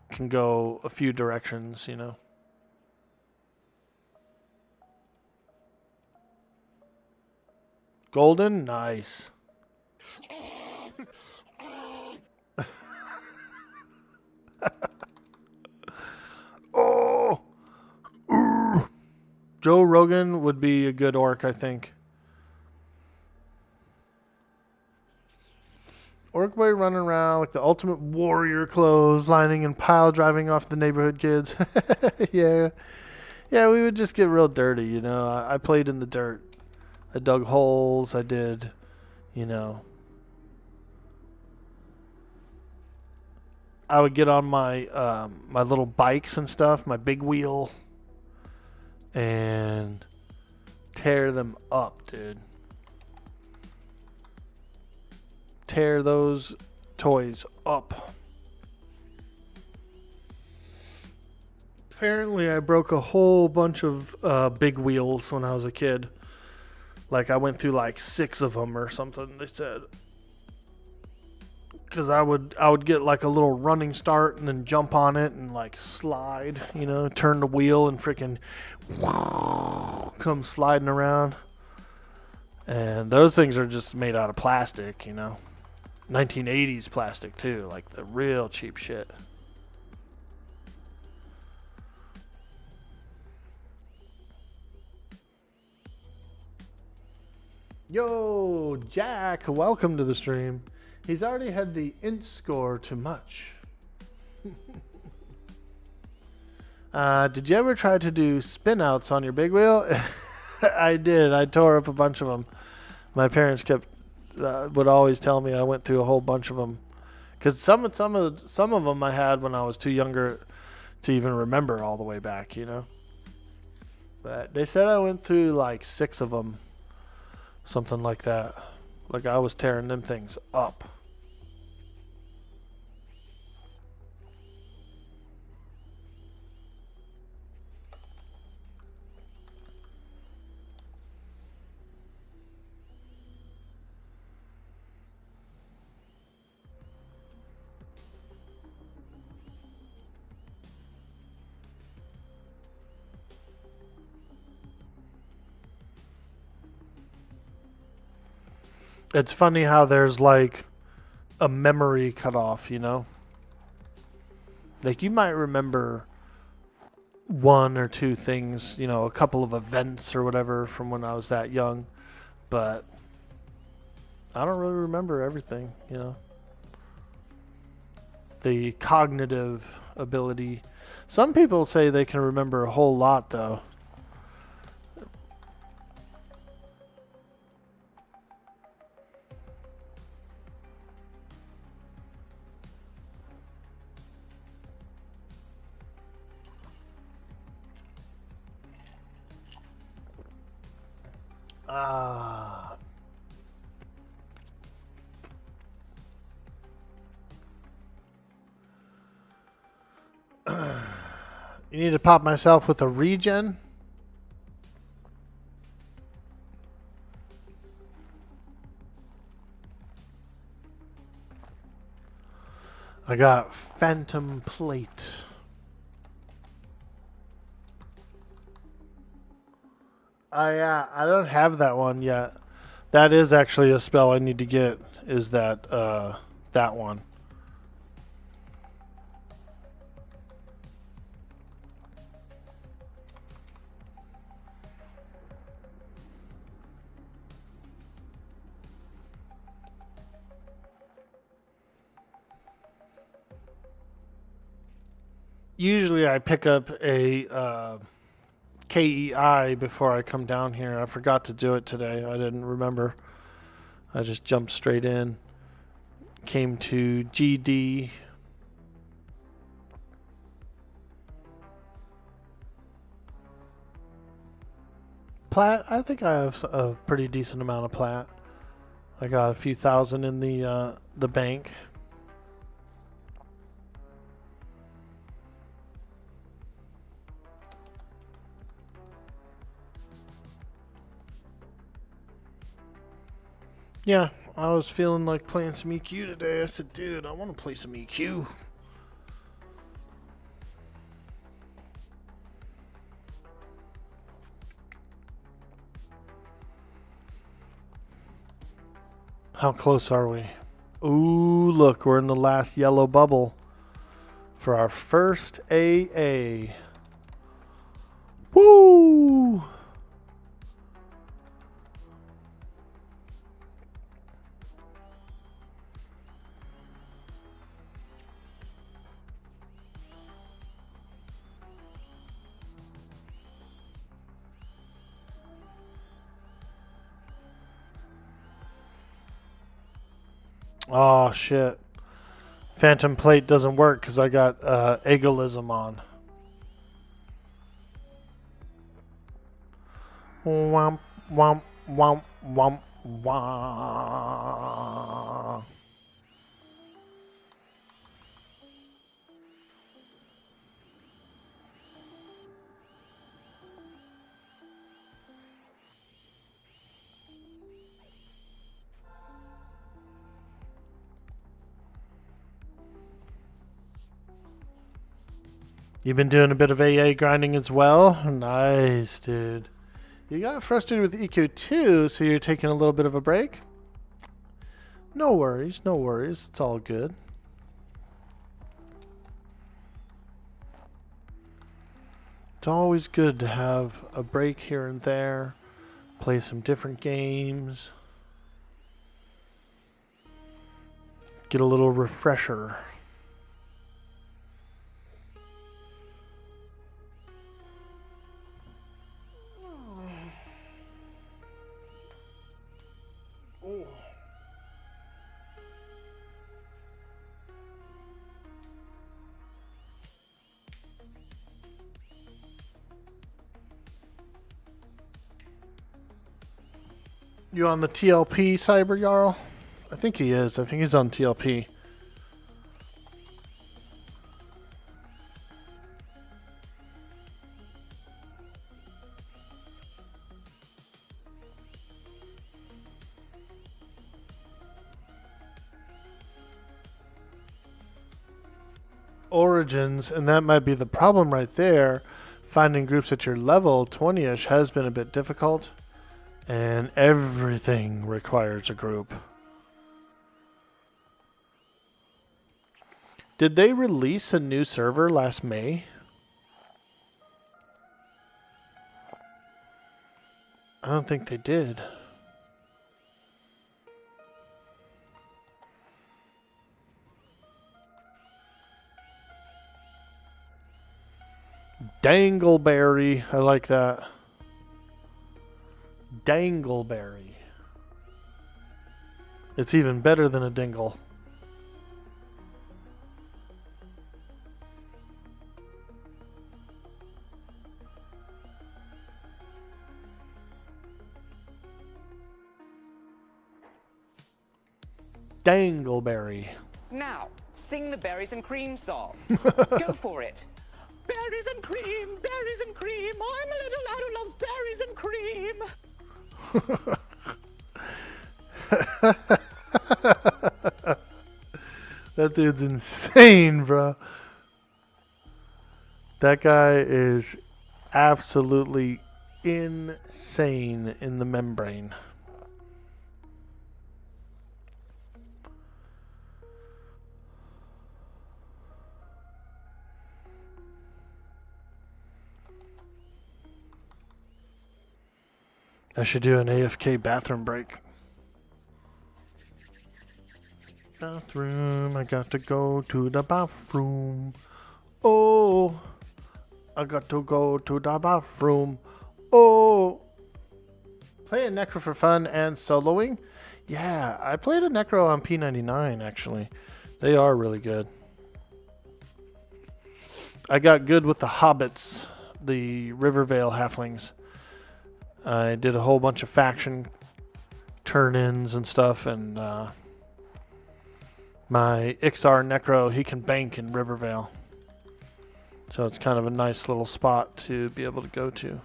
can go a few directions, you know. Golden? Nice. Oh! Ooh. Joe Rogan would be a good orc, I think. Orkboy running around like the ultimate warrior clothes, lining and pile driving off the neighborhood kids. Yeah. Yeah, we would just get real dirty, you know. I played in the dirt. I dug holes. I did, you know. I would get on my my little bikes and stuff, my big wheel, and tear them up, dude. Tear those toys up. Apparently, I broke a whole bunch of big wheels when I was a kid. Like, I went through like 6 of them or something, they said. Because I would get like a little running start and then jump on it and like slide, you know, turn the wheel and freaking come sliding around. And those things are just made out of plastic, you know. 1980s plastic too, like the real cheap shit. Yo, Jack, welcome to the stream. He's already had the int score too much. Did you ever try to do spin outs on your big wheel? I did. I tore up a bunch of them. My parents kept would always tell me I went through a whole bunch of them. Because some of them I had when I was too younger to even remember all the way back, you know. But they said I went through like 6 of them, something like that. Like I was tearing them things up. It's funny how there's like a memory cutoff, you know? Like you might remember 1 or 2 things, you know, a couple of events or whatever from when I was that young, but I don't really remember everything, you know? The cognitive ability. Some people say they can remember a whole lot, though. Ah. You need to pop myself with a regen. I got Phantom Plate. I don't have that one yet. That is actually a spell I need to get. Is that that one? Usually I pick up a KEI before I come down here. I forgot to do it today. I didn't remember. I just jumped straight in. Came to GD. Plat, I think I have a pretty decent amount of plat. I got a few thousand in the bank. Yeah, I was feeling like playing some EQ today. I said, dude, I want to play some EQ. How close are we? Ooh, look, we're in the last yellow bubble for our first AA. Woo! Oh, shit. Phantom Plate doesn't work because I got egoism on. Womp, womp, womp, womp, womp. You've been doing a bit of AA grinding as well? Nice, dude. You got frustrated with EQ too, so you're taking a little bit of a break? No worries, no worries. It's all good. It's always good to have a break here and there, play some different games, get a little refresher. You on the TLP, Cyber Jarl? I think he is. I think he's on TLP. Origins, and that might be the problem right there. Finding groups at your level 20ish has been a bit difficult, and everything requires a group. Did they release a new server last May? I don't think they did. Dangleberry. I like that. Dangleberry. It's even better than a dingle. Dangleberry.
Now, sing the berries and cream song. Go for it. Berries and cream, berries and cream. I'm a little lad who loves berries and cream.
That dude's insane, bro. That guy is absolutely insane in the membrane. I should do an AFK bathroom break. Bathroom, I got to go to the bathroom. Oh, I got to go to the bathroom. Oh. Play a Necro for fun and soloing? Yeah, I played a Necro on P99 actually. They are really good. I got good with the Hobbits, the Rivervale Halflings. I did a whole bunch of faction turn-ins and stuff, and my Ixar Necro, he can bank in Rivervale. So it's kind of a nice little spot to be able to go to.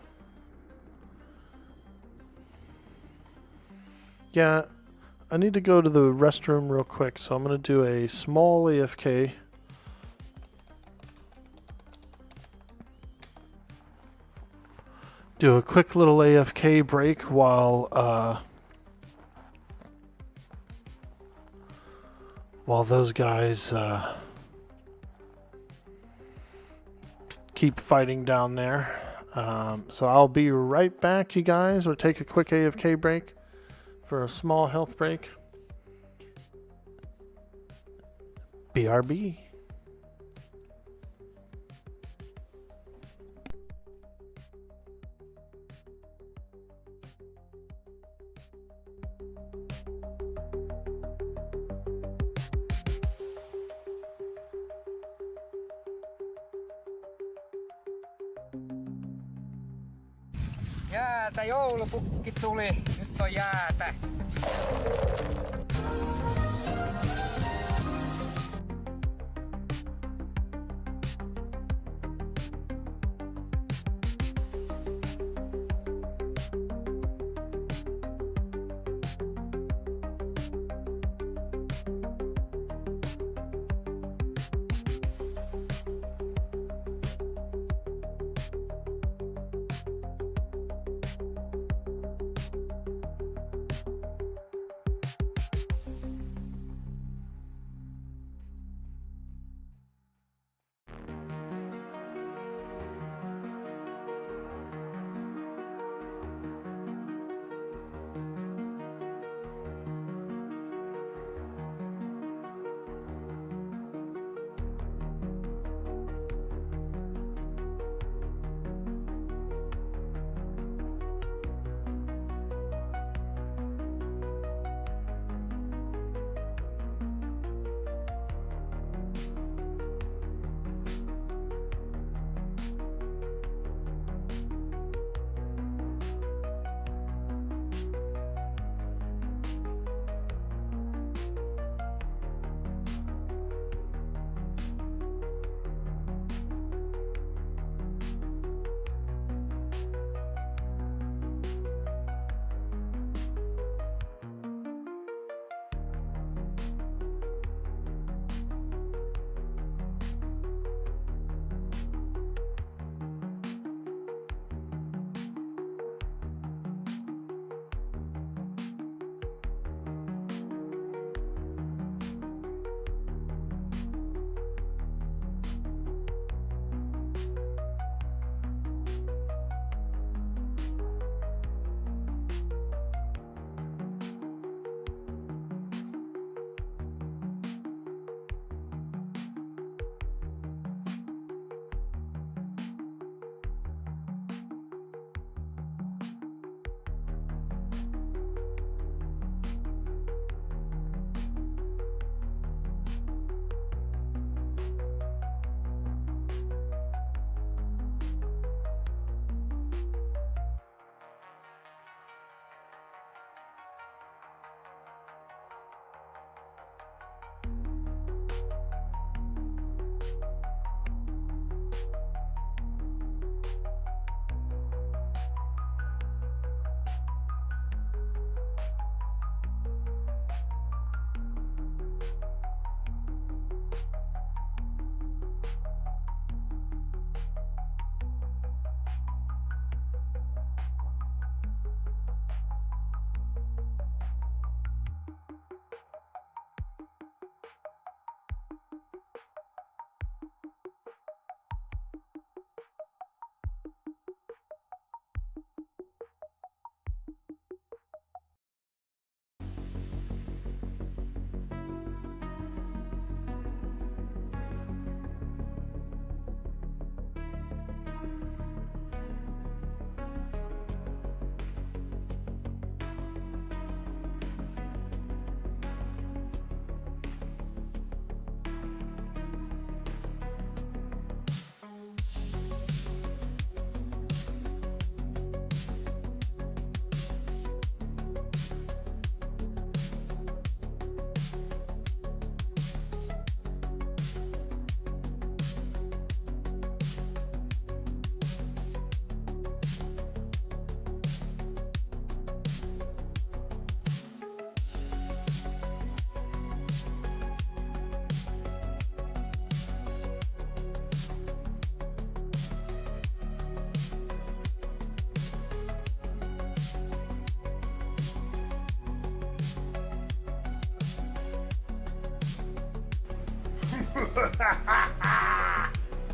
Yeah, I need to go to the restroom real quick, so I'm going to do a small AFK. Do a quick little AFK break while those guys keep fighting down there. So I'll be right back, you guys. We'll take a quick AFK break for a small health break. BRB.
Jäätä, joulupukki tuli. Nyt on jäätä.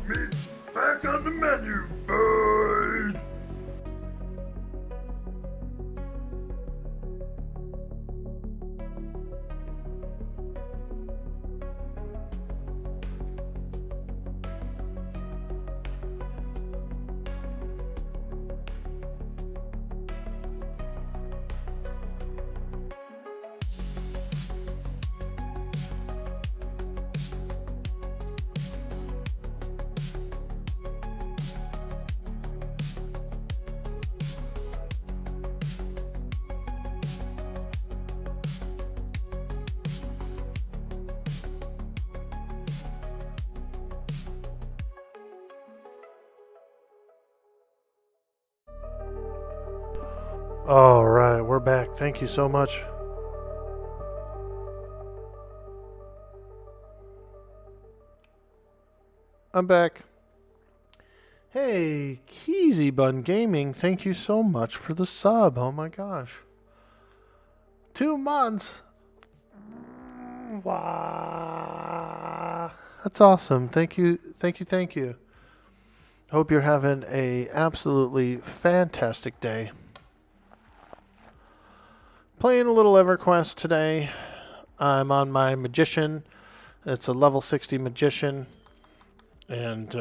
Meat's back on the menu, boys.
All right, we're back. Thank you so much. I'm back. Hey, Keezy Bun Gaming, thank you so much for the sub. Oh my gosh. 2 months. Wow. That's awesome. Thank you. Thank you. Thank you. Hope you're having a absolutely fantastic day. Playing a little Everquest today. I'm on my Magician. It's a level 60 Magician. And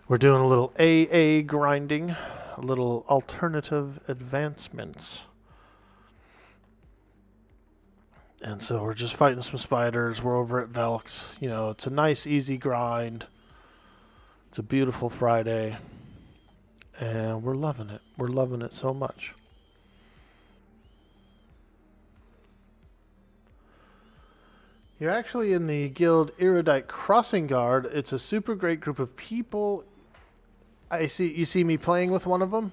we're doing a little AA grinding. A little alternative advancements. And so we're just fighting some spiders. We're over at Velks. You know, it's a nice, easy grind. It's a beautiful Friday. And we're loving it. We're loving it so much. You're actually in the guild Erudite Crossing Guard. It's a super great group of people. You see me playing with one of them?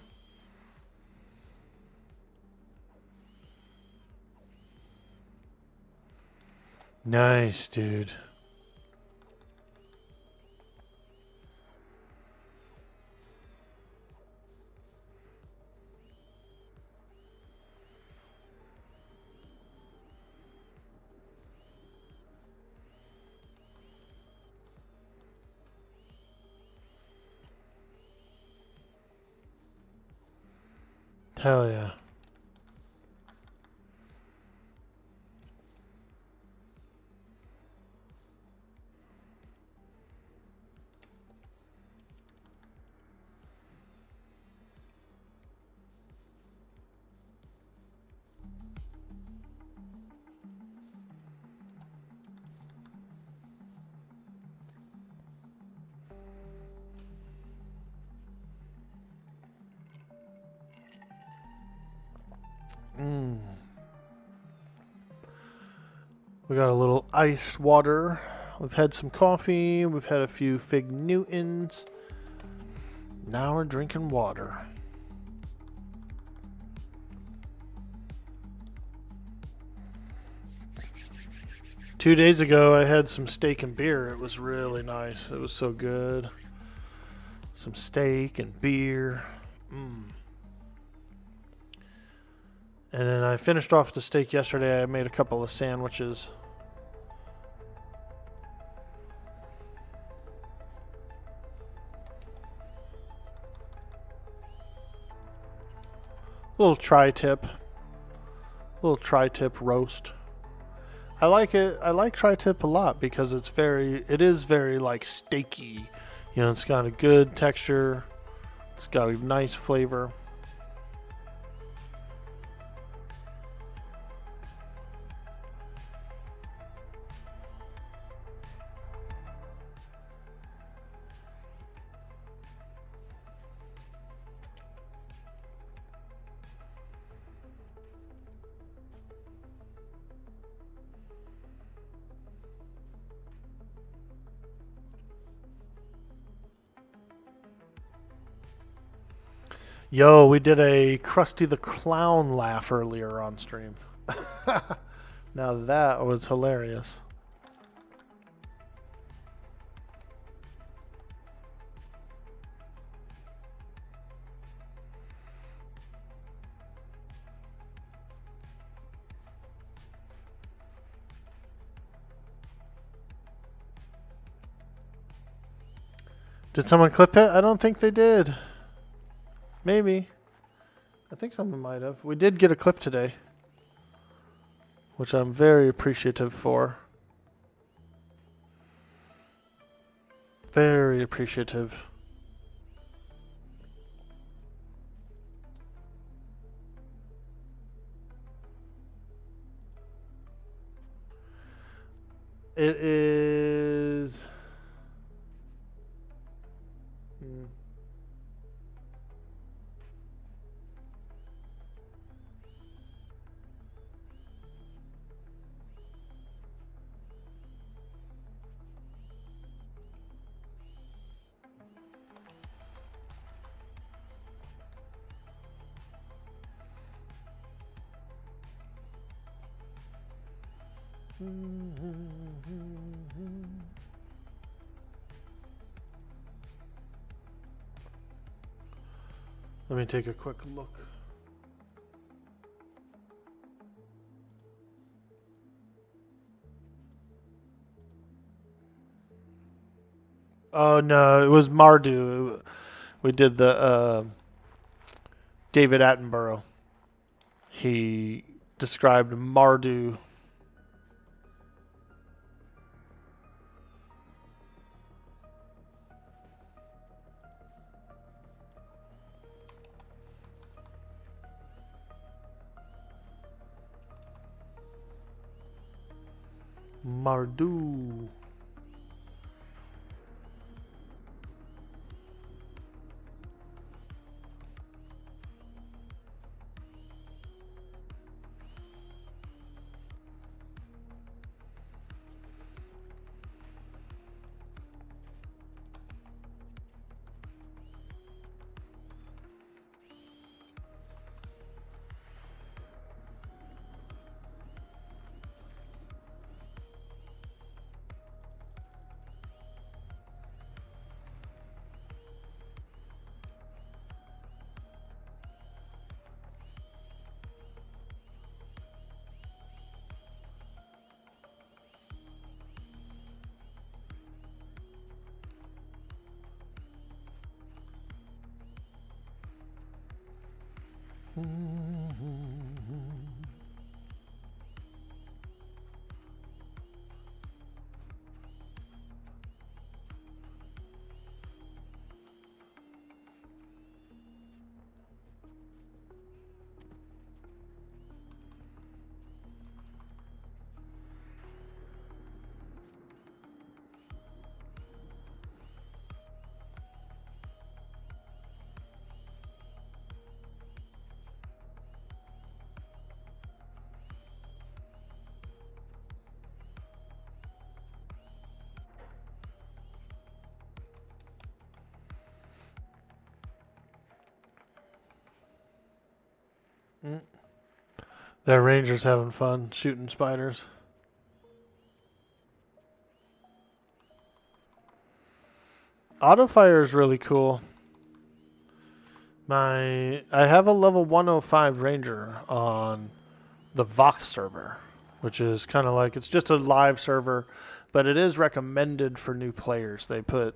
Nice, dude. Hell yeah. We got a little ice water. We've had some coffee. We've had a few Fig Newtons. Now we're drinking water. Two days ago, I had some steak and beer. It was really nice. It was so good. Some steak and beer. And then I finished off the steak yesterday. I made a couple of sandwiches. Little tri-tip roast. I like it. I like tri-tip a lot because it is very like steaky. You know, it's got a good texture. It's got a nice flavor. Yo, we did a Krusty the Clown laugh earlier on stream. Now that was hilarious. Did someone clip it? I don't think they did. Maybe. I think someone might have. We did get a clip today, which I'm very appreciative for. Very appreciative. It is... Let me take a quick look. Oh no, it was Mardu. We did the David Attenborough. He described Mardu. Mardu. That ranger's having fun shooting spiders. Auto fire is really cool. I have a level 105 ranger on the Vox server, which is kind of like, it's just a live server, but it is recommended for new players. They put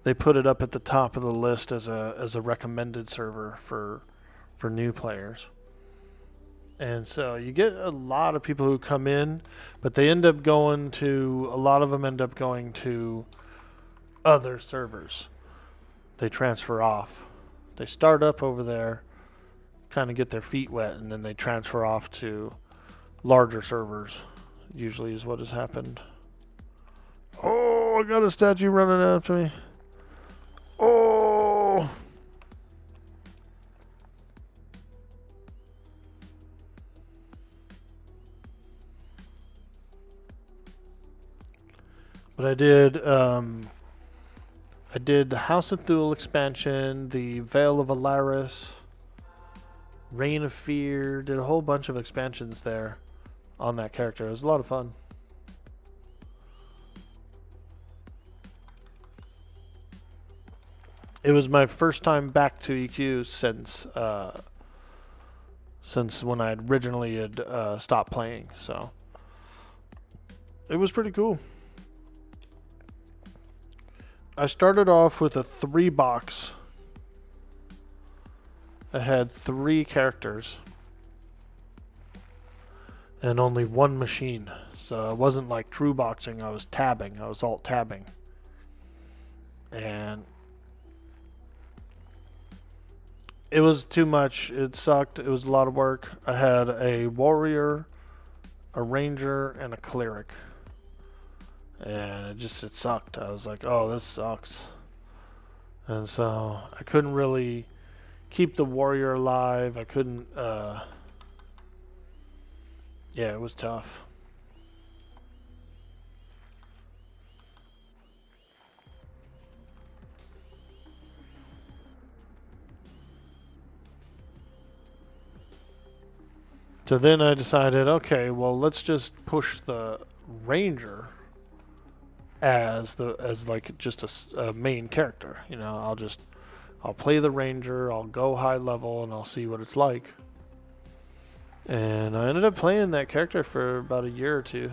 it up at the top of the list as a recommended server for new players. And so you get a lot of people who come in, but they end up going to, a lot of them end up going to other servers. They transfer off. They start up over there, kind of get their feet wet, and then they transfer off to larger servers, usually is what has happened. Oh, I got a statue running after me. Oh! But I did the House of Thule expansion, the Veil of Alaris, Reign of Fear, did a whole bunch of expansions there on that character. It was a lot of fun. It was my first time back to EQ since when I originally had stopped playing, so it was pretty cool. I started off with a 3-box. I had 3 characters and only 1 machine. So it wasn't like true boxing. I was tabbing. I was alt tabbing. And it was too much. It sucked. It was a lot of work. I had a warrior, a ranger, and a cleric. And it sucked. I was like, oh, this sucks. And so I couldn't really keep the warrior alive. I couldn't, yeah, it was tough. So then I decided, okay, well, let's just push the ranger as like just a main character. You know, I'll play the ranger, I'll go high level, and I'll see what it's like. And I ended up playing that character for about a year or 2.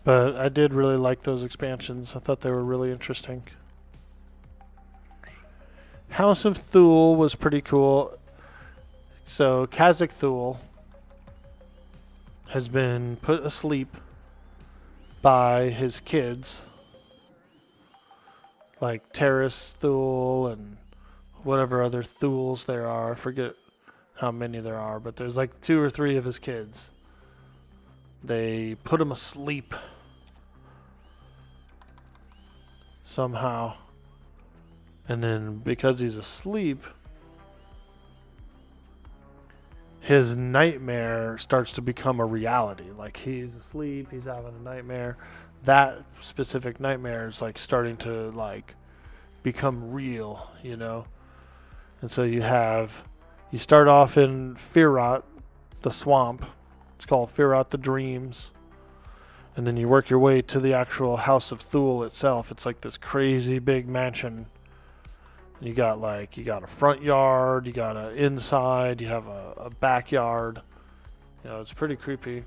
But I did really like those expansions. I thought they were really interesting. House of Thule was pretty cool. So Kazakh Thule has been put asleep by his kids, like Terrace Thule and whatever other Thules there are. I forget how many there are, but there's like 2 or 3 of his kids. They put him asleep somehow. And then because he's asleep, his nightmare starts to become a reality. Like he's asleep, he's having a nightmare. That specific nightmare is like starting to like become real, you know? And so you start off in Firot, the swamp. It's called Firot the Dreams. And then you work your way to the actual House of Thule itself. It's like this crazy big mansion. You got a front yard, you got an inside, you have a backyard. You know, it's pretty creepy.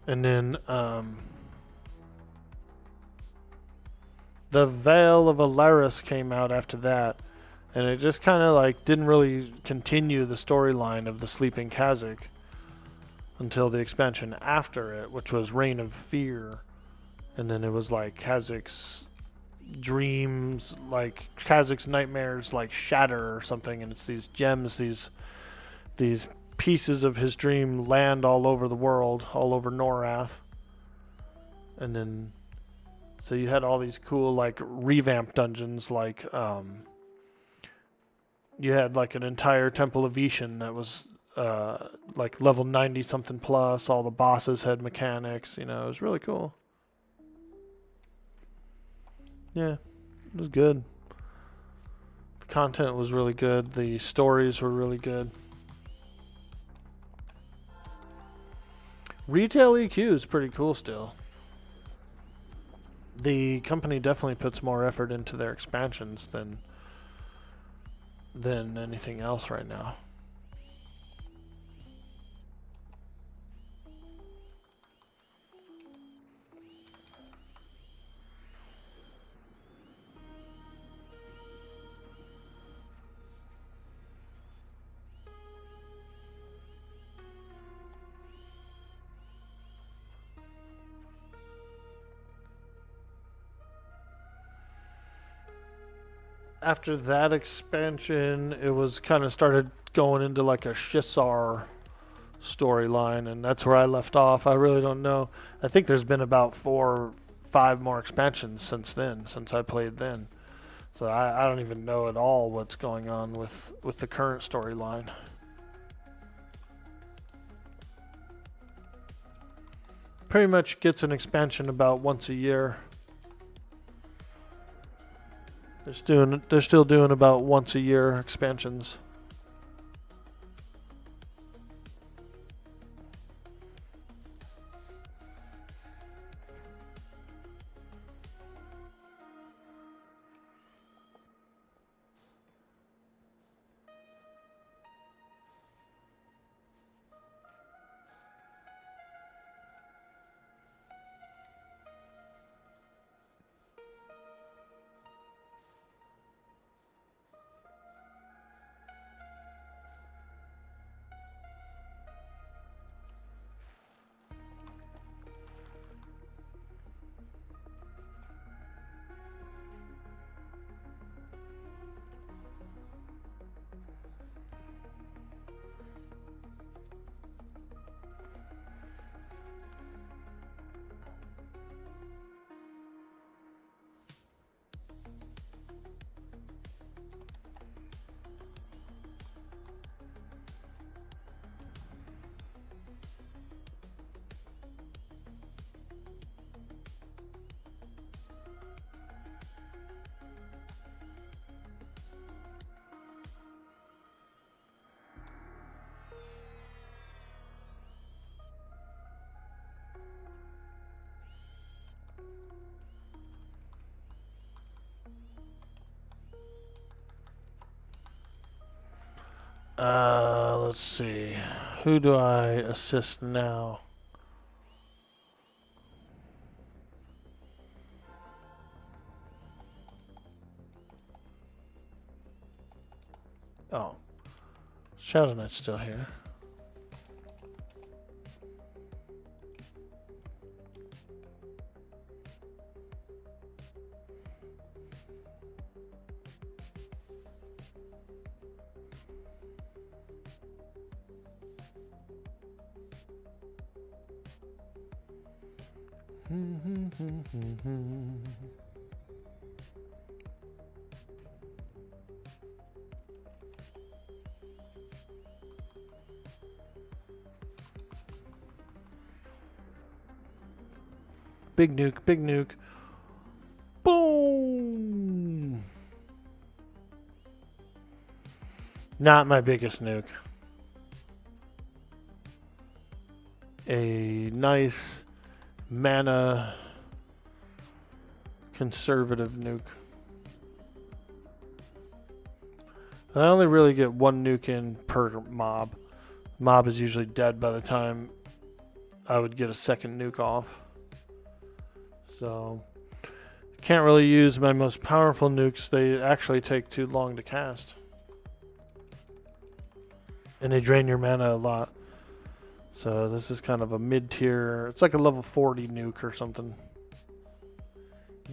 And then the Veil of Alaris came out after that. And it just kind of like didn't really continue the storyline of the Sleeping Kazakh until the expansion after it, which was Reign of Fear. And then it was like Kazakh's dreams, like Kazakh's nightmares like shatter or something. And it's these gems, these pieces of his dream land all over the world, all over Norath. And then, so you had all these cool like revamped dungeons like, you had like an entire Temple of Ishan that was like level 90 something plus. All the bosses had mechanics. You know, it was really cool. Yeah, it was good. The content was really good. The stories were really good. Retail EQ is pretty cool still. The company definitely puts more effort into their expansions than anything else right now. after that expansion, it was kind of started going into like a Shissar storyline, and that's where I left off. I really don't know. I think there's been about 4 or 5 more expansions since then, since I played then. So I don't even know at all what's going on with the current storyline. Pretty much gets an expansion about once a year. They're still doing about once a year expansions. Let's see. Who do I assist now? Oh. Shadow Knight's still here. Big nuke, big nuke. Boom! Not my biggest nuke. A nice mana conservative nuke. I only really get 1 nuke in per mob. Mob is usually dead by the time I would get a second nuke off. So, can't really use my most powerful nukes. They actually take too long to cast. And they drain your mana a lot. So this is kind of a mid-tier. It's like a level 40 nuke or something.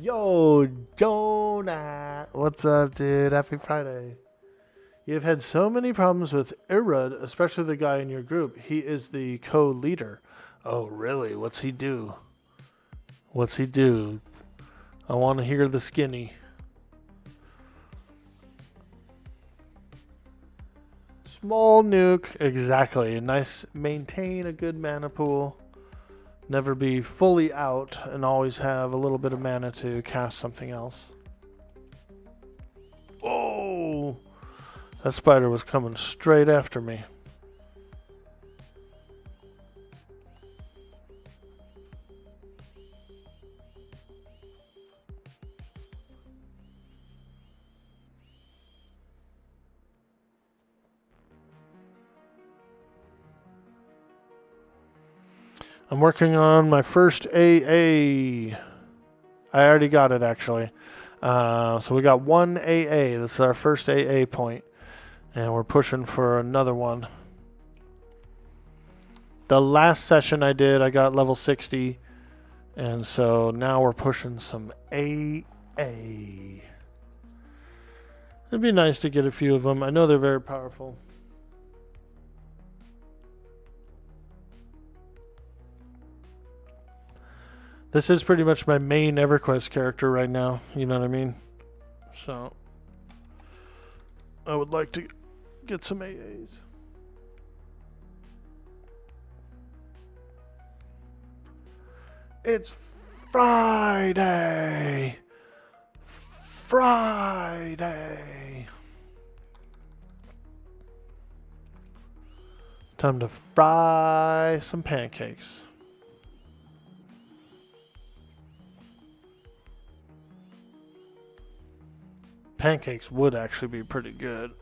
Yo, Jonah! What's up, dude? Happy Friday. You've had so many problems with Irud, especially the guy in your group. He is the co-leader. Oh, really? What's he do? What's he do? I want to hear the skinny. Small nuke. Exactly. Nice. Maintain a good mana pool. Never be fully out and always have a little bit of mana to cast something else. Oh! That spider was coming straight after me. I'm working on my first AA. I already got it, actually. So we got 1 AA. This is our first AA point. And we're pushing for another one. The last session I did, I got level 60. And so now we're pushing some AA. It'd be nice to get a few of them. I know they're very powerful. This is pretty much my main EverQuest character right now. You know what I mean? So, I would like to get some AAs. It's Friday! Friday! Time to fry some pancakes. Pancakes would actually be pretty good.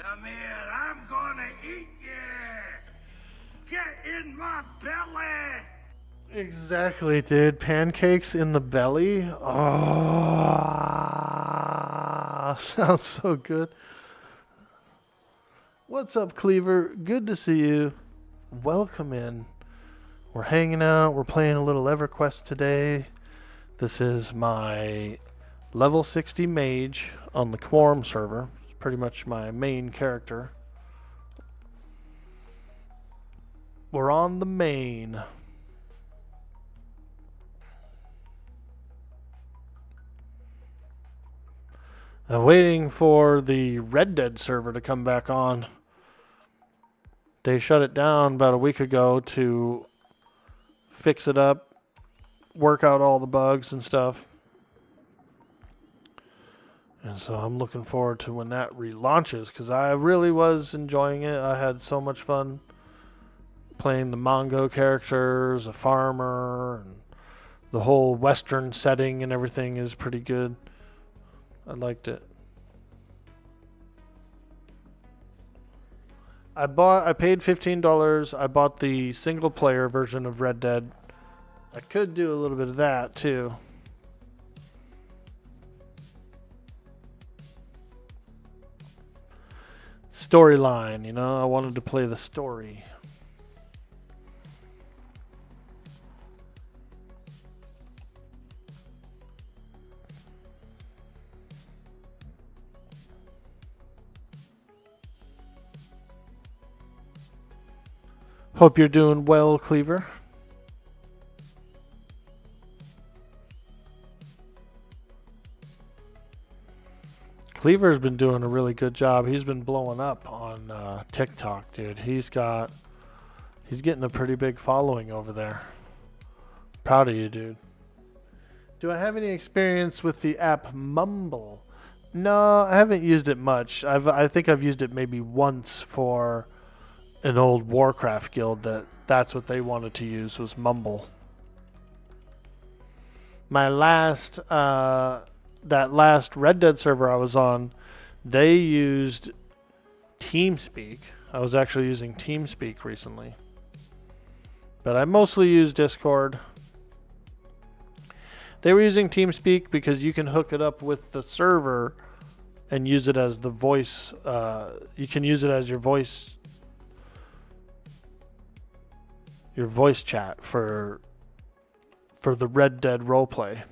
Come here, I'm gonna eat you! Get in my belly!
Exactly, dude. Pancakes in the belly. Oh, sounds so good. What's up, Cleaver? Good to see you. Welcome in. We're hanging out. We're playing a little EverQuest today. This is my level 60 mage on the Quarm server. It's pretty much my main character. We're on the main. I'm waiting for the Red Dead server to come back on. They shut it down about a week ago to fix it up, work out all the bugs and stuff. And so I'm looking forward to when that relaunches, because I really was enjoying it. I had so much fun playing the Mongo characters, a farmer, and the whole Western setting and everything is pretty good. I liked it. I paid $15. I bought the single player version of Red Dead. I could do a little bit of that too. Storyline, you know, I wanted to play the story. Hope you're doing well, Cleaver. Cleaver's been doing a really good job. He's been blowing up on TikTok, dude. He's getting a pretty big following over there. Proud of you, dude. Do I have any experience with the app Mumble? No, I haven't used it much. I think I've used it maybe once for an old Warcraft guild that's what they wanted to use was Mumble. My last that last Red Dead server I was on, they used TeamSpeak. I was actually using TeamSpeak recently. But I mostly use Discord. They were using TeamSpeak because you can hook it up with the server and use it as the voice. You can use it as your voice chat for the Red Dead roleplay,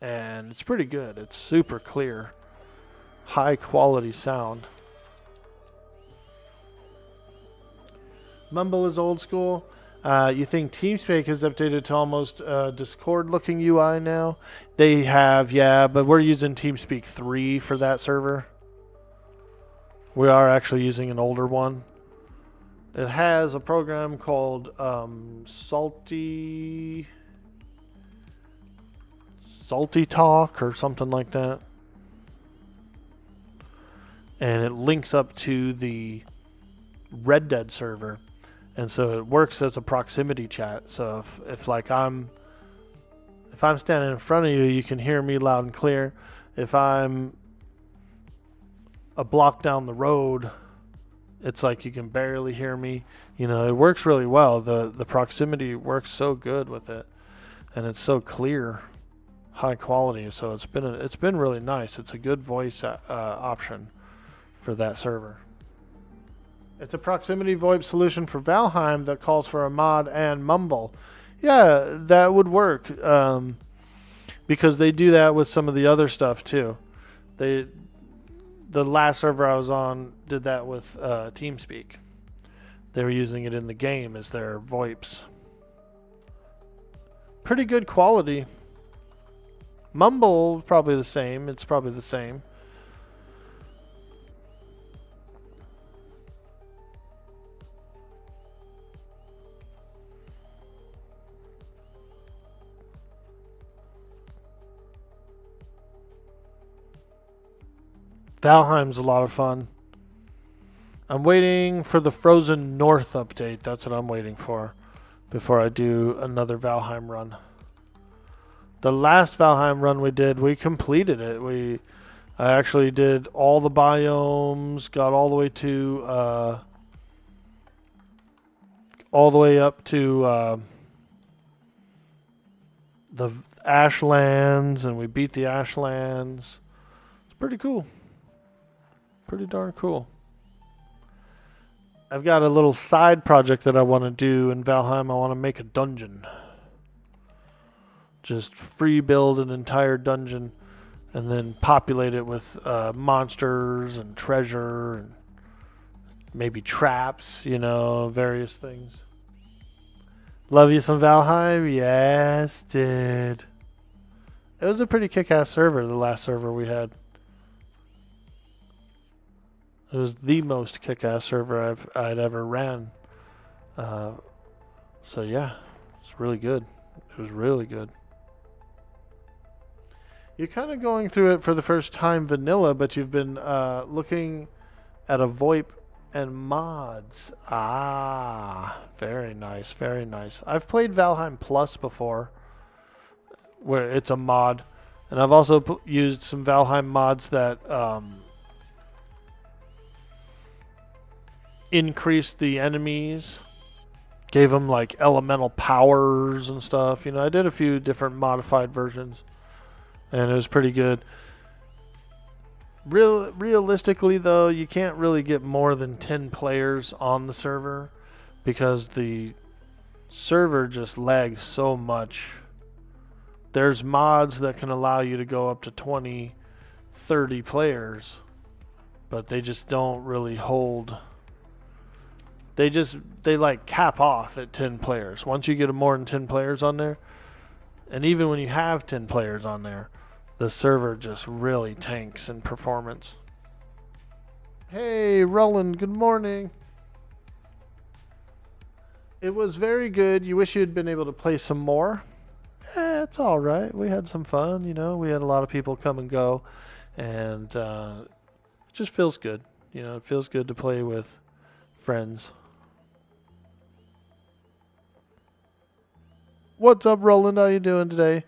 and it's pretty good. It's super clear, high quality sound. Mumble is old school. You think TeamSpeak has updated to almost Discord looking UI now? They have, yeah, but we're using TeamSpeak 3 for that server. We are actually using an older one. It has a program called Salty Talk or something like that. And it links up to the Red Dead server. And so it works as a proximity chat. So if I'm standing in front of you, you can hear me loud and clear. If I'm a block down the road, It's like you can barely hear me. You know, it works really well. The proximity works so good with it, and it's so clear, high quality. So it's been really nice. It's a good voice option for that server. It's a proximity VoIP solution for Valheim that calls for a mod and mumble. Yeah, that would work because they do that with some of the other stuff too. The last server I was on did that with TeamSpeak. They were using it in the game as their VoIPs. Pretty good quality. Mumble probably the same. It's probably the same. Valheim's a lot of fun. I'm waiting for the Frozen North update. That's what I'm waiting for before I do another Valheim run. The last Valheim run we did, we completed it. I actually did all the biomes, got all the way up to the Ashlands, and we beat the Ashlands. It's pretty cool. Pretty darn cool. I've got a little side project that I want to do in Valheim. I want to make a dungeon. Just free build an entire dungeon and then populate it with monsters and treasure and maybe traps, you know, various things. Love you some Valheim? Yes, dude. It was a pretty kick-ass server, the last server we had. It was the most kick-ass server I'd ever ran. So yeah, it's really good. It was really good. You're kind of going through it for the first time vanilla, but you've been looking at a VoIP and mods. Ah, very nice, very nice. I've played Valheim Plus before, where it's a mod, and I've also used some Valheim mods that increased the enemies, gave them like elemental powers and stuff. You know, I did a few different modified versions, and it was pretty good. Realistically, though, you can't really get more than 10 players on the server because the server just lags so much. There's mods that can allow you to go up to 20, 30 players, but they just don't really hold. They like cap off at 10 players. Once you get more than 10 players on there, and even when you have 10 players on there, the server just really tanks in performance. Hey, Roland, good morning. It was very good. You wish you had been able to play some more? It's all right. We had some fun, you know. We had a lot of people come and go, and it just feels good. You know, it feels good to play with friends. What's up, Roland? How you doing today?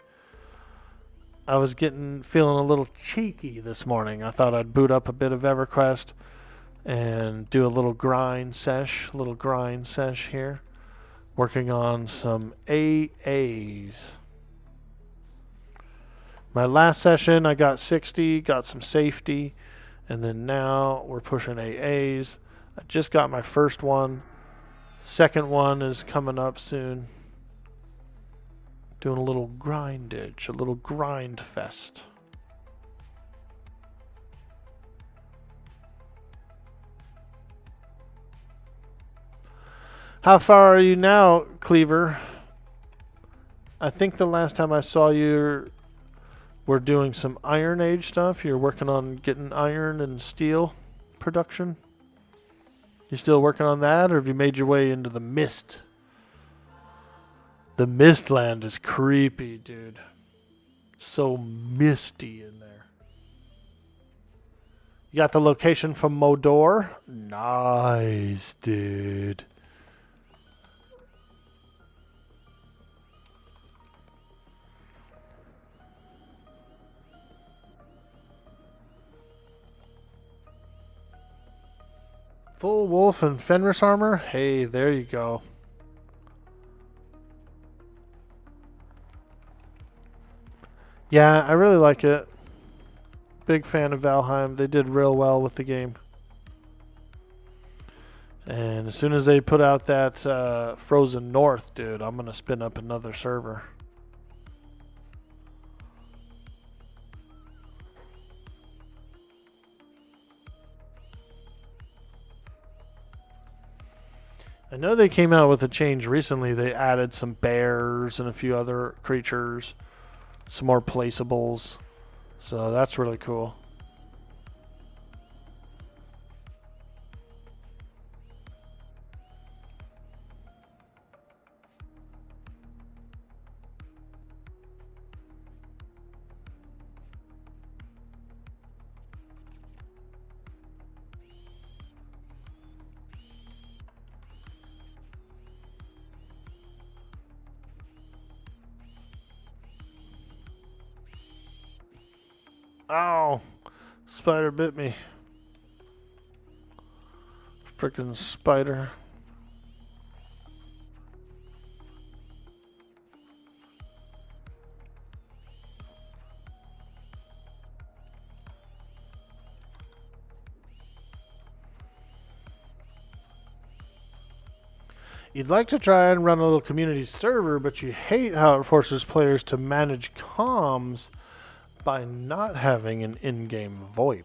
I was feeling a little cheeky this morning. I thought I'd boot up a bit of Everquest and do a little grind sesh here. Working on some AAs. My last session, I got 60, got some safety, and then now we're pushing AAs. I just got my first one. Second one is coming up soon. Doing a little grindage, a little grind fest. How far are you now, Cleaver? I think the last time I saw you were doing some Iron Age stuff. You're working on getting iron and steel production. You still working on that, or have you made your way into the mist? The Mistland is creepy, dude. So misty in there. You got the location from Modor? Nice, dude. Full wolf and Fenris armor? Hey, there you go. Yeah, I really like it. Big fan of Valheim. They did real well with the game. And as soon as they put out that Frozen North, dude, I'm going to spin up another server. I know they came out with a change recently. They added some bears and a few other creatures, some more placeables. So that's really cool. Ow! Spider bit me. Frickin' spider. You'd like to try and run a little community server, but you hate how it forces players to manage comms by not having an in-game VoIP.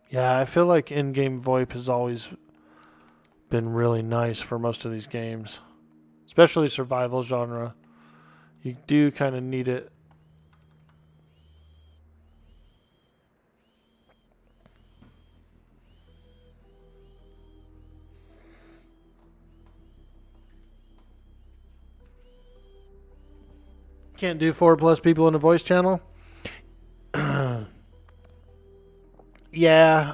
Yeah, I feel like in-game VoIP has always been really nice for most of these games, especially survival genre. You do kind of need it. Can't do 4+ people in a voice channel? Yeah,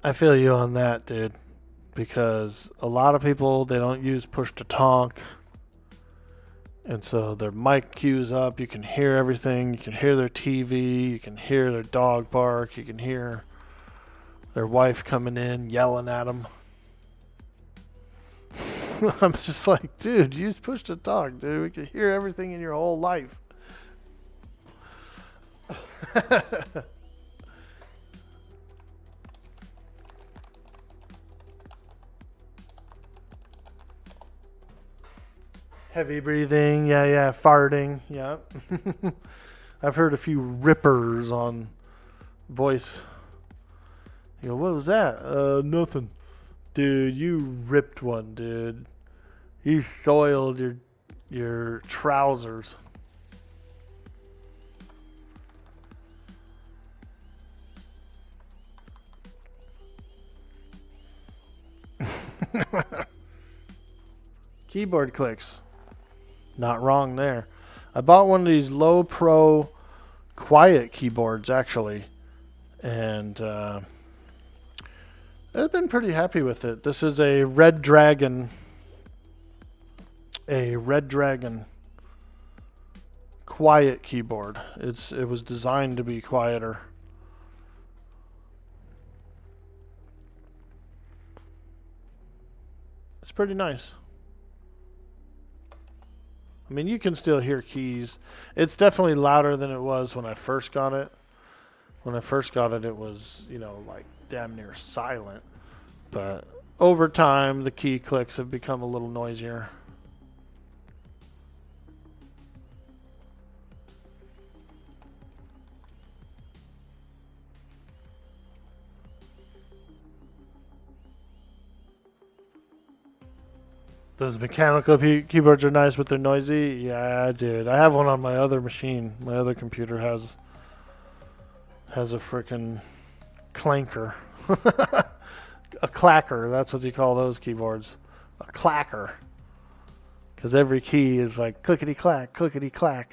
I feel you on that, dude. Because a lot of people, they don't use push to talk. And so their mic cues up. You can hear everything. You can hear their TV. You can hear their dog bark. You can hear their wife coming in, yelling at them. I'm just like, dude, use push to talk, dude. We can hear everything in your whole life. Heavy breathing, yeah, farting, yeah. I've heard a few rippers on voice. You go, what was that? Nothing. Dude, you ripped one, dude. You soiled your trousers. Keyboard clicks. Not wrong there. I bought one of these low pro quiet keyboards actually, and I've been pretty happy with it. This is a Red Dragon. A Red Dragon quiet keyboard. It was designed to be quieter. It's pretty nice. I mean, you can still hear keys. It's definitely louder than it was when I first got it. When I first got it, it was, like damn near silent. But over time, the key clicks have become a little noisier. Those mechanical keyboards are nice, but they're noisy. Yeah, dude. I have one on my other machine. My other computer has a frickin' clanker. A clacker. That's what you call those keyboards. A clacker. Because every key is like clickety-clack, clickety-clack.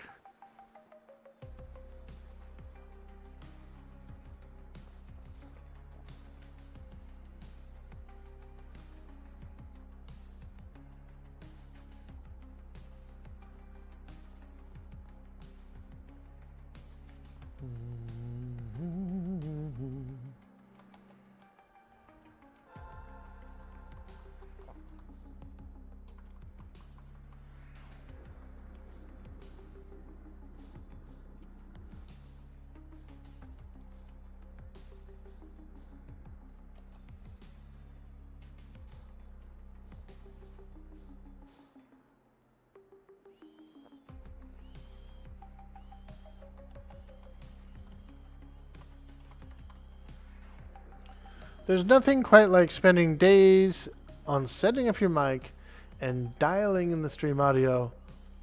There's nothing quite like spending days on setting up your mic and dialing in the stream audio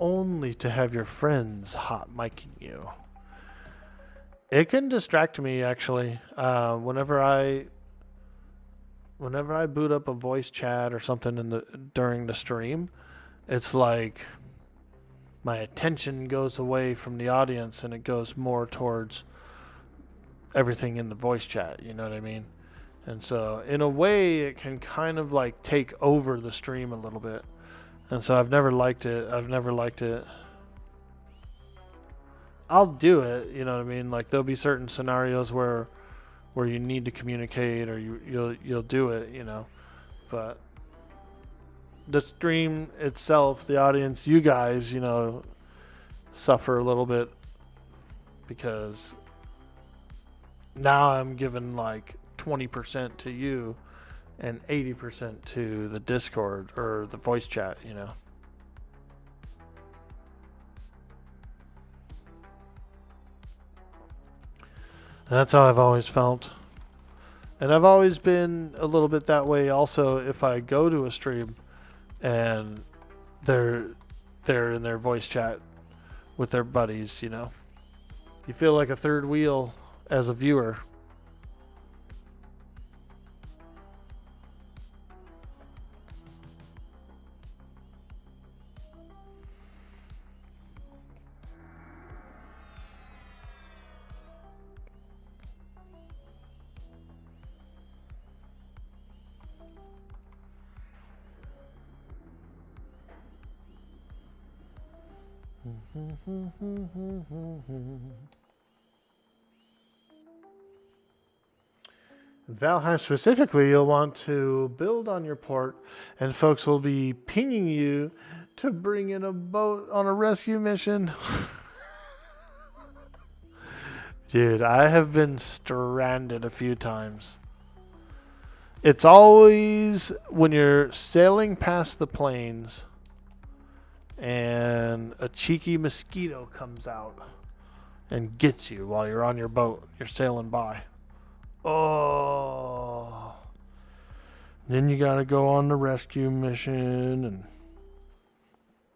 only to have your friends hot micing you. It can distract me actually. Whenever I boot up a voice chat or something during the stream, it's like my attention goes away from the audience and it goes more towards everything in the voice chat, you know what I mean? And so in a way it can kind of like take over the stream a little bit. And so I've never liked it. I'll do it, you know what I mean? Like there'll be certain scenarios where you need to communicate or you'll do it, you know. But the stream itself, the audience, you guys, you know, suffer a little bit because now I'm giving like 20% to you and 80% to the Discord or the voice chat, you know. That's how I've always felt. And I've always been a little bit that way also if I go to a stream and they're in their voice chat with their buddies, you know. You feel like a third wheel as a viewer. Valheim specifically, you'll want to build on your port, and folks will be pinging you to bring in a boat on a rescue mission. Dude, I have been stranded a few times. It's always when you're sailing past the plains and a cheeky mosquito comes out and gets you while you're on your boat. You're sailing by. Oh. Then you gotta go on the rescue mission and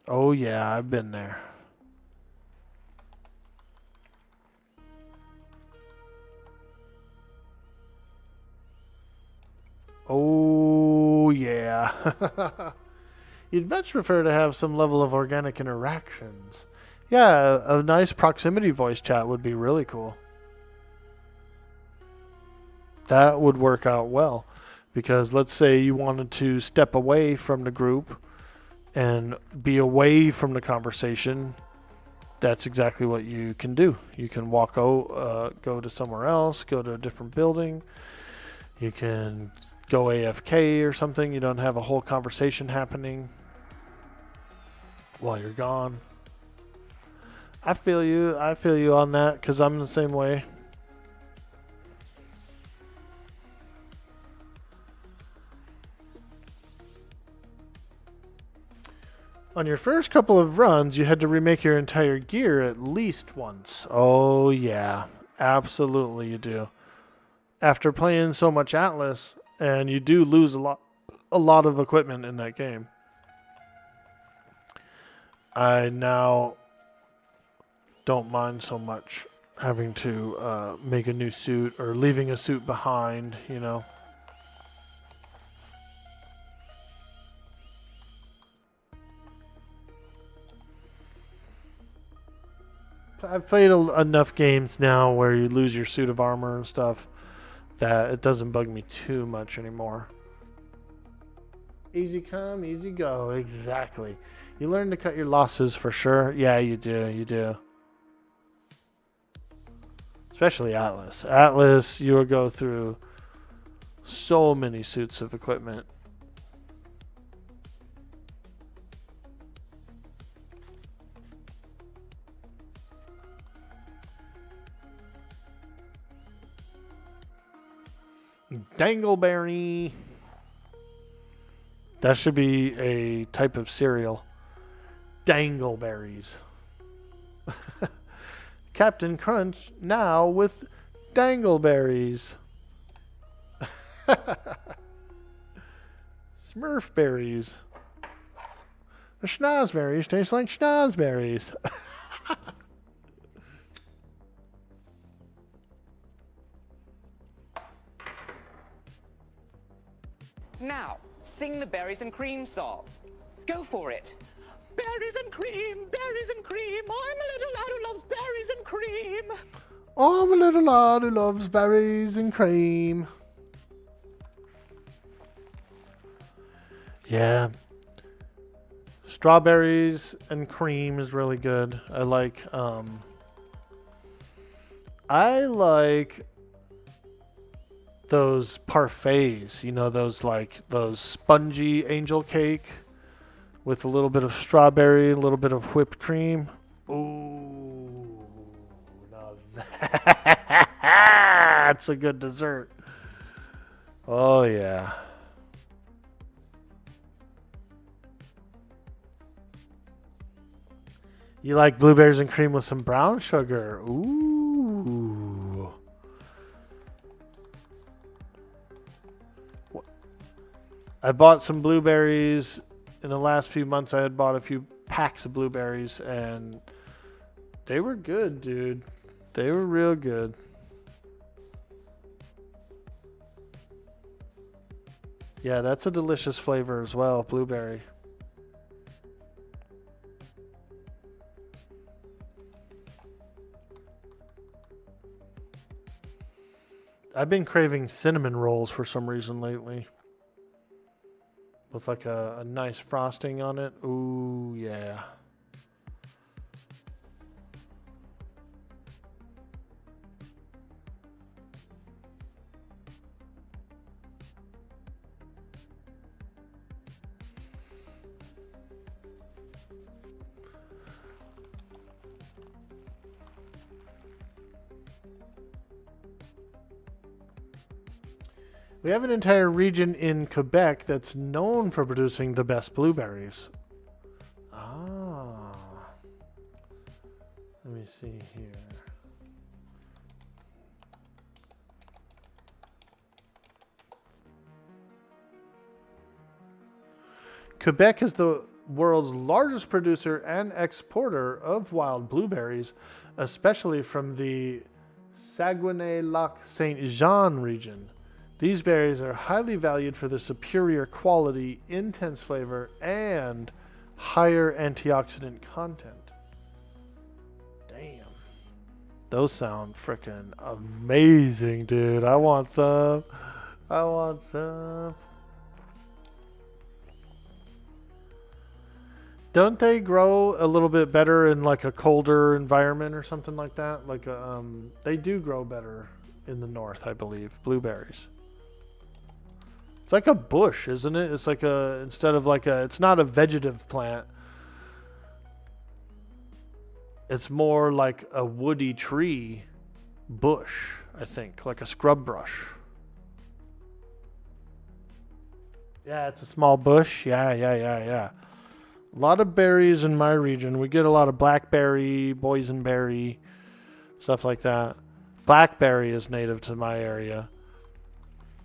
oh yeah, I've been there. Oh yeah. You'd much prefer to have some level of organic interactions. Yeah, a nice proximity voice chat would be really cool. That would work out well. Because let's say you wanted to step away from the group and be away from the conversation. That's exactly what you can do. You can go to somewhere else, go to a different building. You can go AFK or something. You don't have a whole conversation happening while you're gone. I feel you on that because I'm the same way. On your first couple of runs, you had to remake your entire gear at least once. Oh yeah, absolutely you do. After playing so much Atlas, and you do lose a lot of equipment in that game. I now don't mind so much having to make a new suit or leaving a suit behind, you know. I've played enough games now where you lose your suit of armor and stuff that it doesn't bug me too much anymore. Easy come, easy go. Exactly. You learn to cut your losses for sure. Yeah, you do. Especially Atlas. Atlas, you will go through so many suits of equipment. Dangleberry. That should be a type of cereal. Dangleberries. Captain Crunch now with dangleberries. Smurf berries. The schnozberries taste like schnozberries.
Now, sing the berries and cream song. Go for it. Berries and cream, berries and cream. I'm a little lad who loves berries and cream.
I'm a little lad who loves berries and cream. Yeah. Strawberries and cream is really good. I like those parfaits, you know, those spongy angel cake with a little bit of strawberry, a little bit of whipped cream. Ooh, now that's a good dessert. Oh yeah. You like blueberries and cream with some brown sugar. Ooh. I bought some blueberries in the last few months. I had bought a few packs of blueberries and they were good, dude. They were real good. Yeah, that's a delicious flavor as well, blueberry. I've been craving cinnamon rolls for some reason lately. With like a nice frosting on it. Ooh, yeah. We have an entire region in Quebec that's known for producing the best blueberries. Ah. Let me see here. Quebec is the world's largest producer and exporter of wild blueberries, especially from the Saguenay-Lac-Saint-Jean region. These berries are highly valued for their superior quality, intense flavor, and higher antioxidant content. Damn. Those sound freaking amazing, dude. I want some. I want some. Don't they grow a little bit better in like a colder environment or something like that? Like they do grow better in the north, I believe, blueberries. It's like a bush, isn't it? It's like it's not a vegetative plant. It's more like a woody tree bush, I think, like a scrub brush. Yeah, it's a small bush. Yeah. A lot of berries in my region. We get a lot of blackberry, boysenberry, stuff like that. Blackberry is native to my area.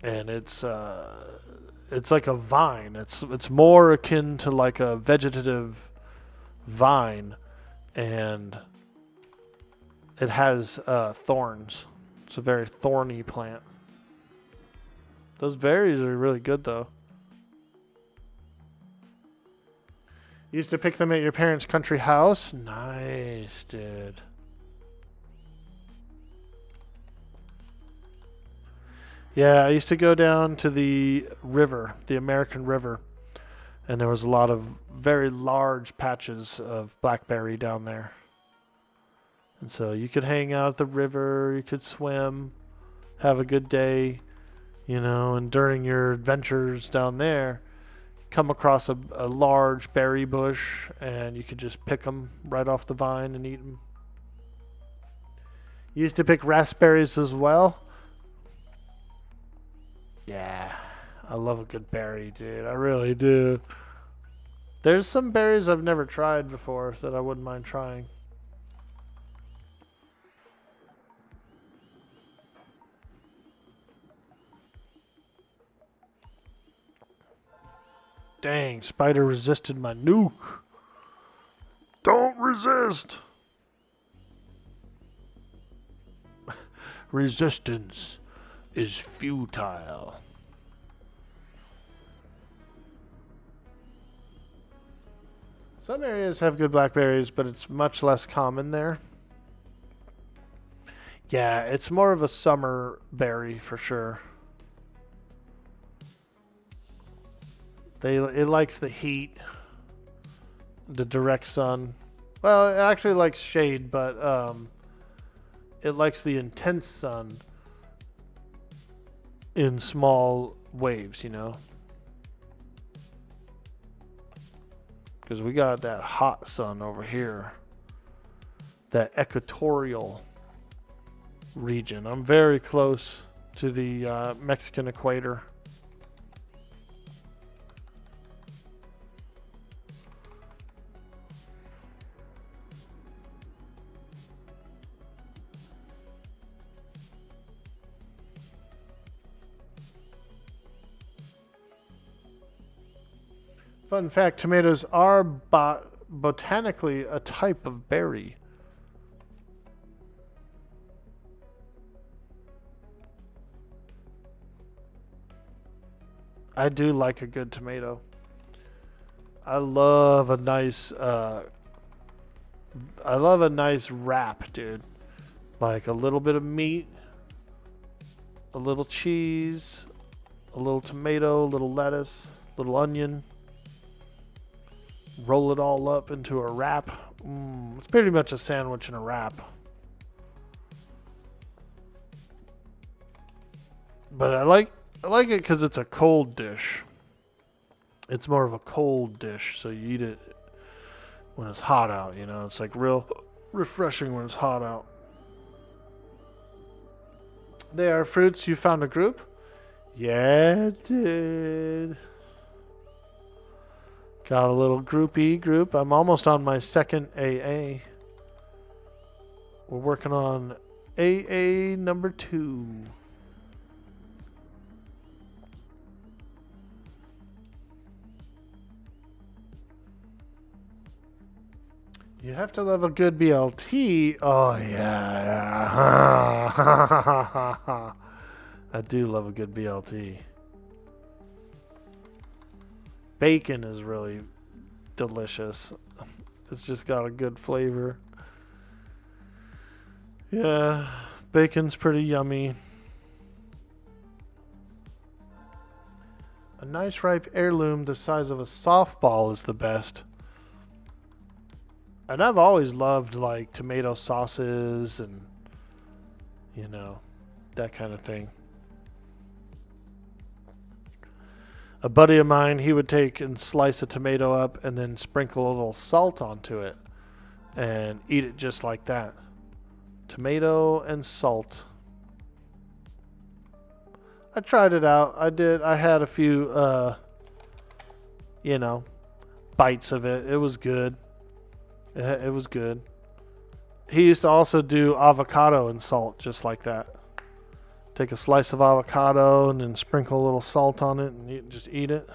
And it's like a vine. It's more akin to like a vegetative vine, and it has thorns. It's a very thorny plant. Those berries are really good though. You used to pick them at your parents' country house? Nice, dude. Yeah, I used to go down to the river, the American River, and there was a lot of very large patches of blackberry down there. And so you could hang out at the river, you could swim, have a good day, you know, and during your adventures down there, come across a large berry bush, and you could just pick them right off the vine and eat them. You used to pick raspberries as well? Yeah, I love a good berry, dude. I really do. There's some berries I've never tried before that I wouldn't mind trying. Dang, spider resisted my nuke. Don't resist. Resistance is futile. Some areas have good blackberries, but it's much less common there. Yeah, it's more of a summer berry for sure. It likes the heat, the direct sun. Well, it actually likes shade, but it likes the intense sun in small waves, you know. Because we got that hot sun over here, that equatorial region. I'm very close to the Mexican equator. Fun fact, tomatoes are botanically a type of berry. I do like a good tomato. I love a nice wrap, dude. Like a little bit of meat, a little cheese, a little tomato, a little lettuce, a little onion. Roll it all up into a wrap. It's pretty much a sandwich in a wrap. But I like it because it's a cold dish. It's more of a cold dish, so you eat it when it's hot out, you know. It's like real refreshing when it's hot out. They are fruits. You found a group? Yeah, I did. Got a little groupie group. I'm almost on my second AA. We're working on AA number 2. You have to love a good BLT. Oh, yeah. I do love a good BLT. Bacon is really delicious. It's just got a good flavor. Yeah, bacon's pretty yummy. A nice ripe heirloom the size of a softball is the best. And I've always loved like tomato sauces and, you know, that kind of thing. A buddy of mine, he would take and slice a tomato up and then sprinkle a little salt onto it and eat it just like that. Tomato and salt. I tried it out. I had a few, you know, bites of it. It was good. It was good. He used to also do avocado and salt just like that. Take a slice of avocado and then sprinkle a little salt on it and just eat it.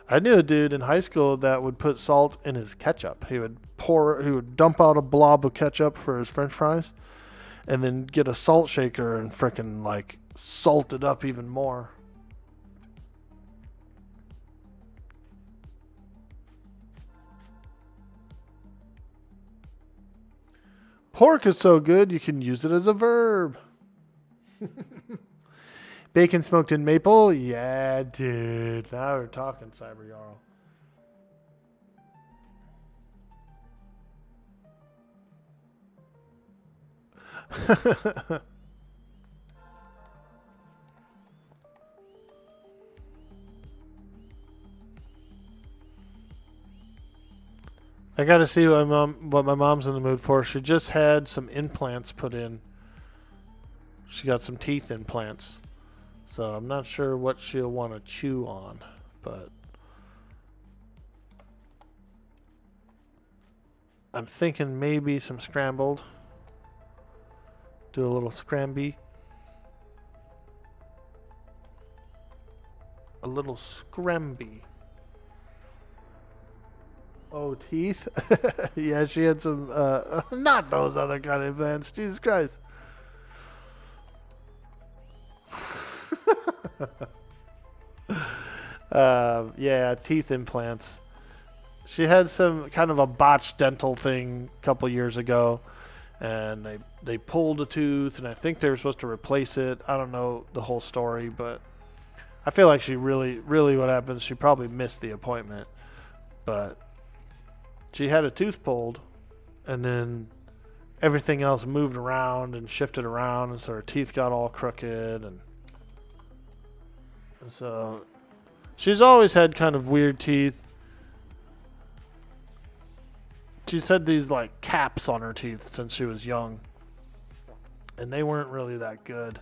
I knew a dude in high school that would put salt in his ketchup. He would dump out a blob of ketchup for his french fries and then get a salt shaker and frickin' like salt it up even more. Pork is so good, you can use it as a verb. Bacon smoked in maple? Yeah, dude. Now we're talking, Cyber Jarl. I gotta see what my mom's in the mood for. She just had some implants put in. She got some teeth implants. So I'm not sure what she'll want to chew on, but I'm thinking maybe some scrambled. Do a little scramby. little scramby. Oh, teeth? Yeah, she had some, not those other kind of implants. Jesus Christ. Yeah, teeth implants. She had some kind of a botched dental thing a couple years ago, and they pulled a tooth, and I think they were supposed to replace it. I don't know the whole story, but I feel like she really what happened, she probably missed the appointment. But she had a tooth pulled, and then everything else moved around and shifted around, and so her teeth got all crooked, and so she's always had kind of weird teeth. She's had these like caps on her teeth since she was young, and they weren't really that good.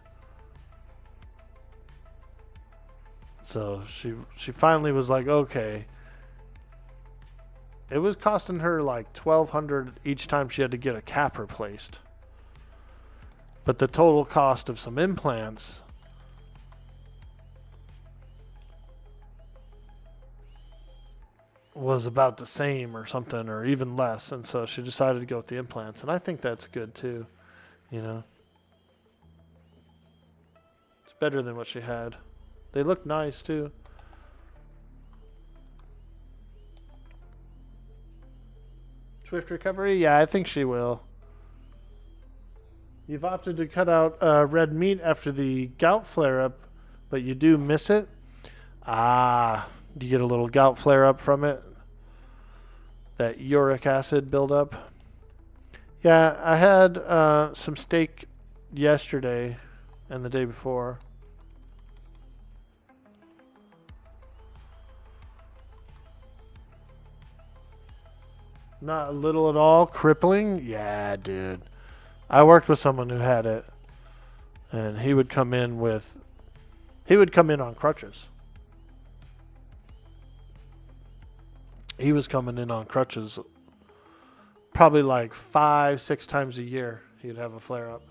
So she finally was like, okay. It was costing her like $1,200 each time she had to get a cap replaced. But the total cost of some implants was about the same or something, or even less, and so she decided to go with the implants, and I think that's good too, you know. It's better than what she had. They look nice too. Swift recovery? Yeah, I think she will. You've opted to cut out red meat after the gout flare-up, but you do miss it? Ah, do you get a little gout flare-up from it? That uric acid buildup? Yeah, I had some steak yesterday and the day before. Not a little at all? Crippling? Yeah, dude. I worked with someone who had it, and he would come in on crutches. He was coming in on crutches probably like 5-6 times a year. He'd have a flare up.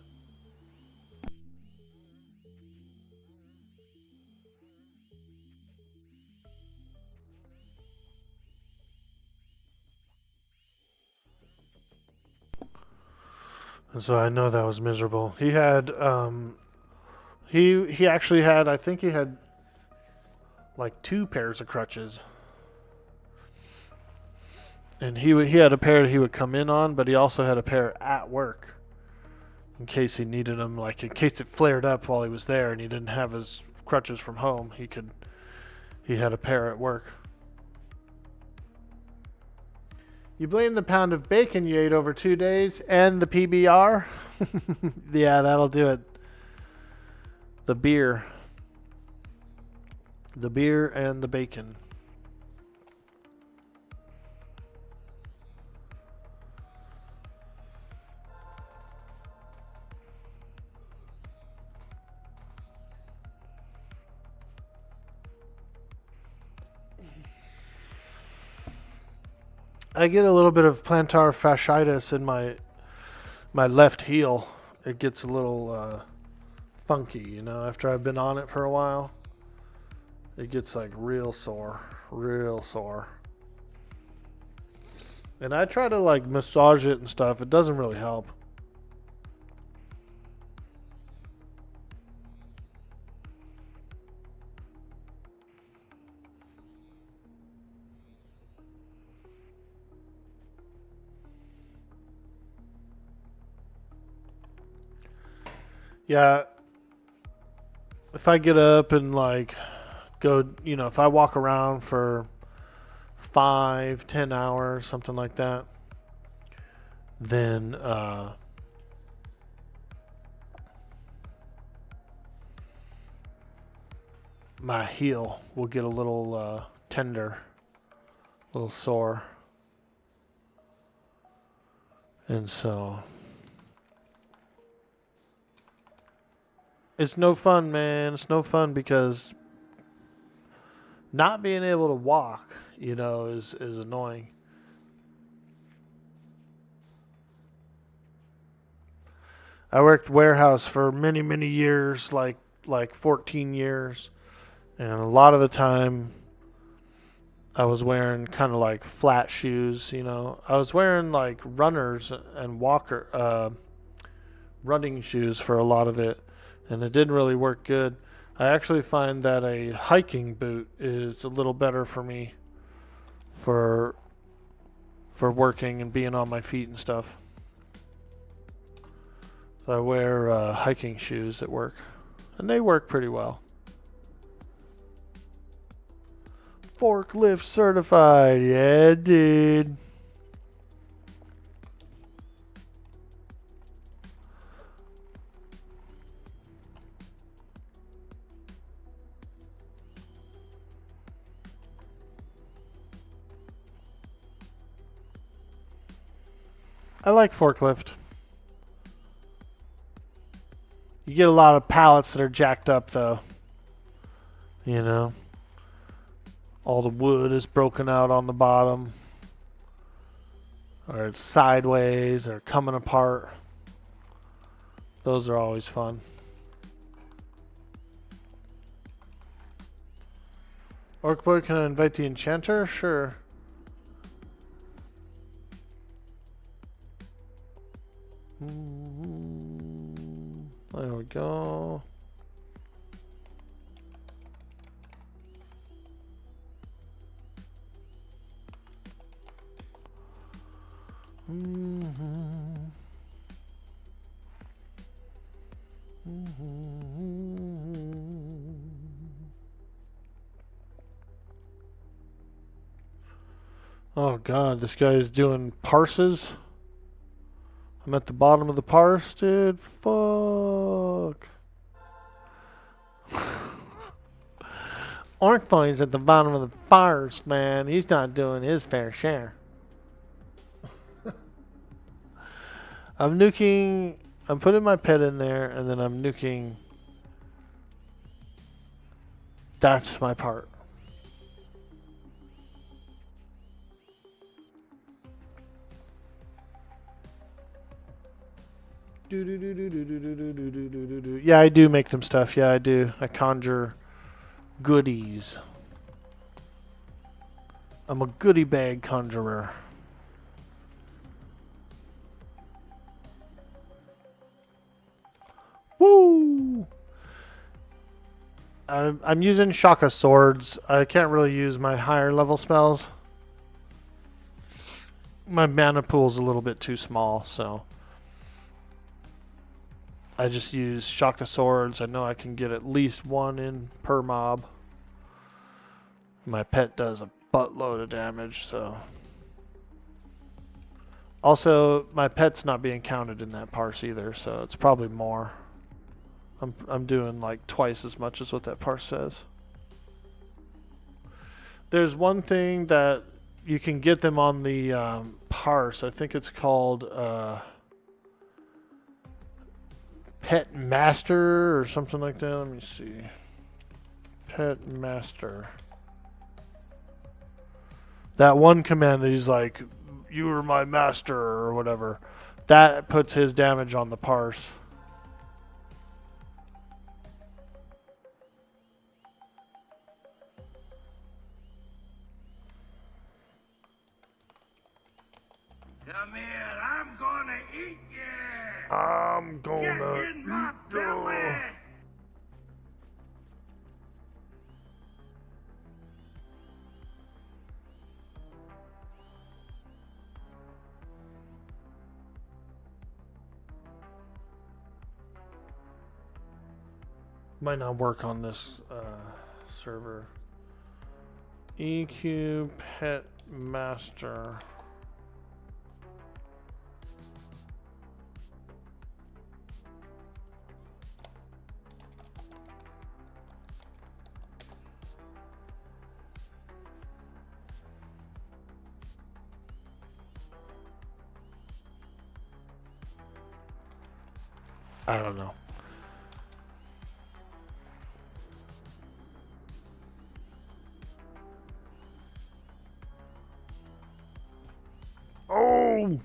And so I know that was miserable. He had he actually had, I think he had like 2 pairs of crutches. And he had a pair he would come in on, but he also had a pair at work in case he needed them, like in case it flared up while he was there and he didn't have his crutches from home. He had a pair at work. You blame the pound of bacon you ate over 2 days and the PBR? Yeah, that'll do it. The beer. The beer and the bacon. I get a little bit of plantar fasciitis in my left heel. It gets a little funky, you know, after I've been on it for a while. It gets like real sore. And I try to like massage it and stuff. It doesn't really help. Yeah, if I get up and like go, you know, if I walk around for 5-10 hours, something like that, then my heel will get a little tender, a little sore. And so it's no fun, man. It's no fun because not being able to walk, you know, is annoying. I worked warehouse for many years, like 14 years, And a lot of the time, I was wearing kind of like flat shoes, you know. I was wearing like runners and running shoes for a lot of it, and it didn't really work good. I actually find that a hiking boot is a little better for me for working and being on my feet and stuff. So I wear hiking shoes at work, and they work pretty well. Forklift certified, yeah, dude. I like forklift. You get a lot of pallets that are jacked up, though. You know, all the wood is broken out on the bottom, or it's sideways, or coming apart. Those are always fun. Orkboy, can I invite the enchanter? Sure. There we go. Oh god, this guy is doing parses. I'm at the bottom of the parse, dude. Fuck. Orkboy's at the bottom of the parse, man. He's not doing his fair share. I'm nuking. I'm putting my pet in there, and then I'm nuking. That's my part. Yeah, I do make them stuff. Yeah, I do. I conjure goodies. I'm a goodie bag conjurer. Woo! I'm using Shaka swords. I can't really use my higher level spells. My mana pool's a little bit too small, so I just use Shaka swords. I know I can get at least one in per mob. My pet does a buttload of damage, so. Also, my pet's not being counted in that parse either, so it's probably more. I'm doing like twice as much as what that parse says. There's one thing that you can get them on the parse. I think it's called Pet Master or something like that. Let me see. Pet Master. That one command that he's like, "You are my master," or whatever. That puts his damage on the parse.
Come here, I'm gonna eat you!
I'm gonna
Get in my belly!
Might not work on this server. EQ Pet Master. I don't know. Oh!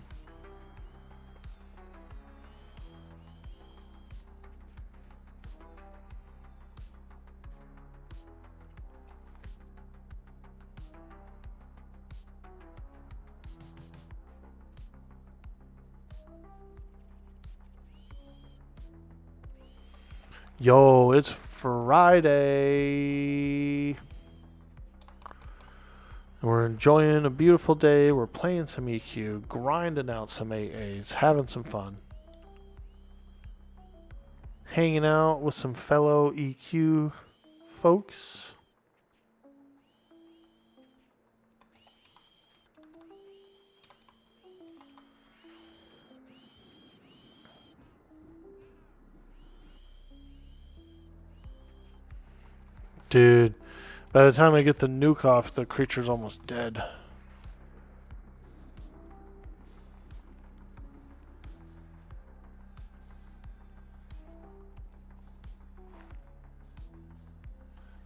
Yo, it's Friday. We're enjoying a beautiful day. We're playing some EQ, grinding out some AAs, having some fun. Hanging out with some fellow EQ folks. Dude, by the time I get the nuke off, the creature's almost dead.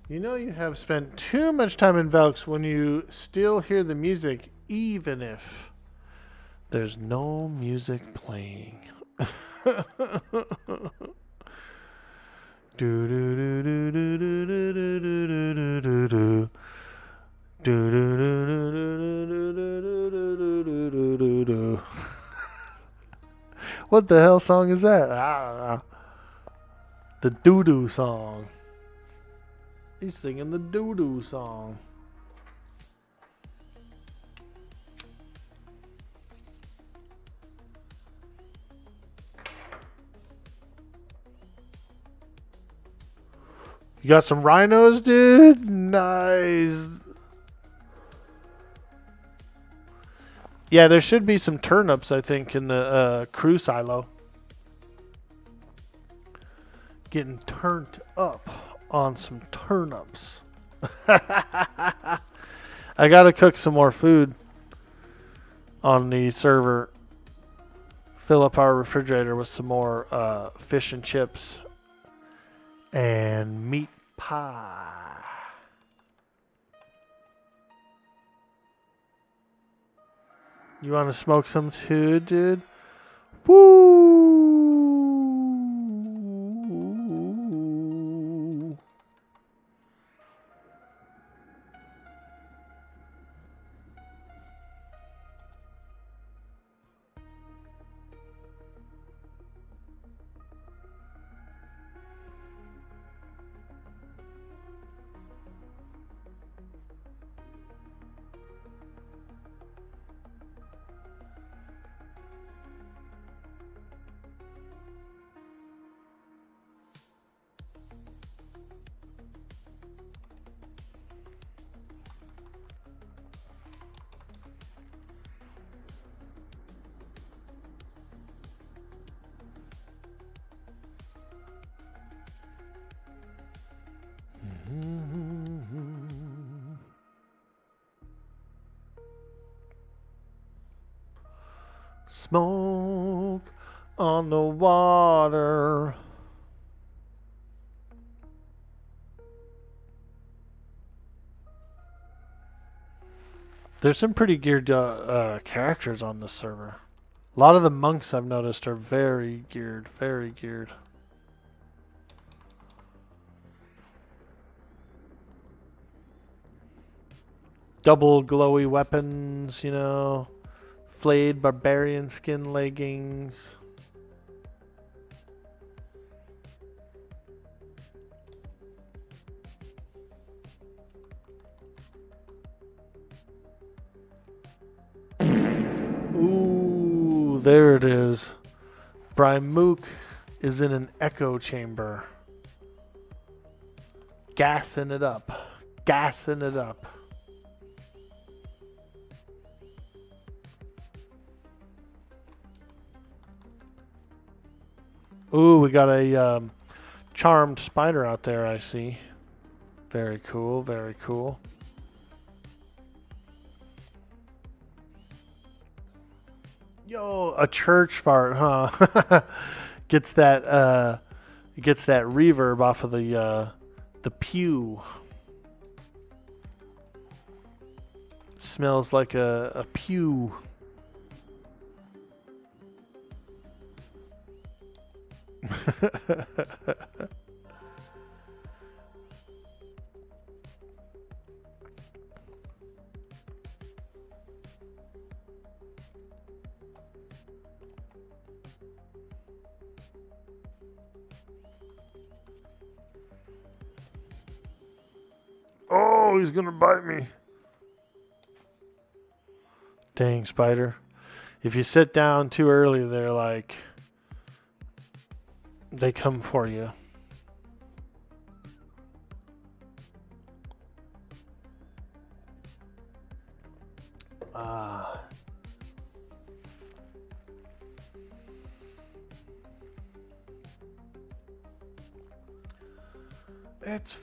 You know you have spent too much time in Valks when you still hear the music, even if there's no music playing. Do do do do do do do do do do do. Do do do do do do do do do. What the hell song is that? I don't know. The doo-doo song. He's singing the doo-doo song. You got some rhinos, dude? Nice. Yeah, there should be some turnips, I think, in the crew silo. Getting turned up on some turnips. I gotta cook some more food on the server. Fill up our refrigerator with some more fish and chips and meat pie. You want to smoke some too, dude? Woo! Smoke on the water. There's some pretty geared characters on this server. A lot of the monks I've noticed are very geared, very geared. Double glowy weapons, you know. Flayed barbarian skin leggings. Ooh, there it is. Brymook is in an echo chamber. Gassing it up. Gassing it up. Ooh, we got a charmed spider out there, I see. Very cool, very cool. Yo, a church fart, huh? gets that reverb off of the pew. Smells like a pew. Oh, he's gonna bite me. Dang, spider. If you sit down too early, they're like, they come for you. Ah. It's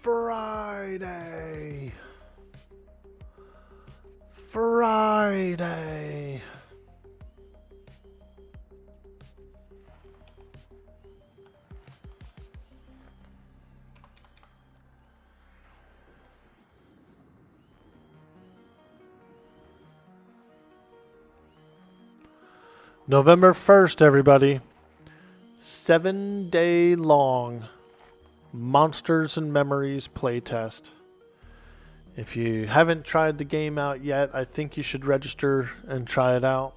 Friday. Friday. November 1st, everybody. 7-day long Monsters and Memories playtest. If you haven't tried the game out yet, I think you should register and try it out.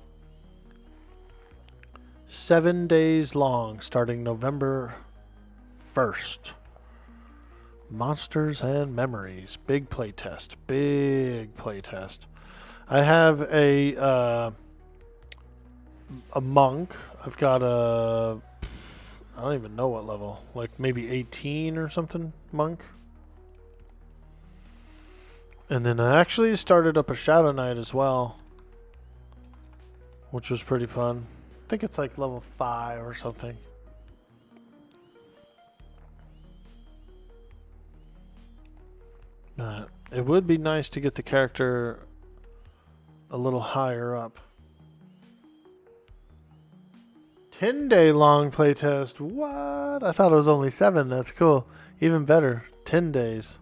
7 days long, starting November 1st. Monsters and Memories. Big playtest. Big playtest. I have a monk. I've got I don't even know what level. Like maybe 18 or something monk. And then I actually started up a Shadow Knight as well, which was pretty fun. I think it's like level 5 or something. It would be nice to get the character a little higher up. 10-day long playtest. What? I thought it was only 7. That's cool. Even better. 10 days.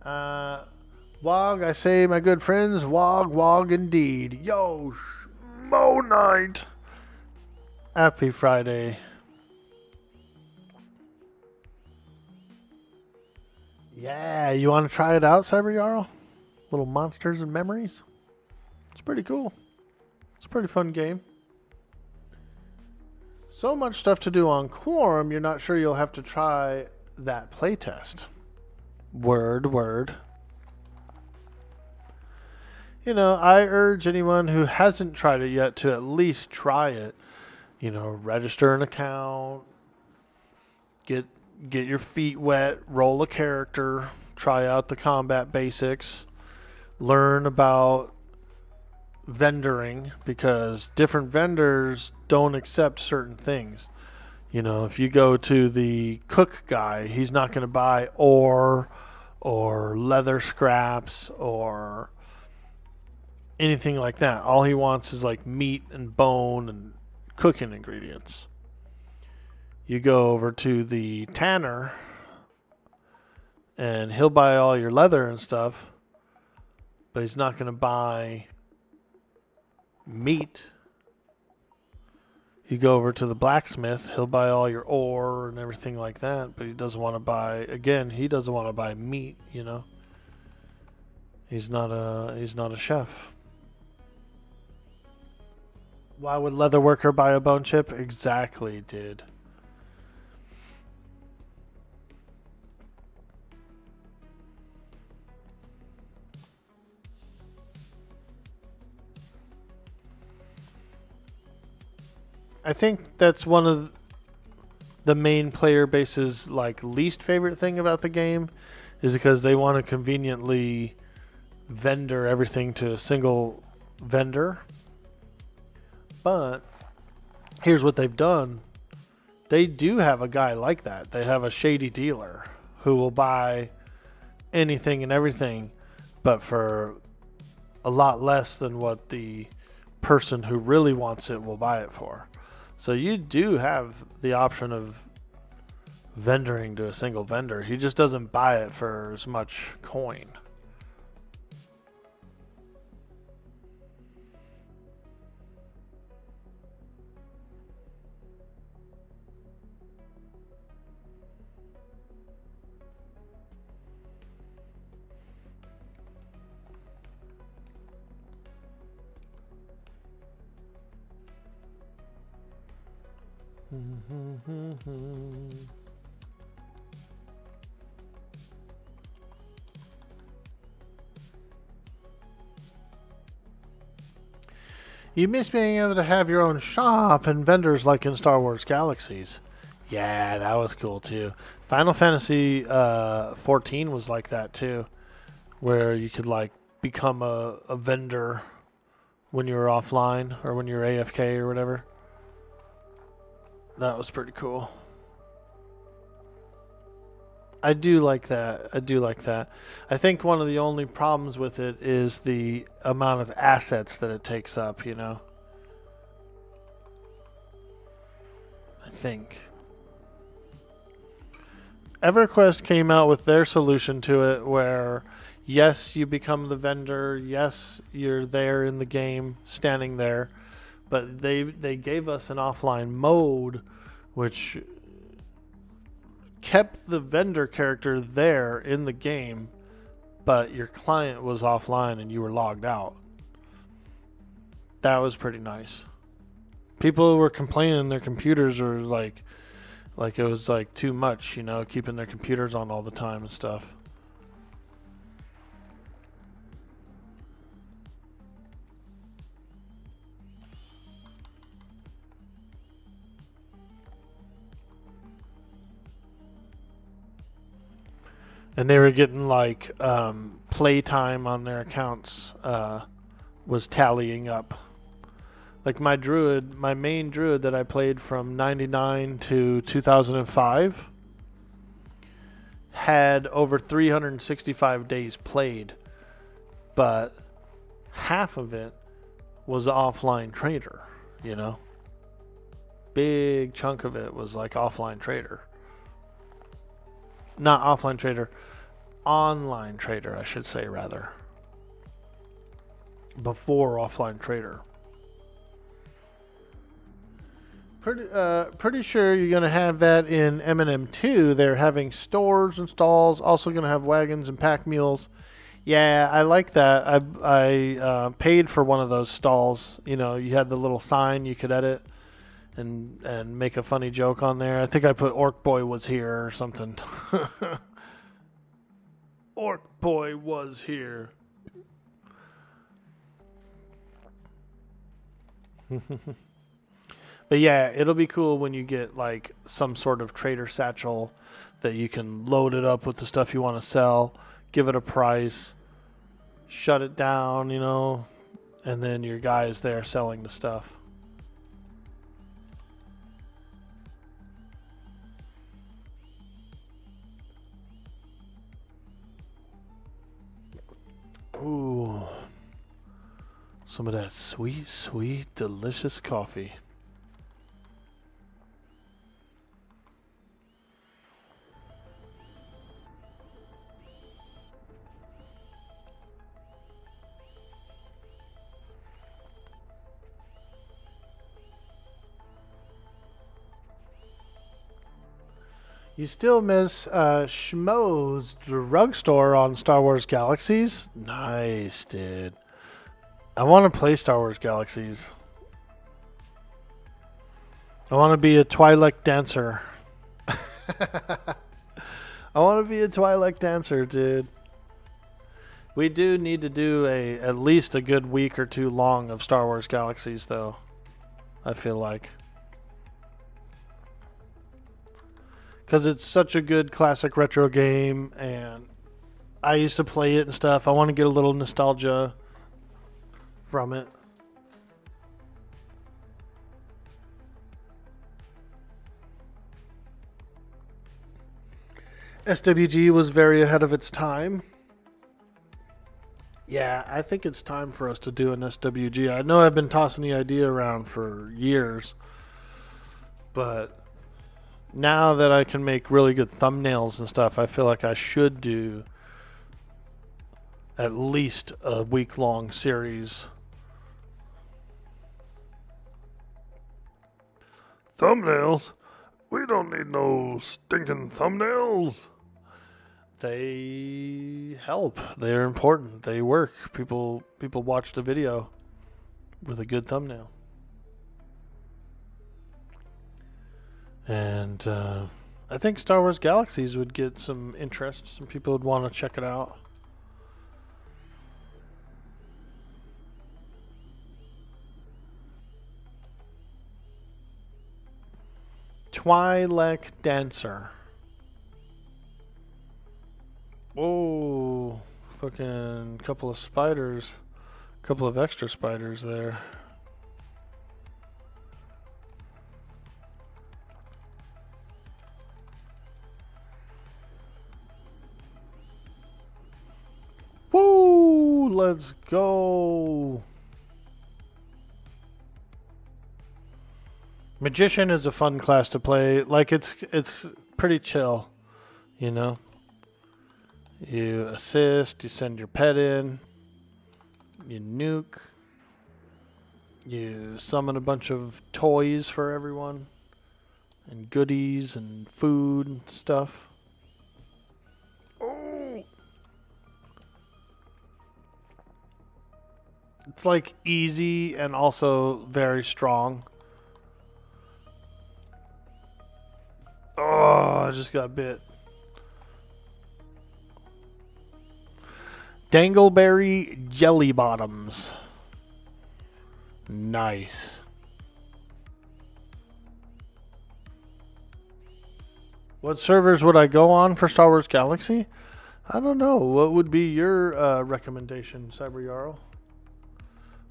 Wog, I say, my good friends, wog indeed. Yo, Mo Night. Happy Friday. Yeah, you want to try it out, Cyber Jarl? Little Monsters and Memories. It's pretty cool. It's a pretty fun game. So much stuff to do on Quarm, you're not sure you'll have to try that playtest. Word. You know, I urge anyone who hasn't tried it yet to at least try it. You know, register an account, get your feet wet, roll a character, try out the combat basics, learn about vendoring, because different vendors don't accept certain things. You know, if you go to the cook guy, he's not going to buy ore or leather scraps or anything like that. All he wants is like meat and bone and cooking ingredients. You go over to the tanner and he'll buy all your leather and stuff, but he's not going to buy meat. You go over to the blacksmith, he'll buy all your ore and everything like that, but he doesn't want to buy, again, he doesn't want to buy meat, you know. He's not a chef. Why would Leatherworker buy a bone chip? Exactly, did. I think that's one of the main player base's like least favorite thing about the game, is because they want to conveniently vendor everything to a single vendor. But here's what they've done. They do have a guy like that. They have a shady dealer who will buy anything and everything, but for a lot less than what the person who really wants it will buy it for. So you do have the option of vendoring to a single vendor. He just doesn't buy it for as much coin. You miss being able to have your own shop and vendors like in Star Wars Galaxies. Yeah, that was cool too. Final Fantasy 14 was like that too, where you could like become a vendor when you were offline or when you were AFK or whatever. That was pretty cool. I do like that. I do like that. I think one of the only problems with it is the amount of assets that it takes up, you know? I think. Everquest came out with their solution to it where, yes, you become the vendor. Yes, you're there in the game, standing there. But they gave us an offline mode which kept the vendor character there in the game, but your client was offline and you were logged out. That was pretty nice. People were complaining their computers were like it was like too much, you know, keeping their computers on all the time and stuff. And they were getting like playtime on their accounts was tallying up. Like my main druid that I played from 99 to 2005 had over 365 days played, but half of it was offline trader, you know? Big chunk of it was like offline trader. Not offline trader, online trader, I should say, rather. Before offline trader. Pretty sure you're going to have that in M&M2. They're having stores and stalls, also going to have wagons and pack mules. Yeah, I like that. I paid for one of those stalls. You know, you had the little sign you could edit and make a funny joke on there. I think I put Orkboy was here or something. Orkboy was here. But yeah, it'll be cool when you get like some sort of trader satchel that you can load it up with the stuff you want to sell, give it a price, shut it down, you know, and then your guy is there selling the stuff. Ooh, some of that sweet, sweet, delicious coffee. You still miss Schmo's drugstore on Star Wars Galaxies? Nice, dude. I want to play Star Wars Galaxies. I want to be a Twi'lek dancer. I want to be a Twi'lek dancer, dude. We do need to do at least a good week or two long of Star Wars Galaxies, though. I feel like. Because it's such a good classic retro game, and I used to play it and stuff. I want to get a little nostalgia from it. SWG was very ahead of its time. Yeah, I think it's time for us to do an SWG. I know I've been tossing the idea around for years, but now that I can make really good thumbnails and stuff, I feel like I should do at least a week-long series. Thumbnails? We don't need no stinking thumbnails. They help. They're important. They work. People watch the video with a good thumbnail. And I think Star Wars Galaxies would get some interest. Some people would want to check it out. Twi'lek Dancer. Whoa. Fucking couple of spiders. Couple of extra spiders there. Woo! Let's go. Magician is a fun class to play. Like it's pretty chill, you know. You assist, you send your pet in, you nuke, you summon a bunch of toys for everyone, and goodies and food and stuff. Oh! It's like easy and also very strong. Oh, I just got bit. Dangleberry Jelly Bottoms. Nice. What servers would I go on for Star Wars Galaxy? I don't know. What would be your recommendation, Cyber Jarl?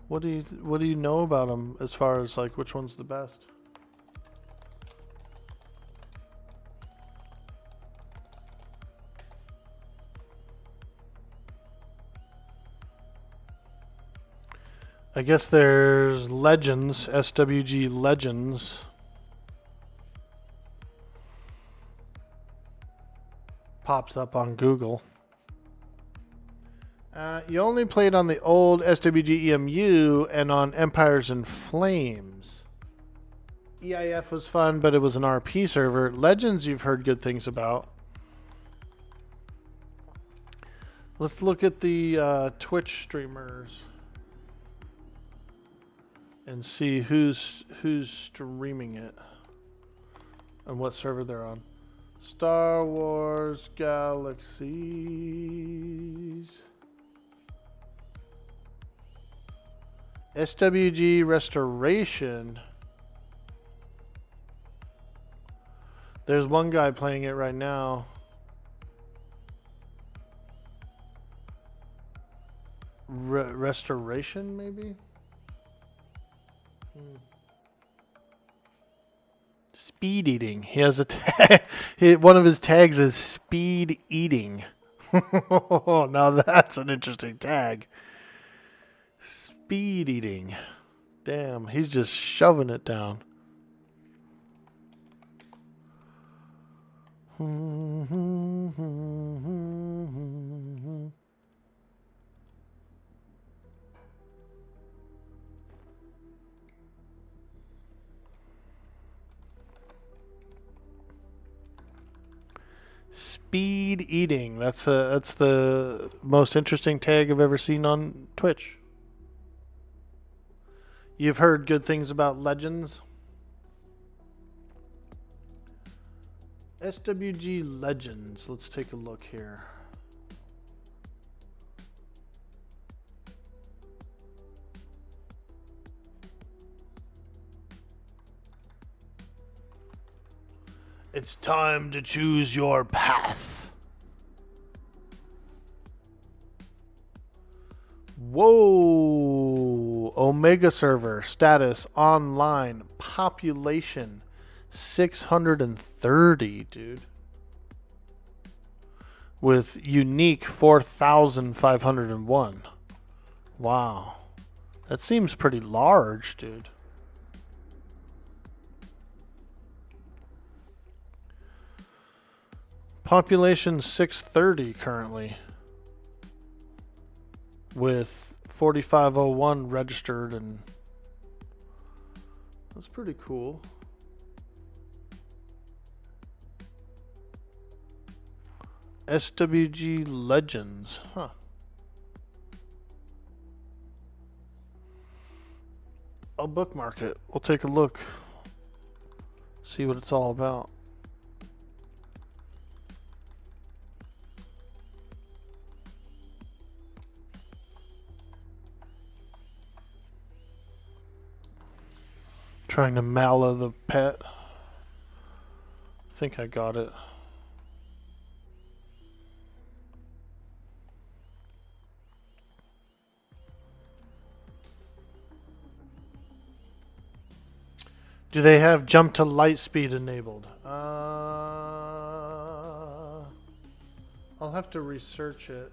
What do you know about them as far as like which one's the best? I guess there's Legends, SWG Legends. Pops up on Google. You only played on the old SWG EMU and on Empires and Flames. EIF was fun, but it was an RP server. Legends you've heard good things about. Let's look at the Twitch streamers and see who's streaming it and what server they're on. Star Wars Galaxies. SWG Restoration. There's one guy playing it right now. Restoration, maybe? Speed eating. He has a tag. One of his tags is speed eating. Now that's an interesting tag. Speed eating. Damn, he's just shoving it down. Speed eating. That's the most interesting tag I've ever seen on Twitch. You've heard good things about Legends? SWG Legends. Let's take a look here. It's time to choose your path. Whoa! Omega server status online population 630, dude. With unique 4,501. Wow. That seems pretty large, dude. Population 630 currently. With 4,501 registered, and that's pretty cool. SWG Legends, huh? I'll bookmark it. We'll take a look. See what it's all about. Trying to mallow the pet. I think I got it. Do they have jump to light speed enabled? I'll have to research it.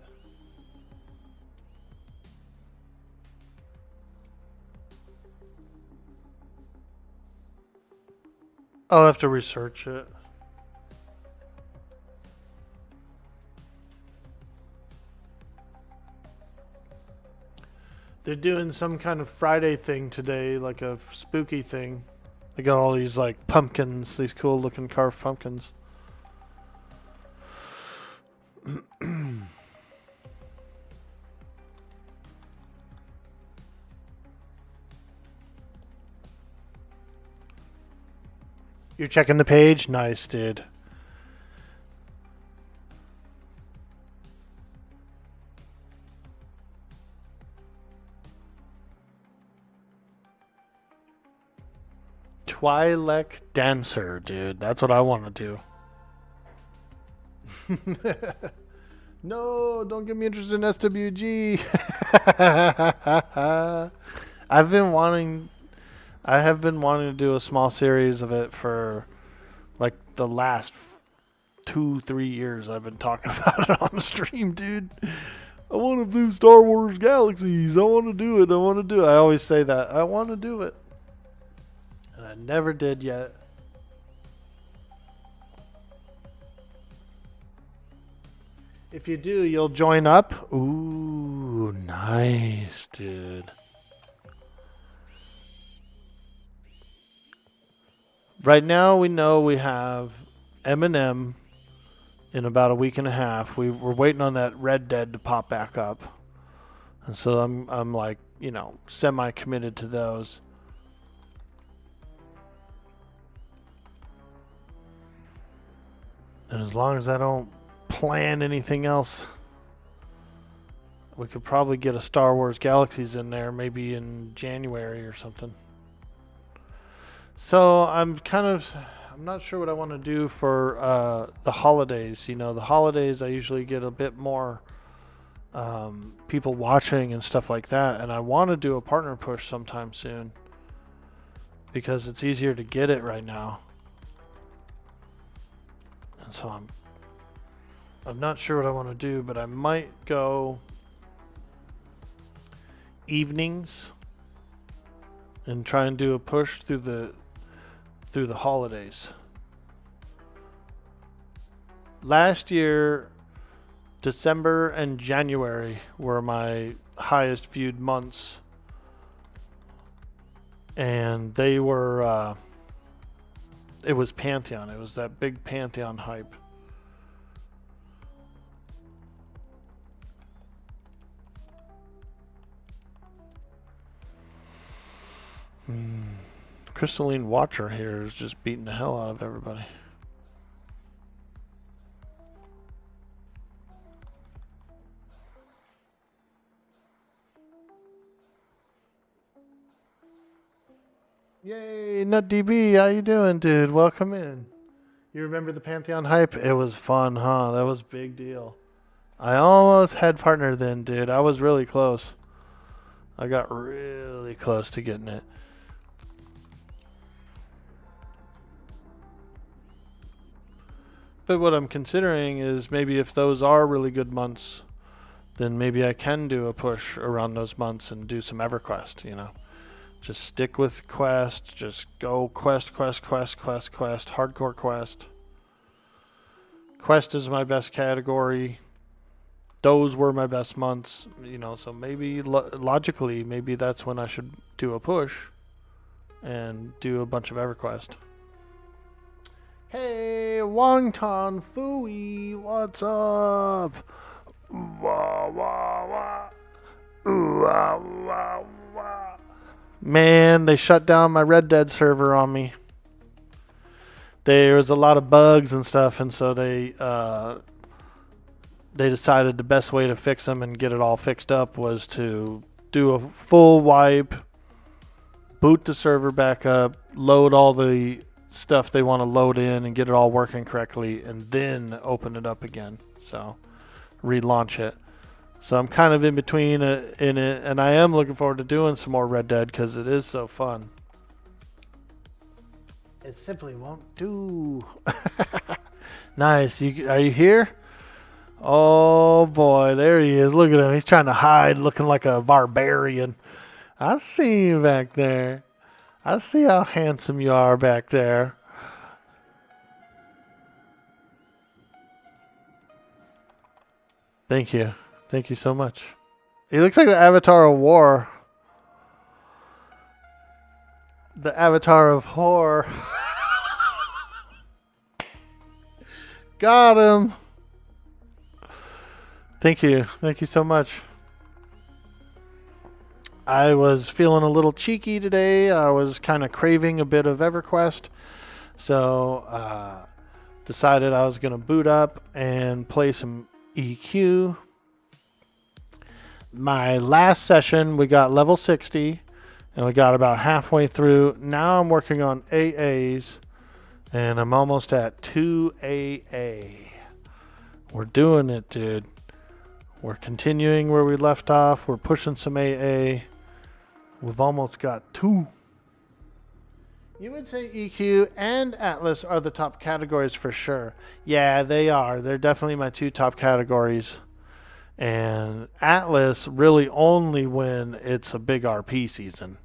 I'll have to research it. They're doing some kind of Friday thing today, like a spooky thing. They got all these like pumpkins, these cool looking carved pumpkins. You're checking the page? Nice, dude. Twi'lek Dancer, dude. That's what I want to do. No, don't get me interested in SWG. I have been wanting to do a small series of it for like the last 2-3 years. I've been talking about it on the stream, dude. I want to do Star Wars Galaxies. I want to do it. I always say that. I want to do it. And I never did yet. If you do, you'll join up. Ooh, nice, dude. Right now, we know we have Eminem in about a week and a half. We're waiting on that Red Dead to pop back up, and so I'm like, you know, semi-committed to those. And as long as I don't plan anything else, we could probably get a Star Wars Galaxies in there maybe in January or something. So I'm not sure what I want to do for the holidays. You know, the holidays I usually get a bit more people watching and stuff like that, and I want to do a partner push sometime soon because it's easier to get it right now. And so I'm not sure what I want to do, but I might go evenings and try and do a push through the holidays. Last year, December and January were my highest viewed months, and they were it was Pantheon. It was that big Pantheon hype. Crystalline Watcher here is just beating the hell out of everybody. Yay, NutDB, how you doing, dude? Welcome in. You remember the Pantheon hype? It was fun, huh? That was a big deal. I almost had partner then, dude. I was really close. I got really close to getting it. But what I'm considering is maybe if those are really good months, then maybe I can do a push around those months and do some EverQuest, you know. Just stick with quest, just go quest, hardcore quest. Quest is my best category. Those were my best months, you know, so maybe logically, maybe that's when I should do a push and do a bunch of EverQuest. Hey, Wongton Fooey, what's up? Wah, wah, wah. Wah, wah, wah. Man, they shut down my Red Dead server on me. there was a lot of bugs and stuff, and so they decided the best way to fix them and get it all fixed up was to do a full wipe, boot the server back up, load all the stuff they want to load in and get it all working correctly, and then open it up again. So relaunch it. So I'm kind of in between in it, and I am looking forward to doing some more Red Dead because it is so fun. It simply won't do. Nice. Are you here? Oh boy, there he is. Look at him. He's trying to hide, looking like a barbarian. I see you back there. I see how handsome you are back there. Thank you. Thank you so much. He looks like the Avatar of War. The Avatar of Horror. Got him. Thank you. Thank you so much. I was feeling a little cheeky today. I was kind of craving a bit of Everquest. So, decided I was going to boot up and play some EQ. My last session, we got level 60, and we got about halfway through. Now I'm working on AAs, and I'm almost at 2 AA. We're doing it, dude. We're continuing where we left off. We're pushing some AA. We've almost got 2. You would say EQ and Atlas are the top categories for sure. Yeah, they are. They're definitely my 2 top categories. And Atlas really only when it's a big RP season.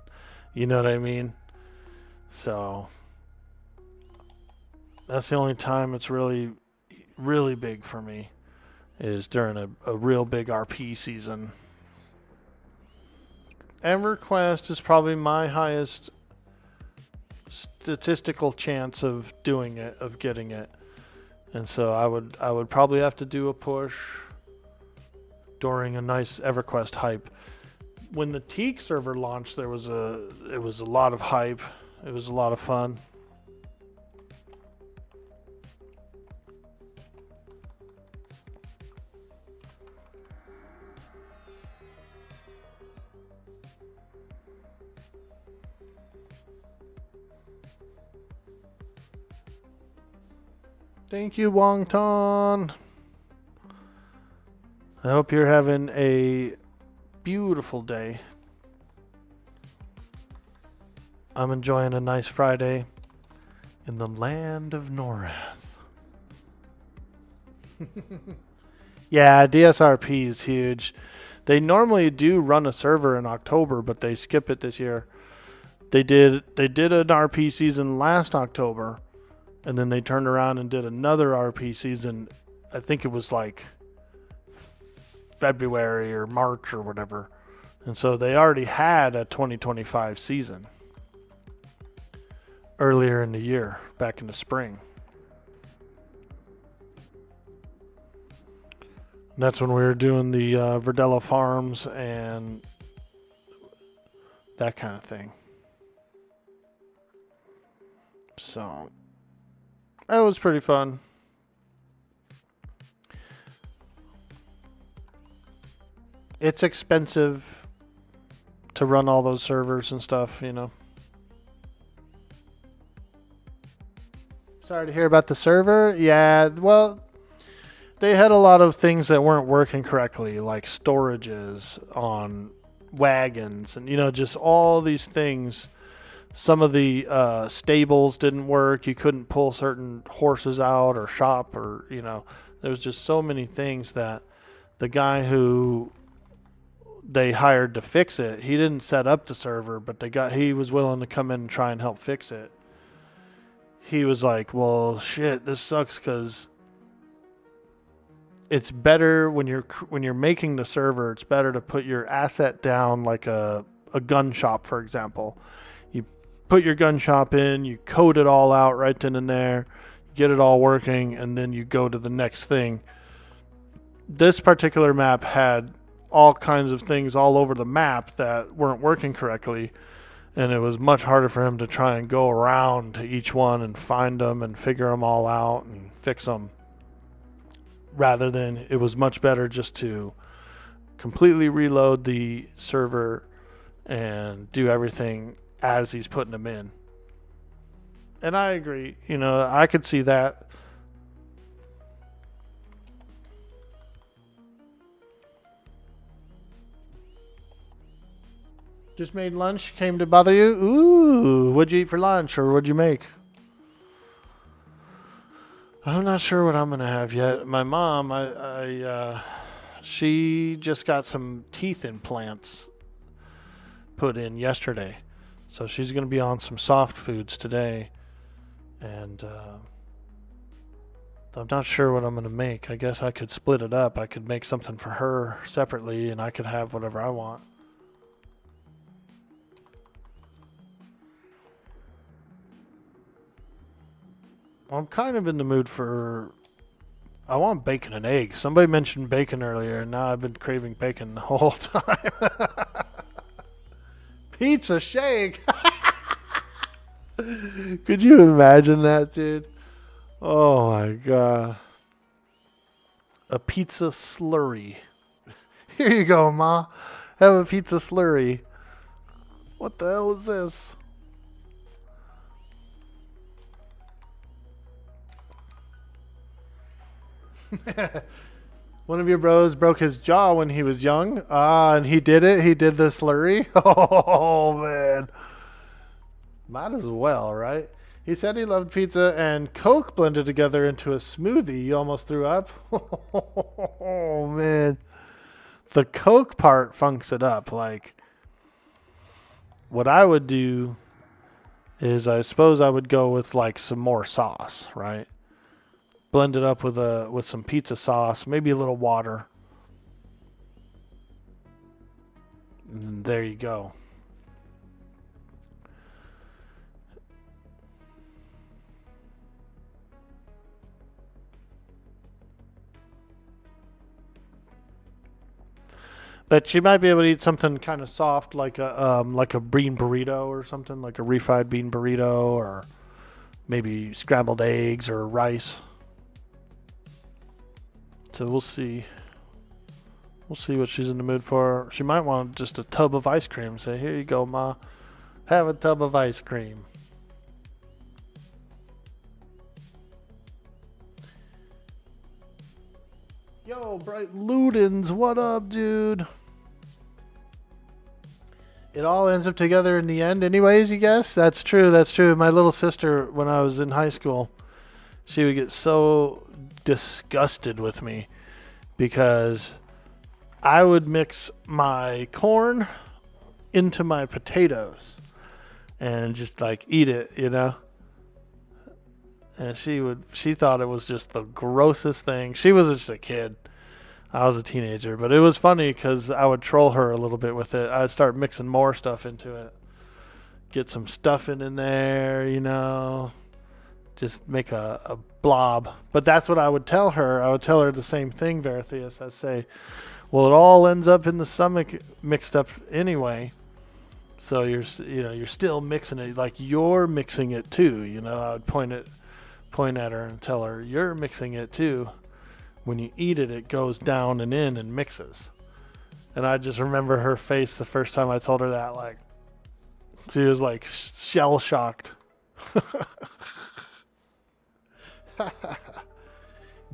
You know what I mean? So that's the only time it's really, really big for me, is during a real big RP season. Everquest is probably my highest statistical chance of doing it, of getting it. And so I would probably have to do a push during a nice Everquest hype. When the Teak server launched, it was a lot of hype. It was a lot of fun. Thank you, Wongton. I hope you're having a beautiful day. I'm enjoying a nice Friday in the land of Norath. Yeah, DSRP is huge. They normally do run a server in October, but they skip it this year. They did an RP season last October, and then they turned around and did another RP season. I think it was like February or March or whatever. And so they already had a 2025 season earlier in the year, back in the spring. And that's when we were doing the Verdella farms and that kind of thing. So that was pretty fun. It's expensive to run all those servers and stuff, you know. Sorry to hear about the server. Yeah, well, they had a lot of things that weren't working correctly, like storages on wagons and, you know, just all these things. Some of the stables didn't work. You couldn't pull certain horses out or shop, or, you know, there was just so many things that the guy who they hired to fix it, he didn't set up the server, but he was willing to come in and try and help fix it. He was like, well, shit, this sucks, because it's better when you're making the server, it's better to put your asset down, like a gun shop, for example. You put your gun shop in, you code it all out right then and there, get it all working, and then you go to the next thing. This particular map had all kinds of things all over the map that weren't working correctly, And it was much harder for him to try and go around to each one and find them and figure them all out and fix them. Rather than, it was much better just to completely reload the server and do everything as he's putting them in. And I agree. You know, I could see that. Just made lunch, came to bother you? Ooh, what'd you eat for lunch, or what'd you make? I'm not sure what I'm going to have yet. My mom, she just got some teeth implants put in yesterday. So she's going to be on some soft foods today. And I'm not sure what I'm going to make. I guess I could split it up. I could make something for her separately, and I could have whatever I want. I'm kind of in the mood for... I want bacon and eggs. Somebody mentioned bacon earlier, and now I've been craving bacon the whole time. Pizza shake! Could you imagine that, dude? Oh my god. A pizza slurry. Here you go, Ma. Have a pizza slurry. What the hell is this? One of your bros broke his jaw when he was young. And he did it. He did the slurry. Oh, man. Might as well, right? He said he loved pizza and Coke blended together into a smoothie. You almost threw up. Oh, man. The Coke part funks it up. Like, what I would do is I suppose I would go with like some more sauce, right? Blend it up with some pizza sauce, maybe a little water. And there you go. But you might be able to eat something kind of soft, like a bean burrito or something, like a refried bean burrito, or maybe scrambled eggs or rice. So we'll see. We'll see what she's in the mood for. She might want just a tub of ice cream. Say, here you go, Ma. Have a tub of ice cream. Yo, Bright Ludens, what up, dude? It all ends up together in the end anyways, you guess? That's true, that's true. My little sister, when I was in high school, she would get so disgusted with me because I would mix my corn into my potatoes and just like eat it, you know? And she thought it was just the grossest thing. She was just a kid. I was a teenager, but it was funny because I would troll her a little bit with it. I'd start mixing more stuff into it. Get some stuffing in there, you know. Just make a blob. But that's what I would tell her. I would tell her the same thing, Verithius. I'd say, well, it all ends up in the stomach mixed up anyway. So you're still mixing it. Like you're mixing it too, you know. I would point at her and tell her, you're mixing it too. When you eat it, it goes down and in and mixes. And I just remember her face the first time I told her that. Like, she was like shell shocked.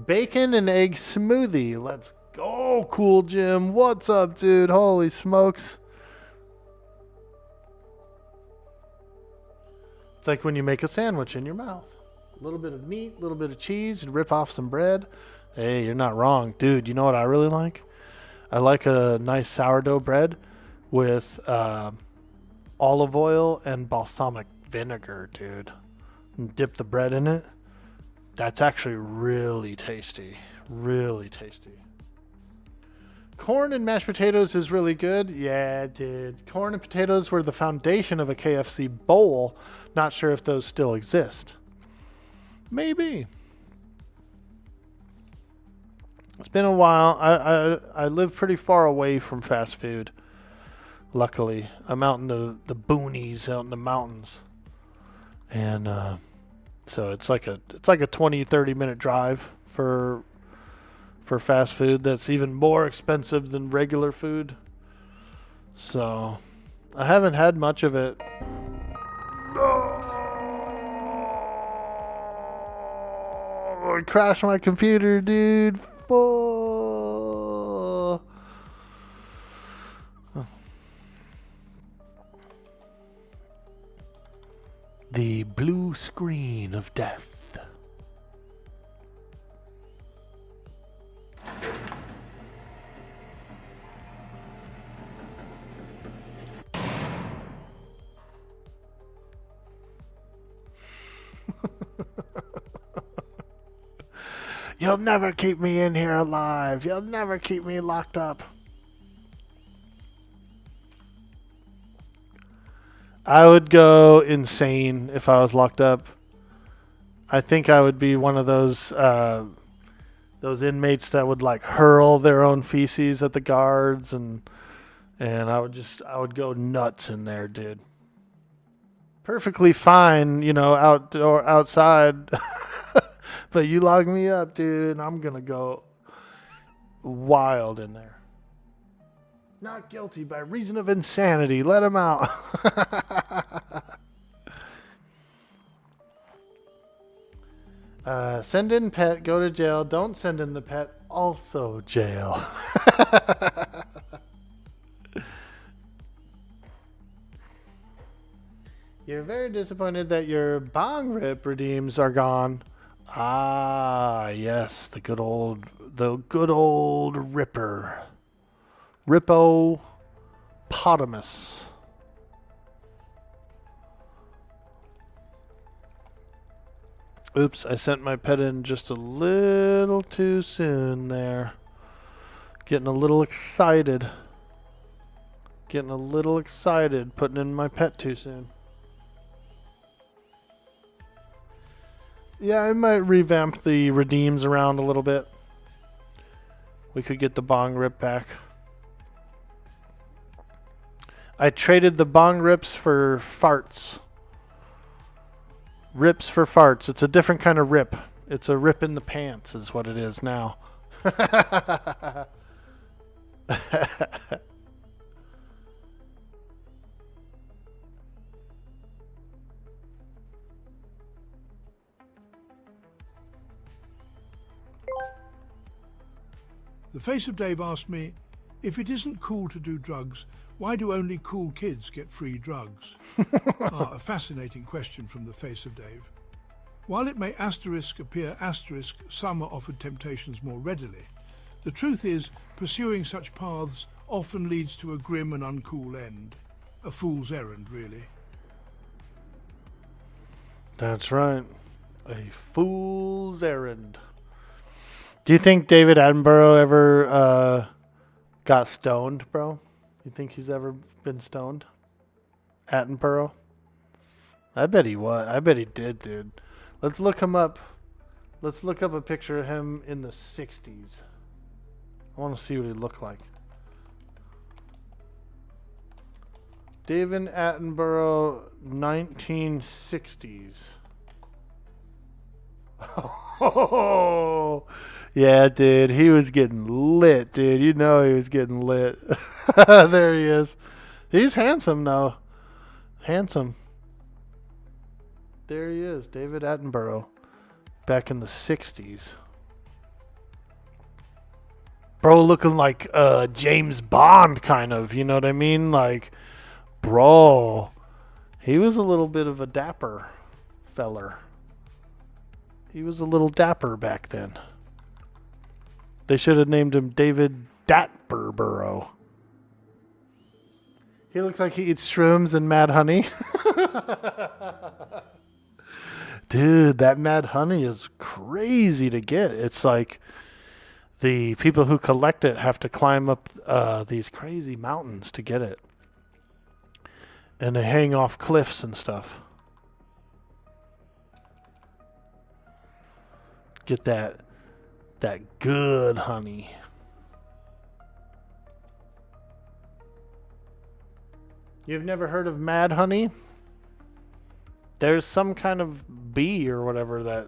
Bacon and egg smoothie. Let's go, Cool Jim. What's up, dude? Holy smokes. It's like when you make a sandwich in your mouth. A little bit of meat, a little bit of cheese, and rip off some bread. Hey, you're not wrong. Dude, you know what I really like? I like a nice sourdough bread with olive oil and balsamic vinegar, dude. And dip the bread in it. That's actually really tasty. Really tasty. Corn and mashed potatoes is really good. Yeah, dude. Corn and potatoes were the foundation of a KFC bowl. Not sure if those still exist. Maybe. It's been a while. I live pretty far away from fast food. Luckily, I'm out in the boonies, out in the mountains, and so it's like a 20-30 minute drive for fast food. That's even more expensive than regular food. So I haven't had much of it. Oh, I crashed my computer, dude. Oh. The blue screen of death. You'll never keep me in here alive. You'll never keep me locked up. I would go insane if I was locked up. I think I would be one of those inmates that would like hurl their own feces at the guards, and I would go nuts in there, dude. Perfectly fine, outside. But you lock me up, dude, and I'm gonna go wild in there. Not guilty by reason of insanity. Let him out. Send in pet, go to jail. Don't send in the pet, also jail. You're very disappointed that your bong rip redeems are gone. Ah, yes, the good old Ripper. Rippopotamus. Oops, I sent my pet in just a little too soon there. Getting a little excited. Putting in my pet too soon. Yeah, I might revamp the redeems around a little bit. We could get the bong rip back. I traded the bong rips for farts. Rips for farts. It's a different kind of rip. It's a rip in the pants is what it is now.
The Face of Dave asked me, if it isn't cool to do drugs, why do only cool kids get free drugs? A fascinating question from the Face of Dave. While it may appear some are offered temptations more readily, the truth is pursuing such paths often leads to a grim and uncool end. A fool's errand, really.
That's right. A fool's errand. Do you think David Attenborough ever got stoned, bro? You think he's ever been stoned? Attenborough? I bet he was. I bet he did, dude. Let's look him up. Let's look up a picture of him in the 60s. I want to see what he looked like. David Attenborough, 1960s. Oh, yeah, dude. He was getting lit, dude. You know he was getting lit. There he is. He's handsome, though. Handsome. There he is, David Attenborough. Back in the 60s. Bro looking like James Bond, kind of. You know what I mean? Like, bro. He was a little bit of a dapper feller. He was a little dapper back then. They should have named him David Datberborough. He looks like he eats shrooms and mad honey. Dude, that mad honey is crazy to get. It's like the people who collect it have to climb up these crazy mountains to get it. And they hang off cliffs and stuff. Get that good honey. You've never heard of mad honey? There's some kind of bee or whatever that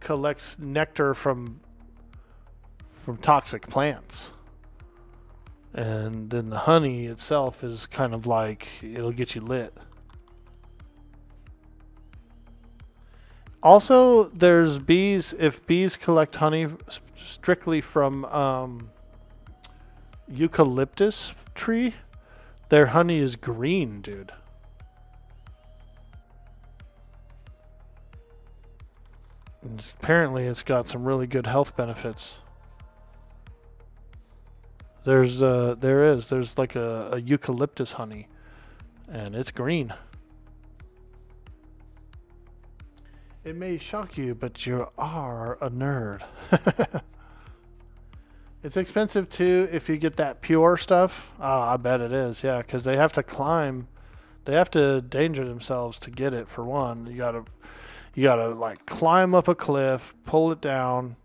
collects nectar from toxic plants. And then the honey itself is kind of like, it'll get you lit. Also, there's bees. If bees collect honey strictly from eucalyptus tree, their honey is green, dude. And apparently, it's got some really good health benefits. There's like a eucalyptus honey, and it's green. It may shock you, but you are a nerd. It's expensive too if you get that pure stuff. Oh, I bet it is, yeah, because they have to climb. They have to danger themselves to get it, for one. You gotta like climb up a cliff, pull it down.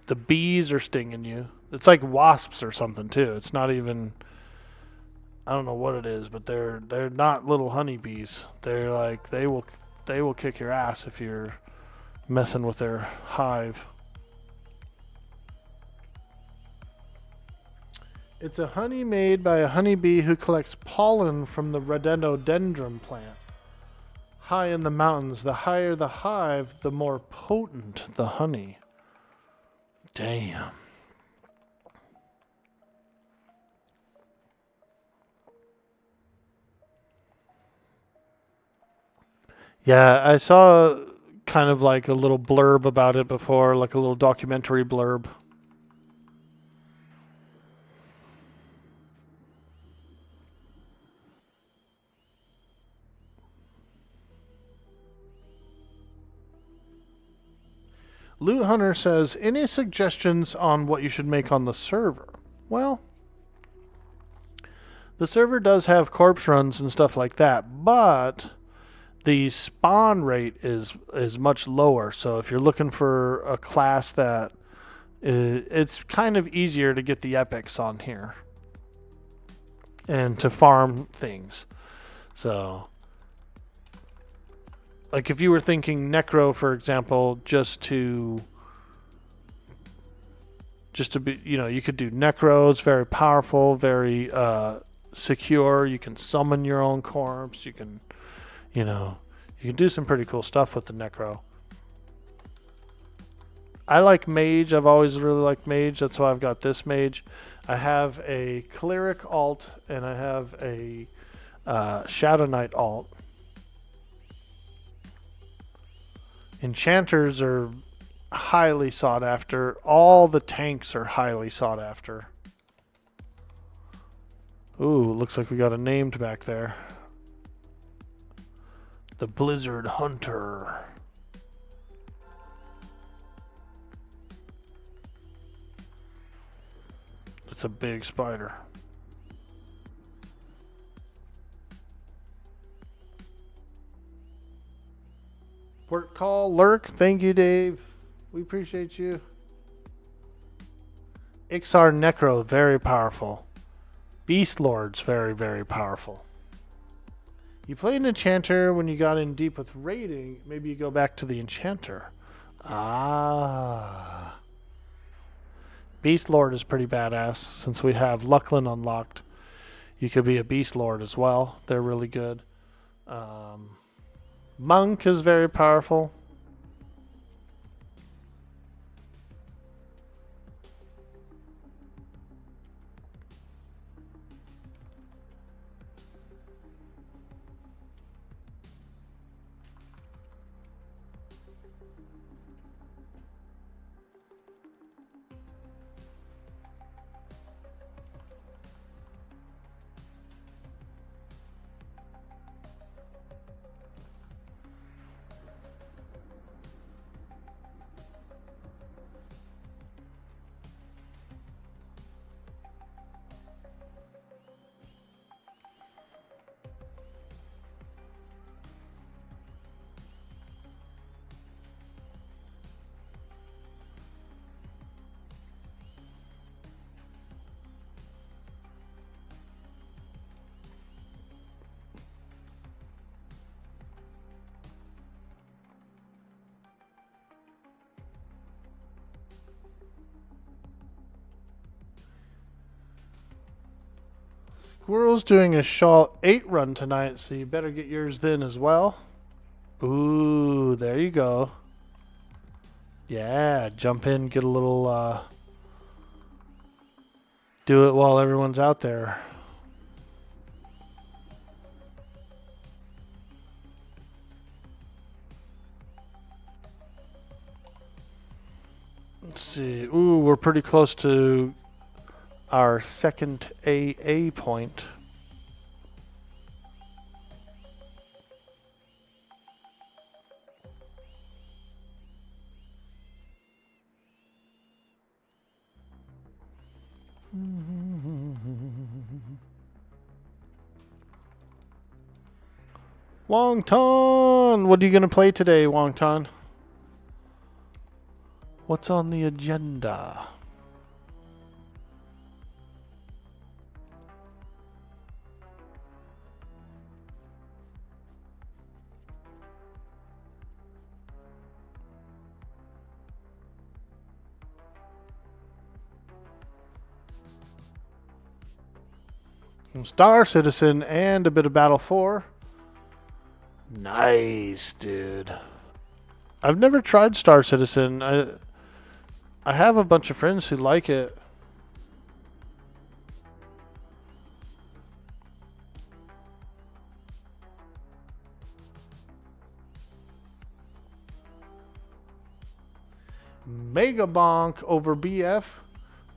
The bees are stinging you. It's like wasps or something too. It's not even, I don't know what it is, but they're not little honeybees. They're like, they will kick your ass if you're messing with their hive. It's a honey made by a honeybee who collects pollen from the rhododendron plant. High in the mountains, the higher the hive, the more potent the honey. Damn. Yeah, I saw kind of like a little blurb about it before, like a little documentary blurb. Loot Hunter says, any suggestions on what you should make on the server? Well, the server does have corpse runs and stuff like that, but the spawn rate is much lower. So if you're looking for a class that it's kind of easier to get the epics on here and to farm things. So like if you were thinking Necro, for example, just to be, you could do Necro. It's very powerful, very secure. You can summon your own corpse. You can do some pretty cool stuff with the Necro. I like Mage. I've always really liked Mage. That's why I've got this Mage. I have a Cleric alt and I have a Shadow Knight alt. Enchanters are highly sought after. All the tanks are highly sought after. Ooh, looks like we got a named back there. The Blizzard Hunter. It's a big spider. Work call, lurk. Thank you, Dave. We appreciate you. Ixar Necro, very powerful. Beast Lord's very, very powerful. You played an Enchanter when you got in deep with raiding. Maybe you go back to the Enchanter. Ah. Beast Lord is pretty badass. Since we have Lucklin unlocked, you could be a Beast Lord as well. They're really good. Monk is very powerful. Squirrel's doing a Shaw 8 run tonight, so you better get yours then as well. Ooh, there you go. Yeah, jump in, get a little, do it while everyone's out there. Let's see. Ooh, we're pretty close to our second AA point. Wongton! What are you going to play today, Wongton? What's on the agenda? Some Star Citizen and a bit of Battle 4. Nice, dude. I've never tried Star Citizen. I have a bunch of friends who like it. Mega Bonk over BF.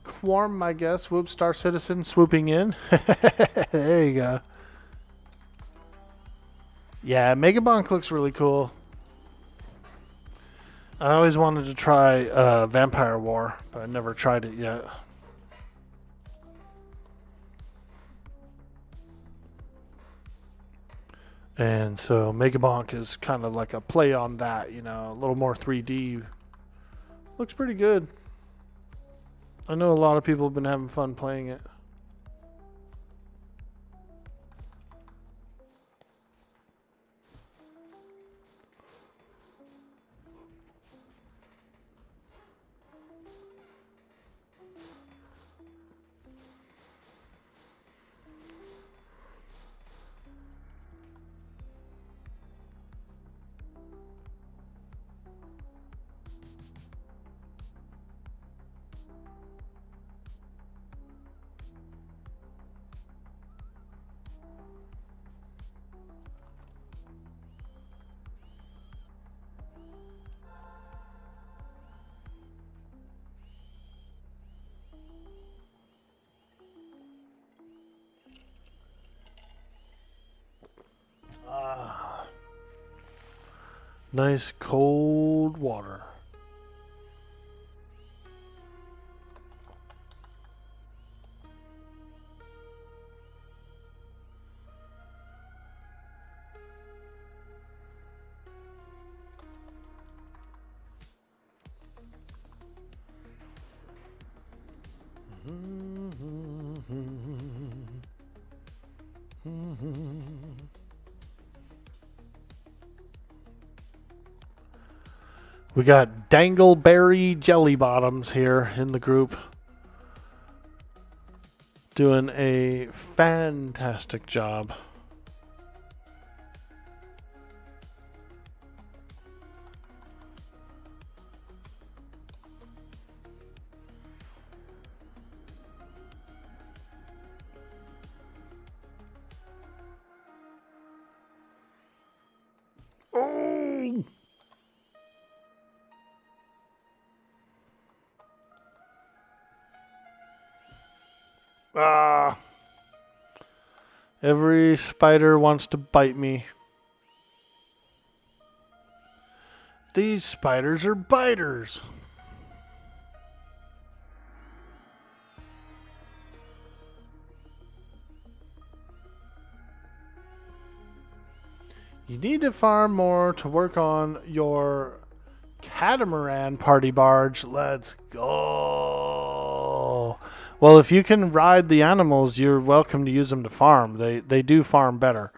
Quarm, I guess. Whoop, Star Citizen swooping in. There you go. Yeah, Mega Bonk looks really cool. I always wanted to try Vampire War, but I never tried it yet. And so Mega Bonk is kind of like a play on that, you know, a little more 3D. Looks pretty good. I know a lot of people have been having fun playing it. Nice cold water. We got Dangleberry Jelly Bottoms here in the group. Doing a fantastic job. Oh! Ah! Every spider wants to bite me. These spiders are biters. You need to farm more to work on your catamaran party barge. Let's go. Well, if you can ride the animals, you're welcome to use them to farm. They do farm better.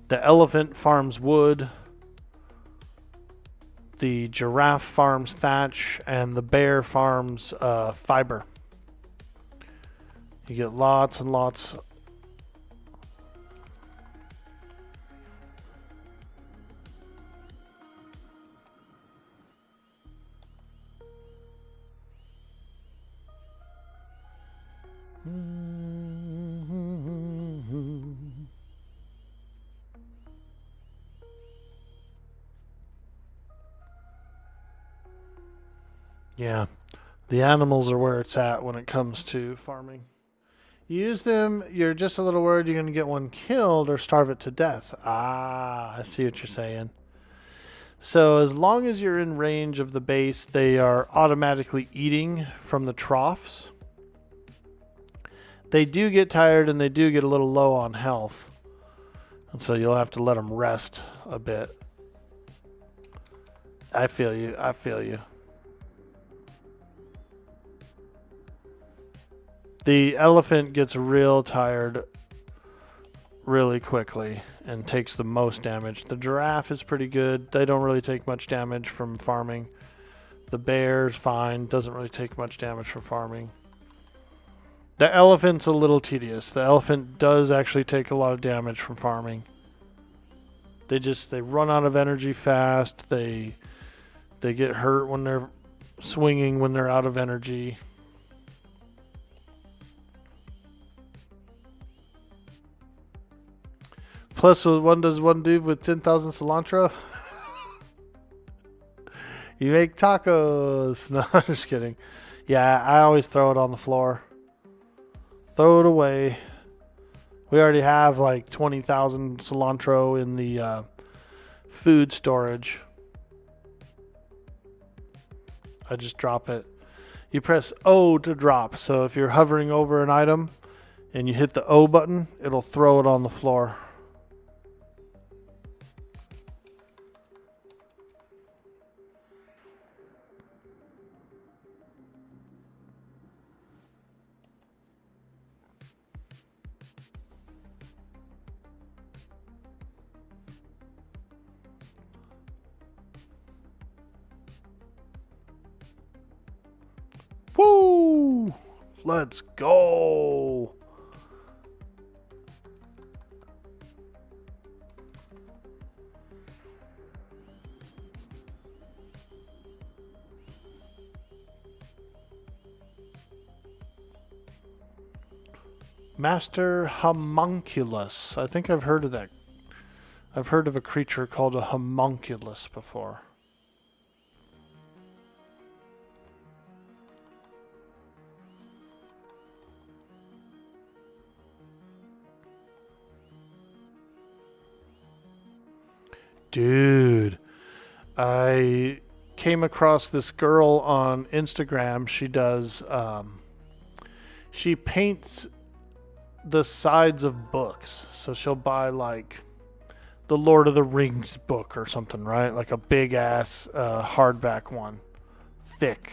The elephant farms wood. The giraffe farms thatch. And the bear farms fiber. You get lots and lots Yeah. The animals are where it's at when it comes to farming. You use them, you're just a little worried you're going to get one killed or starve it to death. Ah, I see what you're saying. So as long as you're in range of the base, they are automatically eating from the troughs. They do get tired and they do get a little low on health. And so you'll have to let them rest a bit. I feel you. I feel you. The elephant gets real tired really quickly and takes the most damage. The giraffe is pretty good. They don't really take much damage from farming. The bear's fine. Doesn't really take much damage from farming. The elephant's a little tedious. The elephant does actually take a lot of damage from farming. They run out of energy fast. They get hurt when they're swinging when they're out of energy. Plus, what does one do with 10,000 cilantro? You make tacos. No, I'm just kidding. Yeah, I always throw it on the floor. Throw it away. We already have like 20,000 cilantro in the food storage. I just drop it. You press O to drop. So if you're hovering over an item and you hit the O button, it'll throw it on the floor. Woo! Let's go! Master Homunculus. I think I've heard of that. I've heard of a creature called a homunculus before. Dude, I came across this girl on Instagram. She does, she paints the sides of books. So she'll buy like the Lord of the Rings book or something, right? Like a big ass hardback one, thick.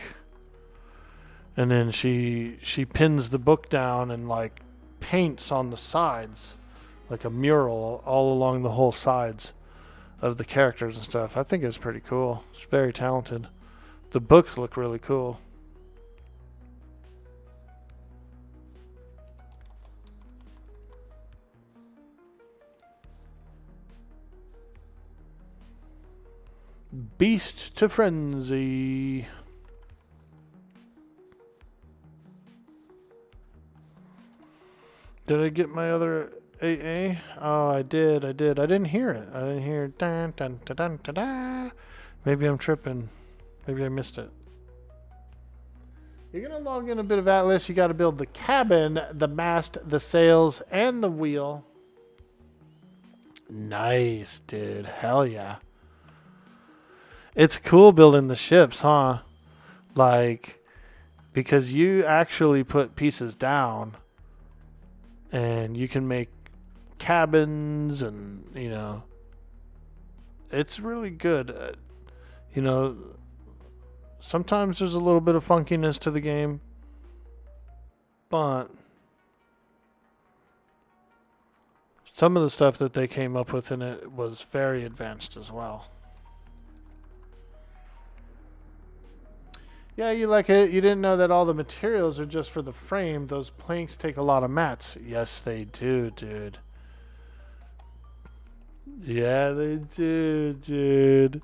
And then she pins the book down and like paints on the sides, like a mural all along the whole sides of the characters and stuff. I think it's pretty cool. It's very talented. The books look really cool. Beast to Frenzy. Did I get my other AA? Oh, I did. I didn't hear it. I didn't hear dun dun dun dun dun dun. Maybe I'm tripping. Maybe I missed it. You're going to log in a bit of Atlas. You got to build the cabin, the mast, the sails, and the wheel. Nice, dude. Hell yeah. It's cool building the ships, huh? Like, because you actually put pieces down and you can make cabins and, you know, it's really good. You know, sometimes there's a little bit of funkiness to the game, but some of the stuff that they came up with in it was very advanced as well. Yeah, you like it. You didn't know that all the materials are just for the frame. Those planks take a lot of mats. Yes, they do, dude. Yeah, they do, dude.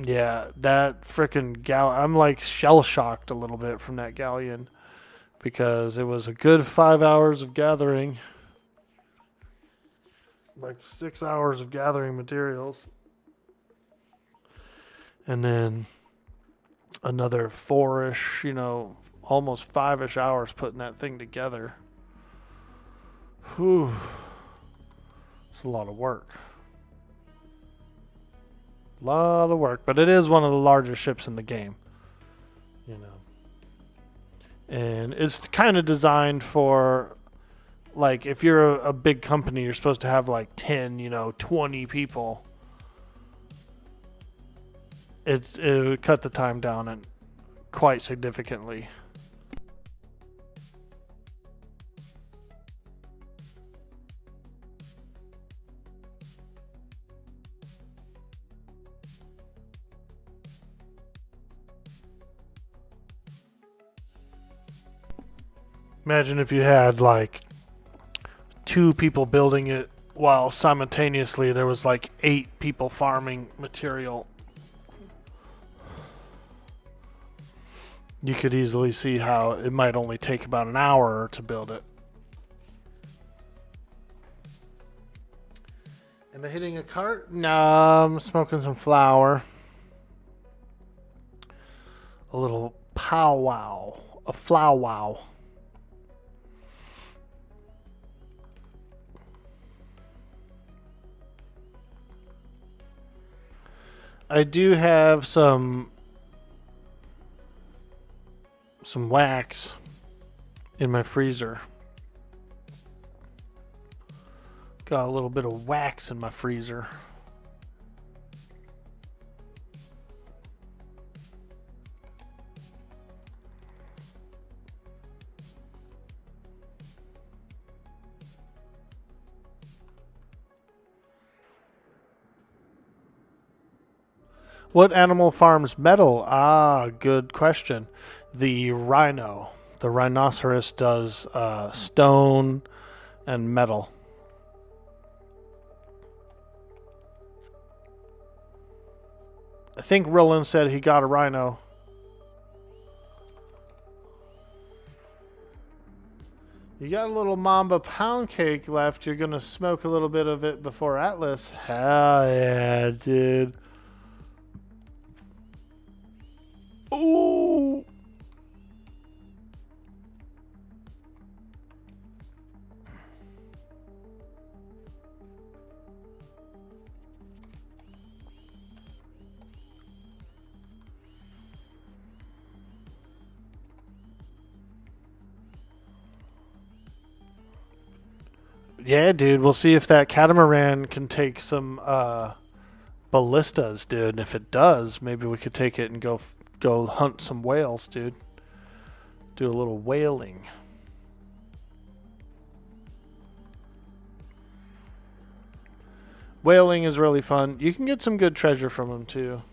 Yeah, that frickin' I'm like shell-shocked a little bit from that galleon because it was a good 5 hours of gathering. like 6 hours of gathering materials. And then another 4-ish, almost 5-ish hours putting that thing together. Whew. It's a lot of work. Lot of work. But it is one of the largest ships in the game. And it's kind of designed for, like, if you're a big company, you're supposed to have like 10, 20 people. It would cut the time down and quite significantly. Imagine if you had like 2 people building it while simultaneously there was like 8 people farming material. You could easily see how it might only take about an hour to build it. Am I hitting a cart? No, I'm smoking some flour. A little powwow. A flow-wow. I do have some wax in my freezer. Got a little bit of wax in my freezer. What animal farms metal? Good question. The rhino. The rhinoceros does stone and metal. I think Roland said he got a rhino. You got a little Mamba pound cake left. You're going to smoke a little bit of it before Atlas. Hell yeah, dude. Ooh. Yeah, dude. We'll see if that catamaran can take some ballistas, dude. And if it does, maybe we could take it and go hunt some whales, dude. Do a little whaling. Whaling is really fun. You can get some good treasure from them too.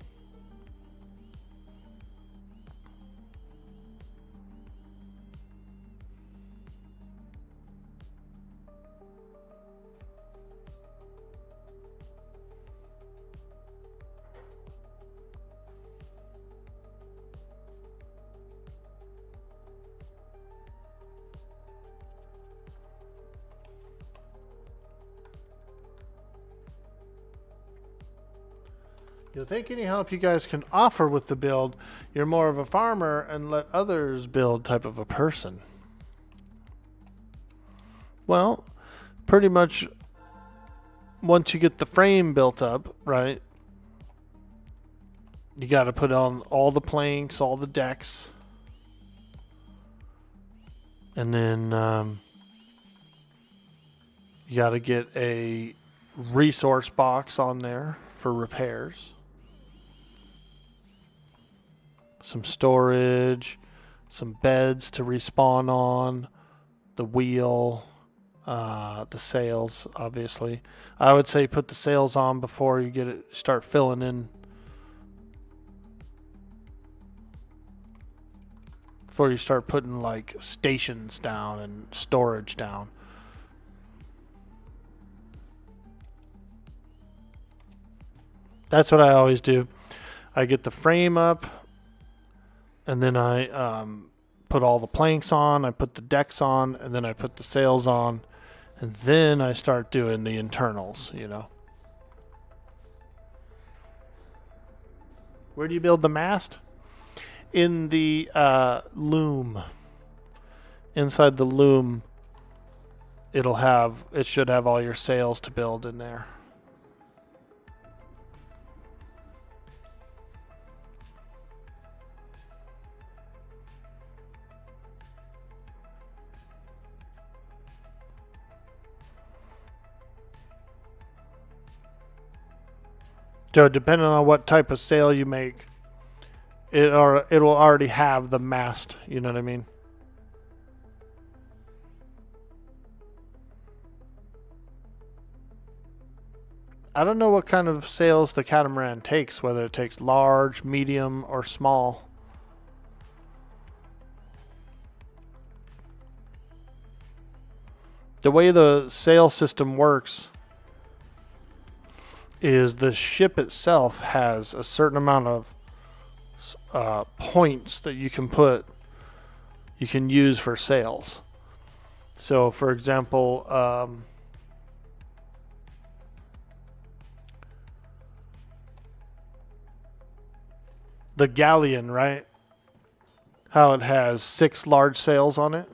You'll think any help you guys can offer with the build, you're more of a farmer and let others build type of a person. Well, pretty much once you get the frame built up, right, you got to put on all the planks, all the decks, and then you got to get a resource box on there for repairs. Some storage, some beds to respawn on, the wheel, the sails, obviously. I would say put the sails on before you start filling in. Before you start putting like stations down and storage down. That's what I always do. I get the frame up. And then I put all the planks on, I put the decks on, and then I put the sails on. And then I start doing the internals, you know. Where do you build the mast? In the loom. Inside the loom, it should have all your sails to build in there. So depending on what type of sail you make, it will already have the mast, you know what I mean? I don't know what kind of sails the catamaran takes, whether it takes large, medium, or small. The way the sail system works is the ship itself has a certain amount of points that you can use for sails. So, for example, the galleon, right? How it has 6 large sails on it.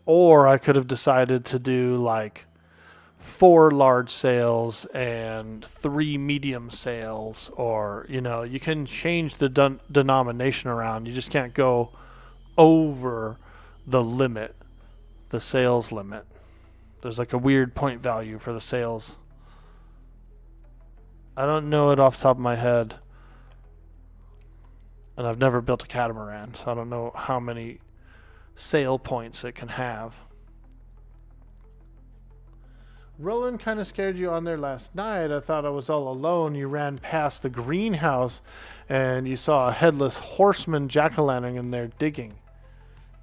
Or I could have decided to do like 4 large sails and 3 medium sails, or, you know, you can change the denomination around. You just can't go over the limit, the sails limit. There's like a weird point value for the sails. I don't know it off the top of my head. And I've never built a catamaran, so I don't know how many sail points it can have. Roland kind of scared you on there last night. I thought I was all alone. You ran past the greenhouse and you saw a headless horseman jack-o'-lantern in there digging.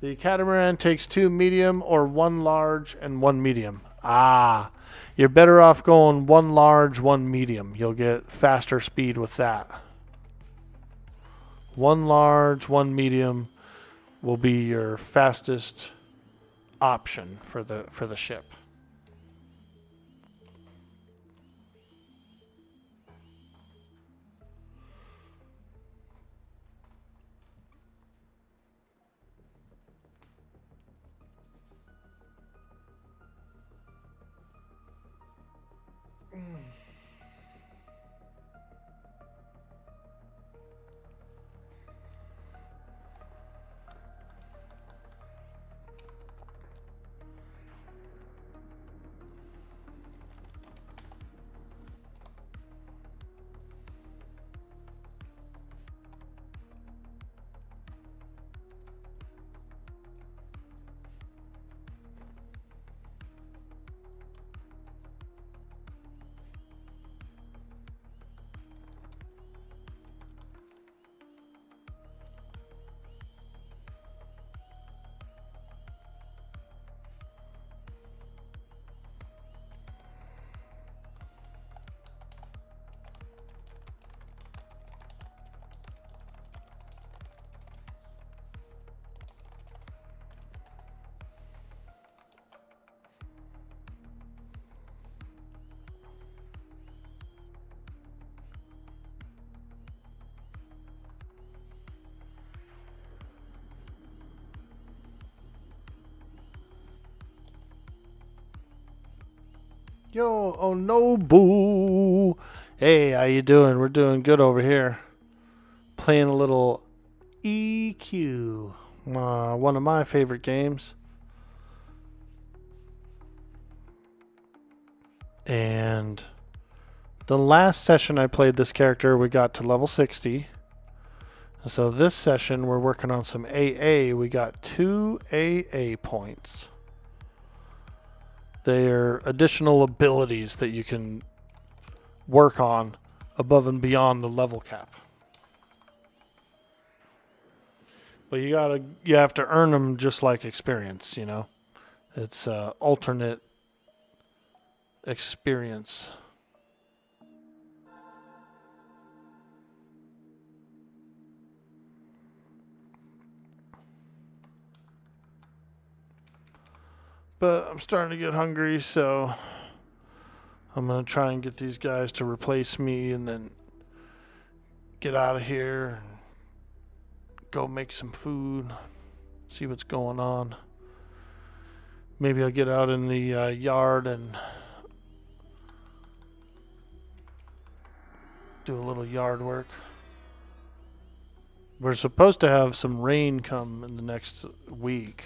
The catamaran takes 2 medium or 1 large and 1 medium. Ah, you're better off going 1 large, 1 medium. You'll get faster speed with that. 1 large, 1 medium will be your fastest option for the ship. Yo, oh no, boo. Hey, how you doing? We're doing good over here. Playing a little EQ. One of my favorite games. And the last session I played this character, we got to level 60. So this session, we're working on some AA. We got 2 AA points. They're additional abilities that you can work on above and beyond the level cap. But you have to earn them just like experience, you know. It's alternate experience. But I'm starting to get hungry, so I'm going to try and get these guys to replace me and then get out of here and go make some food, see what's going on. Maybe I'll get out in the yard and do a little yard work. We're supposed to have some rain come in the next week,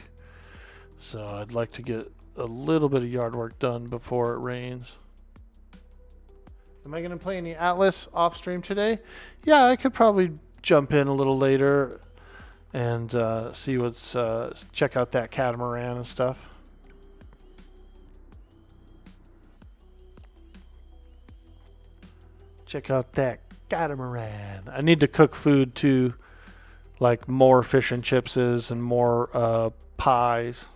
so I'd like to get a little bit of yard work done before it rains. Am I going to play any Atlas off stream today? Yeah, I could probably jump in a little later and see what's check out that catamaran and stuff. Check out that catamaran. I need to cook food too, like more fish and chipses and more pies.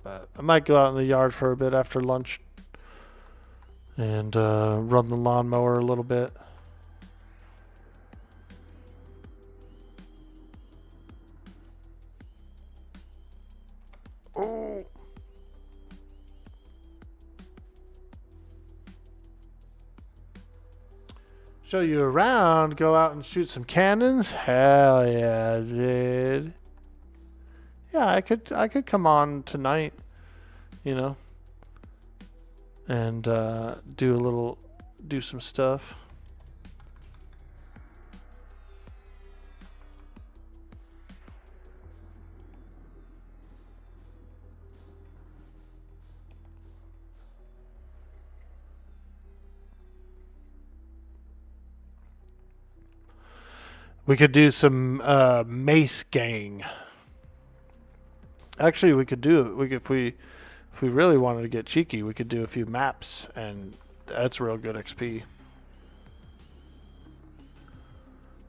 But I might go out in the yard for a bit after lunch and run the lawnmower a little bit. Oh. Show you around, go out and shoot some cannons? Hell yeah, dude. Yeah, I could come on tonight, you know, and do some stuff. We could do some Mace Gang. Actually, we could do it. If we really wanted to get cheeky, we could do a few maps, and that's real good XP.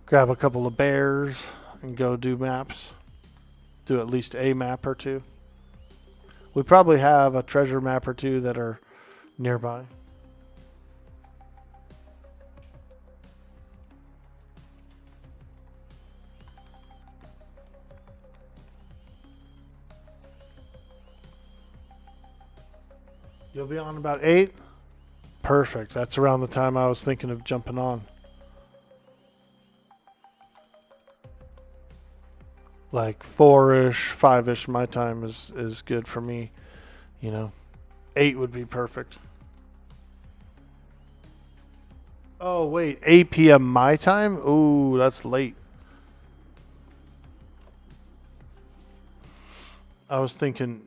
Grab a couple of bears and go do maps. Do at least a map or two. We probably have a treasure map or two that are nearby. You'll be on about 8? Perfect. That's around the time I was thinking of jumping on. Like 4-ish, 5-ish my time is good for me. You know, 8 would be perfect. Oh, wait. 8 p.m. my time? Ooh, that's late. I was thinking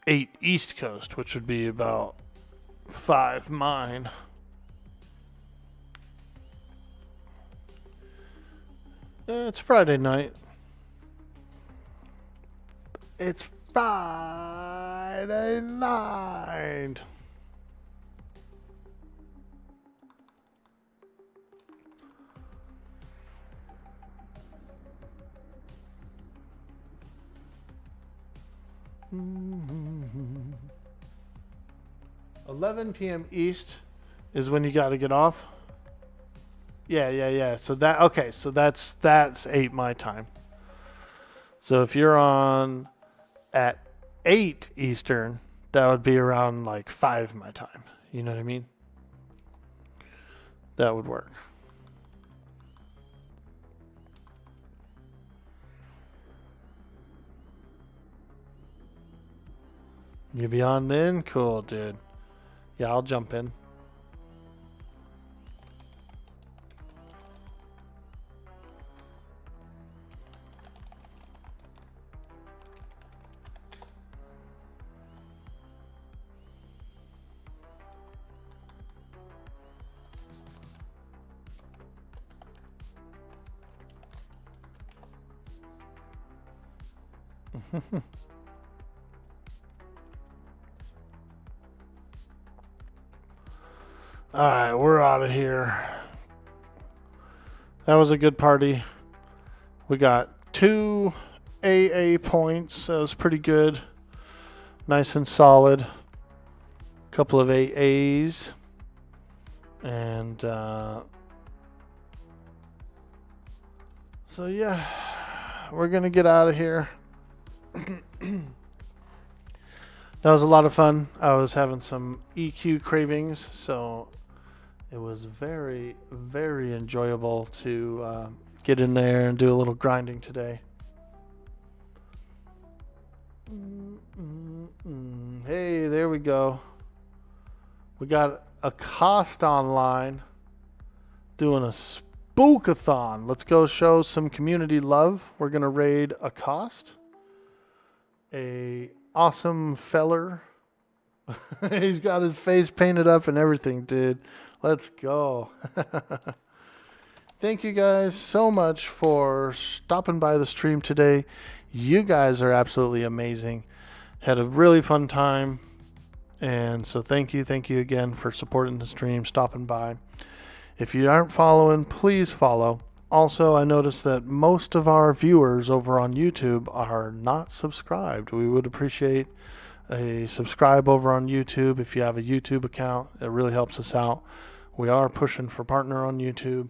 8 East Coast, which would be about 5 mine. It's Friday night. It's Friday night. Mm-hmm. 11 p.m. East is when you got to get off. Yeah. So that's 8 my time. So if you're on at 8 Eastern, that would be around like 5 my time. You know what I mean? That would work. You be on then? Cool, dude. Yeah, I'll jump in. Alright, we're out of here. That was a good party. We got 2 AA points. That was pretty good. Nice and solid. Couple of AAs. And So yeah, we're gonna get out of here. That was a lot of fun. I was having some EQ cravings, so it was very, very enjoyable to get in there and do a little grinding today. Hey, there we go. We got a cost online doing a spookathon. Let's go show some community love. We're gonna raid a cost. A awesome feller. He's got his face painted up and everything, dude. Let's go. Thank you guys so much for stopping by the stream today. You guys are absolutely amazing. Had a really fun time. And so thank you again for supporting the stream, stopping by. If you aren't following, please follow. Also, I noticed that most of our viewers over on YouTube are not subscribed. We would appreciate a subscribe over on YouTube if you have a YouTube account. It really helps us out. We are pushing for partner on YouTube.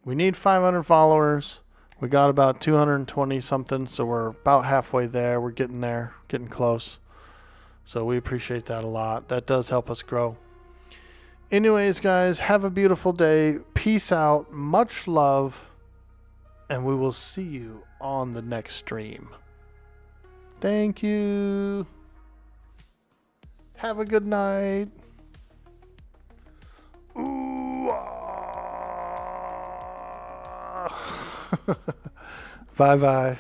We need 500 followers. We got about 220 something, so we're about halfway there. We're getting there, getting close. So we appreciate that a lot. That does help us grow. Anyways, guys, have a beautiful day. Peace out. Much love. And we will see you on the next stream. Thank you. Have a good night. Ooh, ah. Bye-bye.